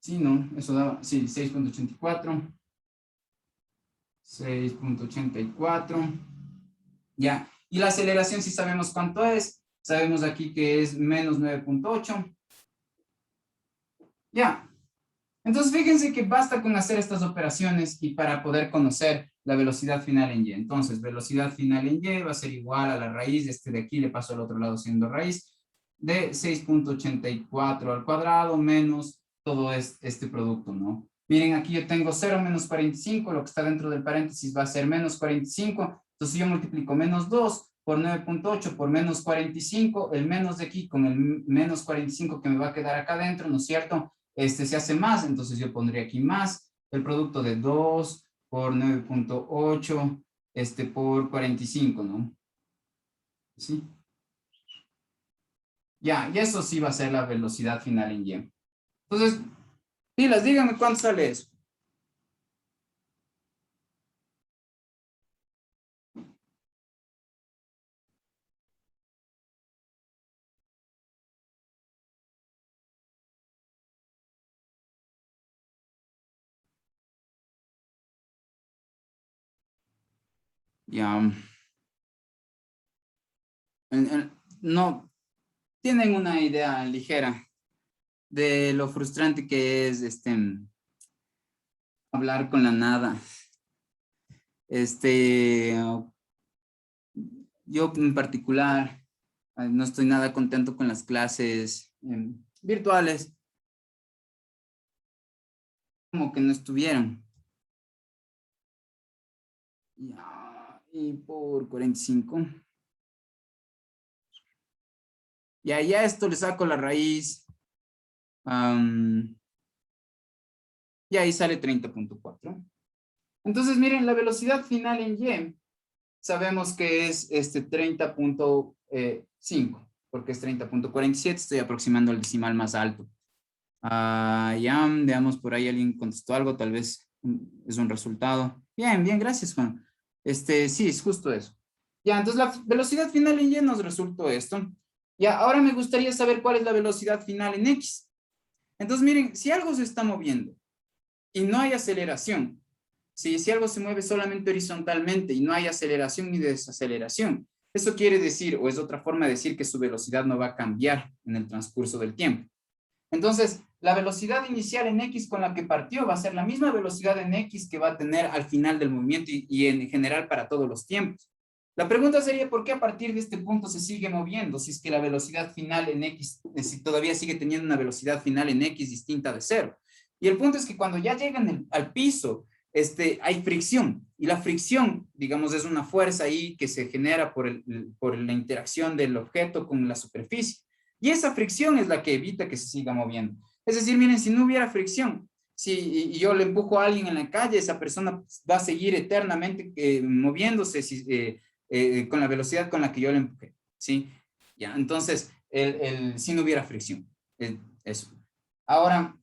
Sí, ¿no? Eso da, sí, 6.84. 6.84. Ya, y la aceleración sí sabemos cuánto es. Sabemos aquí que es menos 9.8. Ya. Entonces, fíjense que basta con hacer estas operaciones y para poder conocer la velocidad final en y. Entonces, velocidad final en y va a ser igual a la raíz, de aquí le paso al otro lado siendo raíz, de 6.84 al cuadrado menos todo este producto, ¿no? Miren, aquí yo tengo 0 menos 45, lo que está dentro del paréntesis va a ser menos 45, entonces yo multiplico menos 2 por 9.8 por menos 45, el menos de aquí con el menos 45 que me va a quedar acá adentro, ¿no es cierto? Se hace más, entonces yo pondría aquí más, el producto de 2 por 9.8, por 45, ¿no? ¿Sí? Ya, y eso sí va a ser la velocidad final en y. Entonces, pilas, díganme cuánto sale eso. Ya. No, tienen una idea ligera de lo frustrante que es hablar con la nada. Yo en particular no estoy nada contento con las clases virtuales, como que no estuvieron. Ya, y por 45. Ya esto le saco la raíz. Y ahí sale 30.4. Entonces, miren, la velocidad final en y sabemos que es 30.5, porque es 30.47, estoy aproximando al decimal más alto. Ya, veamos, por ahí alguien contestó algo, tal vez es un resultado. Bien, bien, gracias, Juan. Sí, es justo eso. Ya, entonces la velocidad final en y nos resultó esto. Ya, ahora me gustaría saber cuál es la velocidad final en x. Entonces, miren, si algo se está moviendo y no hay aceleración, si algo se mueve solamente horizontalmente y no hay aceleración ni desaceleración, eso quiere decir, o es otra forma de decir que su velocidad no va a cambiar en el transcurso del tiempo. Entonces, la velocidad inicial en X con la que partió va a ser la misma velocidad en X que va a tener al final del movimiento y en general para todos los tiempos. La pregunta sería, ¿por qué a partir de este punto se sigue moviendo? Si es que la velocidad final en X, si todavía sigue teniendo una velocidad final en X distinta de 0. Y el punto es que cuando ya llegan al piso, hay fricción. Y la fricción, digamos, es una fuerza ahí que se genera por la interacción del objeto con la superficie. Y esa fricción es la que evita que se siga moviendo. Es decir, miren, si no hubiera fricción, Sí, y yo le empujo a alguien en la calle, esa persona va a seguir eternamente moviéndose con la velocidad con la que yo le empujé, ¿sí? Ya, entonces, si no hubiera fricción, eso. Ahora,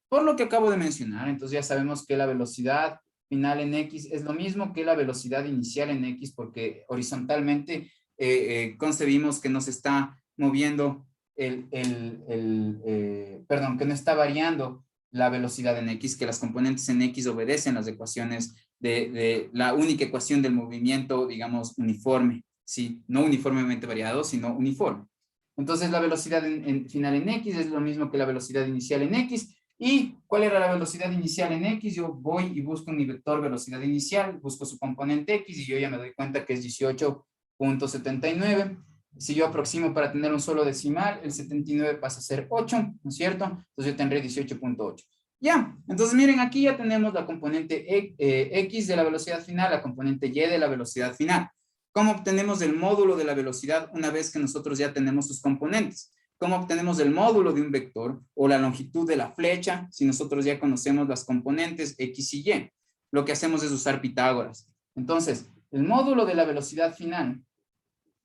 por lo que acabo de mencionar, entonces ya sabemos que la velocidad final en X es lo mismo que la velocidad inicial en X, porque horizontalmente concebimos que nos está moviendo perdón, que no está variando la velocidad en X, que las componentes en X obedecen las ecuaciones de la única ecuación del movimiento, digamos, uniforme, ¿sí? No uniformemente variado, sino uniforme. Entonces, la velocidad final en X es lo mismo que la velocidad inicial en X. ¿Y cuál era la velocidad inicial en X? Yo voy y busco mi vector velocidad inicial, busco su componente X y yo ya me doy cuenta que es 18.79. Si yo aproximo para tener un solo decimal, el 79 pasa a ser 8, ¿no es cierto? Entonces yo tendré 18.8. Ya, entonces miren, aquí ya tenemos la componente X de la velocidad final, la componente Y de la velocidad final. ¿Cómo obtenemos el módulo de la velocidad una vez que nosotros ya tenemos sus componentes? ¿Cómo obtenemos el módulo de un vector o la longitud de la flecha si nosotros ya conocemos las componentes X y Y? Lo que hacemos es usar Pitágoras. Entonces, el módulo de la velocidad final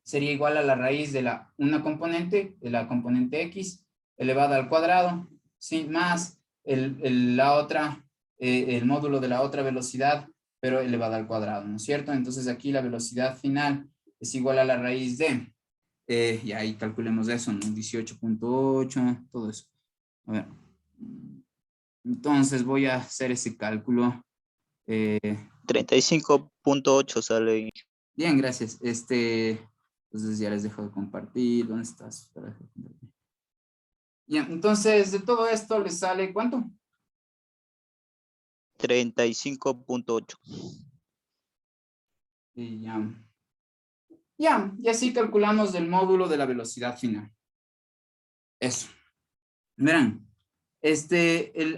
sería igual a la raíz de una componente, de la componente X, elevada al cuadrado, ¿sí? Más la otra, el módulo de la otra velocidad, pero elevada al cuadrado, ¿no es cierto? Entonces aquí la velocidad final es igual a la raíz de, y ahí calculemos eso, ¿no? 18.8, todo eso. A ver. Entonces voy a hacer ese cálculo. 35.8 sale. Bien, gracias. Entonces ya les dejo de compartir. ¿Dónde estás? Ya, entonces de todo esto les sale ¿cuánto? 35.8. Y y así calculamos el módulo de la velocidad final. Eso. Verán,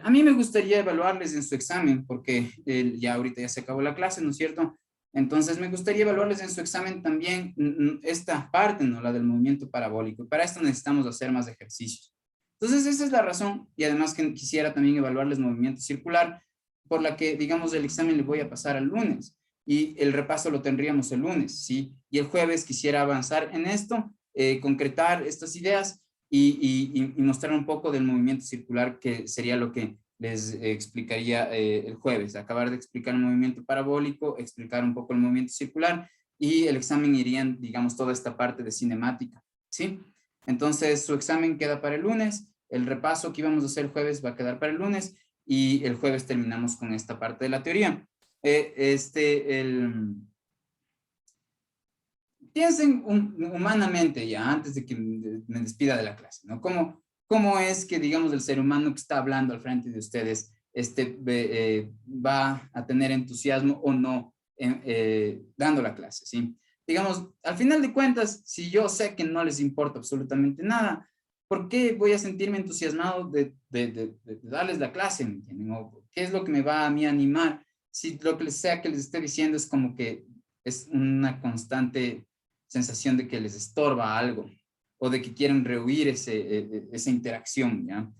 a mí me gustaría evaluarles en su examen, porque ya ahorita ya se acabó la clase, ¿no es cierto? Entonces me gustaría evaluarles en su examen también esta parte, ¿no? La del movimiento parabólico. Y para esto necesitamos hacer más ejercicios. Entonces esa es la razón, y además que quisiera también evaluarles movimiento circular, por la que, digamos, el examen le voy a pasar al lunes, y el repaso lo tendríamos el lunes, ¿sí? Y el jueves quisiera avanzar en esto, concretar estas ideas, y mostrar un poco del movimiento circular, que sería lo que les explicaría el jueves. Acabar de explicar el movimiento parabólico, explicar un poco el movimiento circular, y el examen irían, digamos, toda esta parte de cinemática, ¿sí? Entonces, su examen queda para el lunes, el repaso que íbamos a hacer el jueves va a quedar para el lunes, y el jueves terminamos con esta parte de la teoría. Piensen humanamente ya, antes de que me despida de la clase, ¿no? ¿Cómo es que, digamos, el ser humano que está hablando al frente de ustedes va a tener entusiasmo o no dando la clase, ¿sí? Digamos, al final de cuentas, si yo sé que no les importa absolutamente nada, ¿por qué voy a sentirme entusiasmado de darles la clase? ¿Me entienden? ¿O qué es lo que me va a mí a animar? Si lo que sea que les esté diciendo es como que es una constante sensación de que les estorba algo o de que quieren rehuir esa interacción, ¿ya?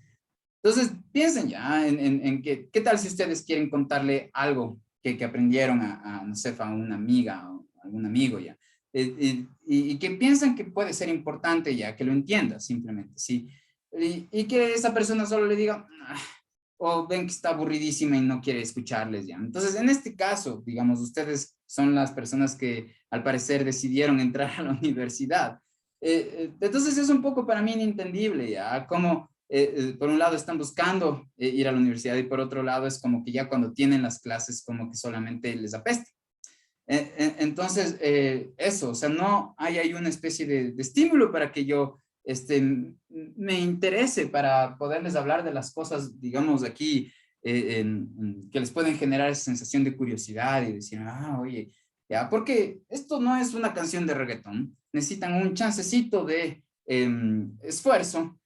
Entonces, piensen ya en qué tal si ustedes quieren contarle algo que aprendieron no sé, a una amiga o a algún amigo, ¿ya? Y que piensan que puede ser importante, ya, que lo entienda simplemente, ¿sí? Y que esa persona solo le diga, o ven que está aburridísima y no quiere escucharles ya. Entonces, en este caso, digamos, ustedes son las personas que al parecer decidieron entrar a la universidad. Entonces es un poco para mí inentendible ya, como por un lado están buscando ir a la universidad y por otro lado es como que ya cuando tienen las clases como que solamente les apesta. Entonces, eso, o sea, no hay una especie de estímulo para que yo me interese para poderles hablar de las cosas, digamos, aquí, que les pueden generar esa sensación de curiosidad y decir, oye, ya, porque esto no es una canción de reggaetón, necesitan un chancecito de esfuerzo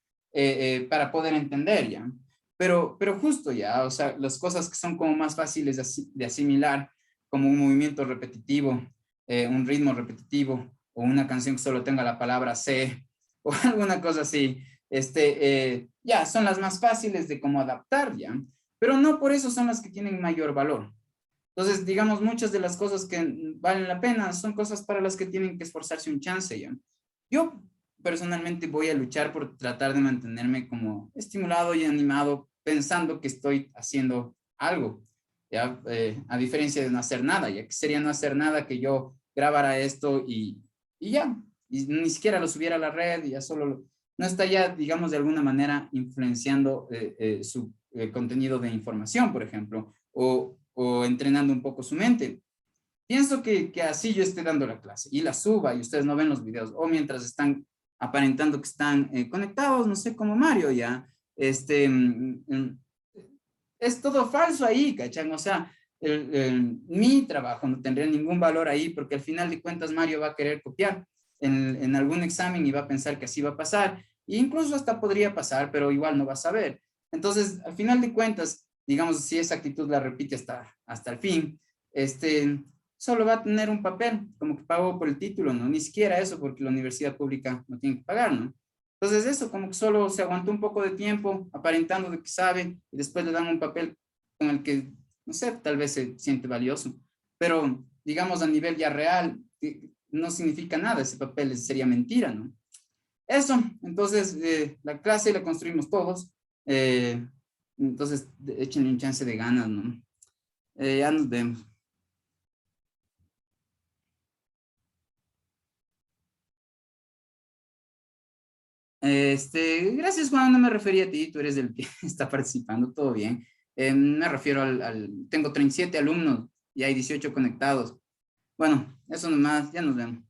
para poder entender, ¿ya? Pero justo ya, o sea, las cosas que son como más fáciles de asimilar, como un movimiento repetitivo, un ritmo repetitivo, o una canción que solo tenga la palabra C, o alguna cosa así, ya son las más fáciles de cómo adaptar, ya, pero no por eso son las que tienen mayor valor. Entonces, digamos, muchas de las cosas que valen la pena son cosas para las que tienen que esforzarse un chance, ya. Yo personalmente voy a luchar por tratar de mantenerme como estimulado y animado, pensando que estoy haciendo algo, ya, a diferencia de no hacer nada, ya que sería no hacer nada que yo grabara esto y ya, y ni siquiera lo subiera a la red, y ya solo no está ya, digamos, de alguna manera influenciando su contenido de información, por ejemplo, o entrenando un poco su mente. Pienso que así yo esté dando la clase y la suba y ustedes no ven los videos, o mientras están aparentando que están conectados, no sé, como Mario ya, es todo falso ahí, ¿cachan? O sea, mi trabajo no tendría ningún valor ahí porque al final de cuentas Mario va a querer copiar en algún examen y va a pensar que así va a pasar. E incluso hasta podría pasar, pero igual no va a saber. Entonces, al final de cuentas, digamos, si esa actitud la repite hasta el fin, solo va a tener un papel, como que pagó por el título, ¿no? Ni siquiera eso, porque la universidad pública no tiene que pagar, ¿no? Entonces eso, como que solo se aguantó un poco de tiempo, aparentando de que sabe, y después le dan un papel con el que, no sé, tal vez se siente valioso. Pero, digamos, a nivel ya real, no significa nada, ese papel sería mentira, ¿no? Eso, entonces, la clase la construimos todos, entonces, échenle un chance de ganas, ¿no? Ya nos vemos. Gracias, Juan, no me refería a ti, tú eres el que está participando, todo bien. Me refiero tengo 37 alumnos y hay 18 conectados. Bueno, eso nomás, ya nos vemos.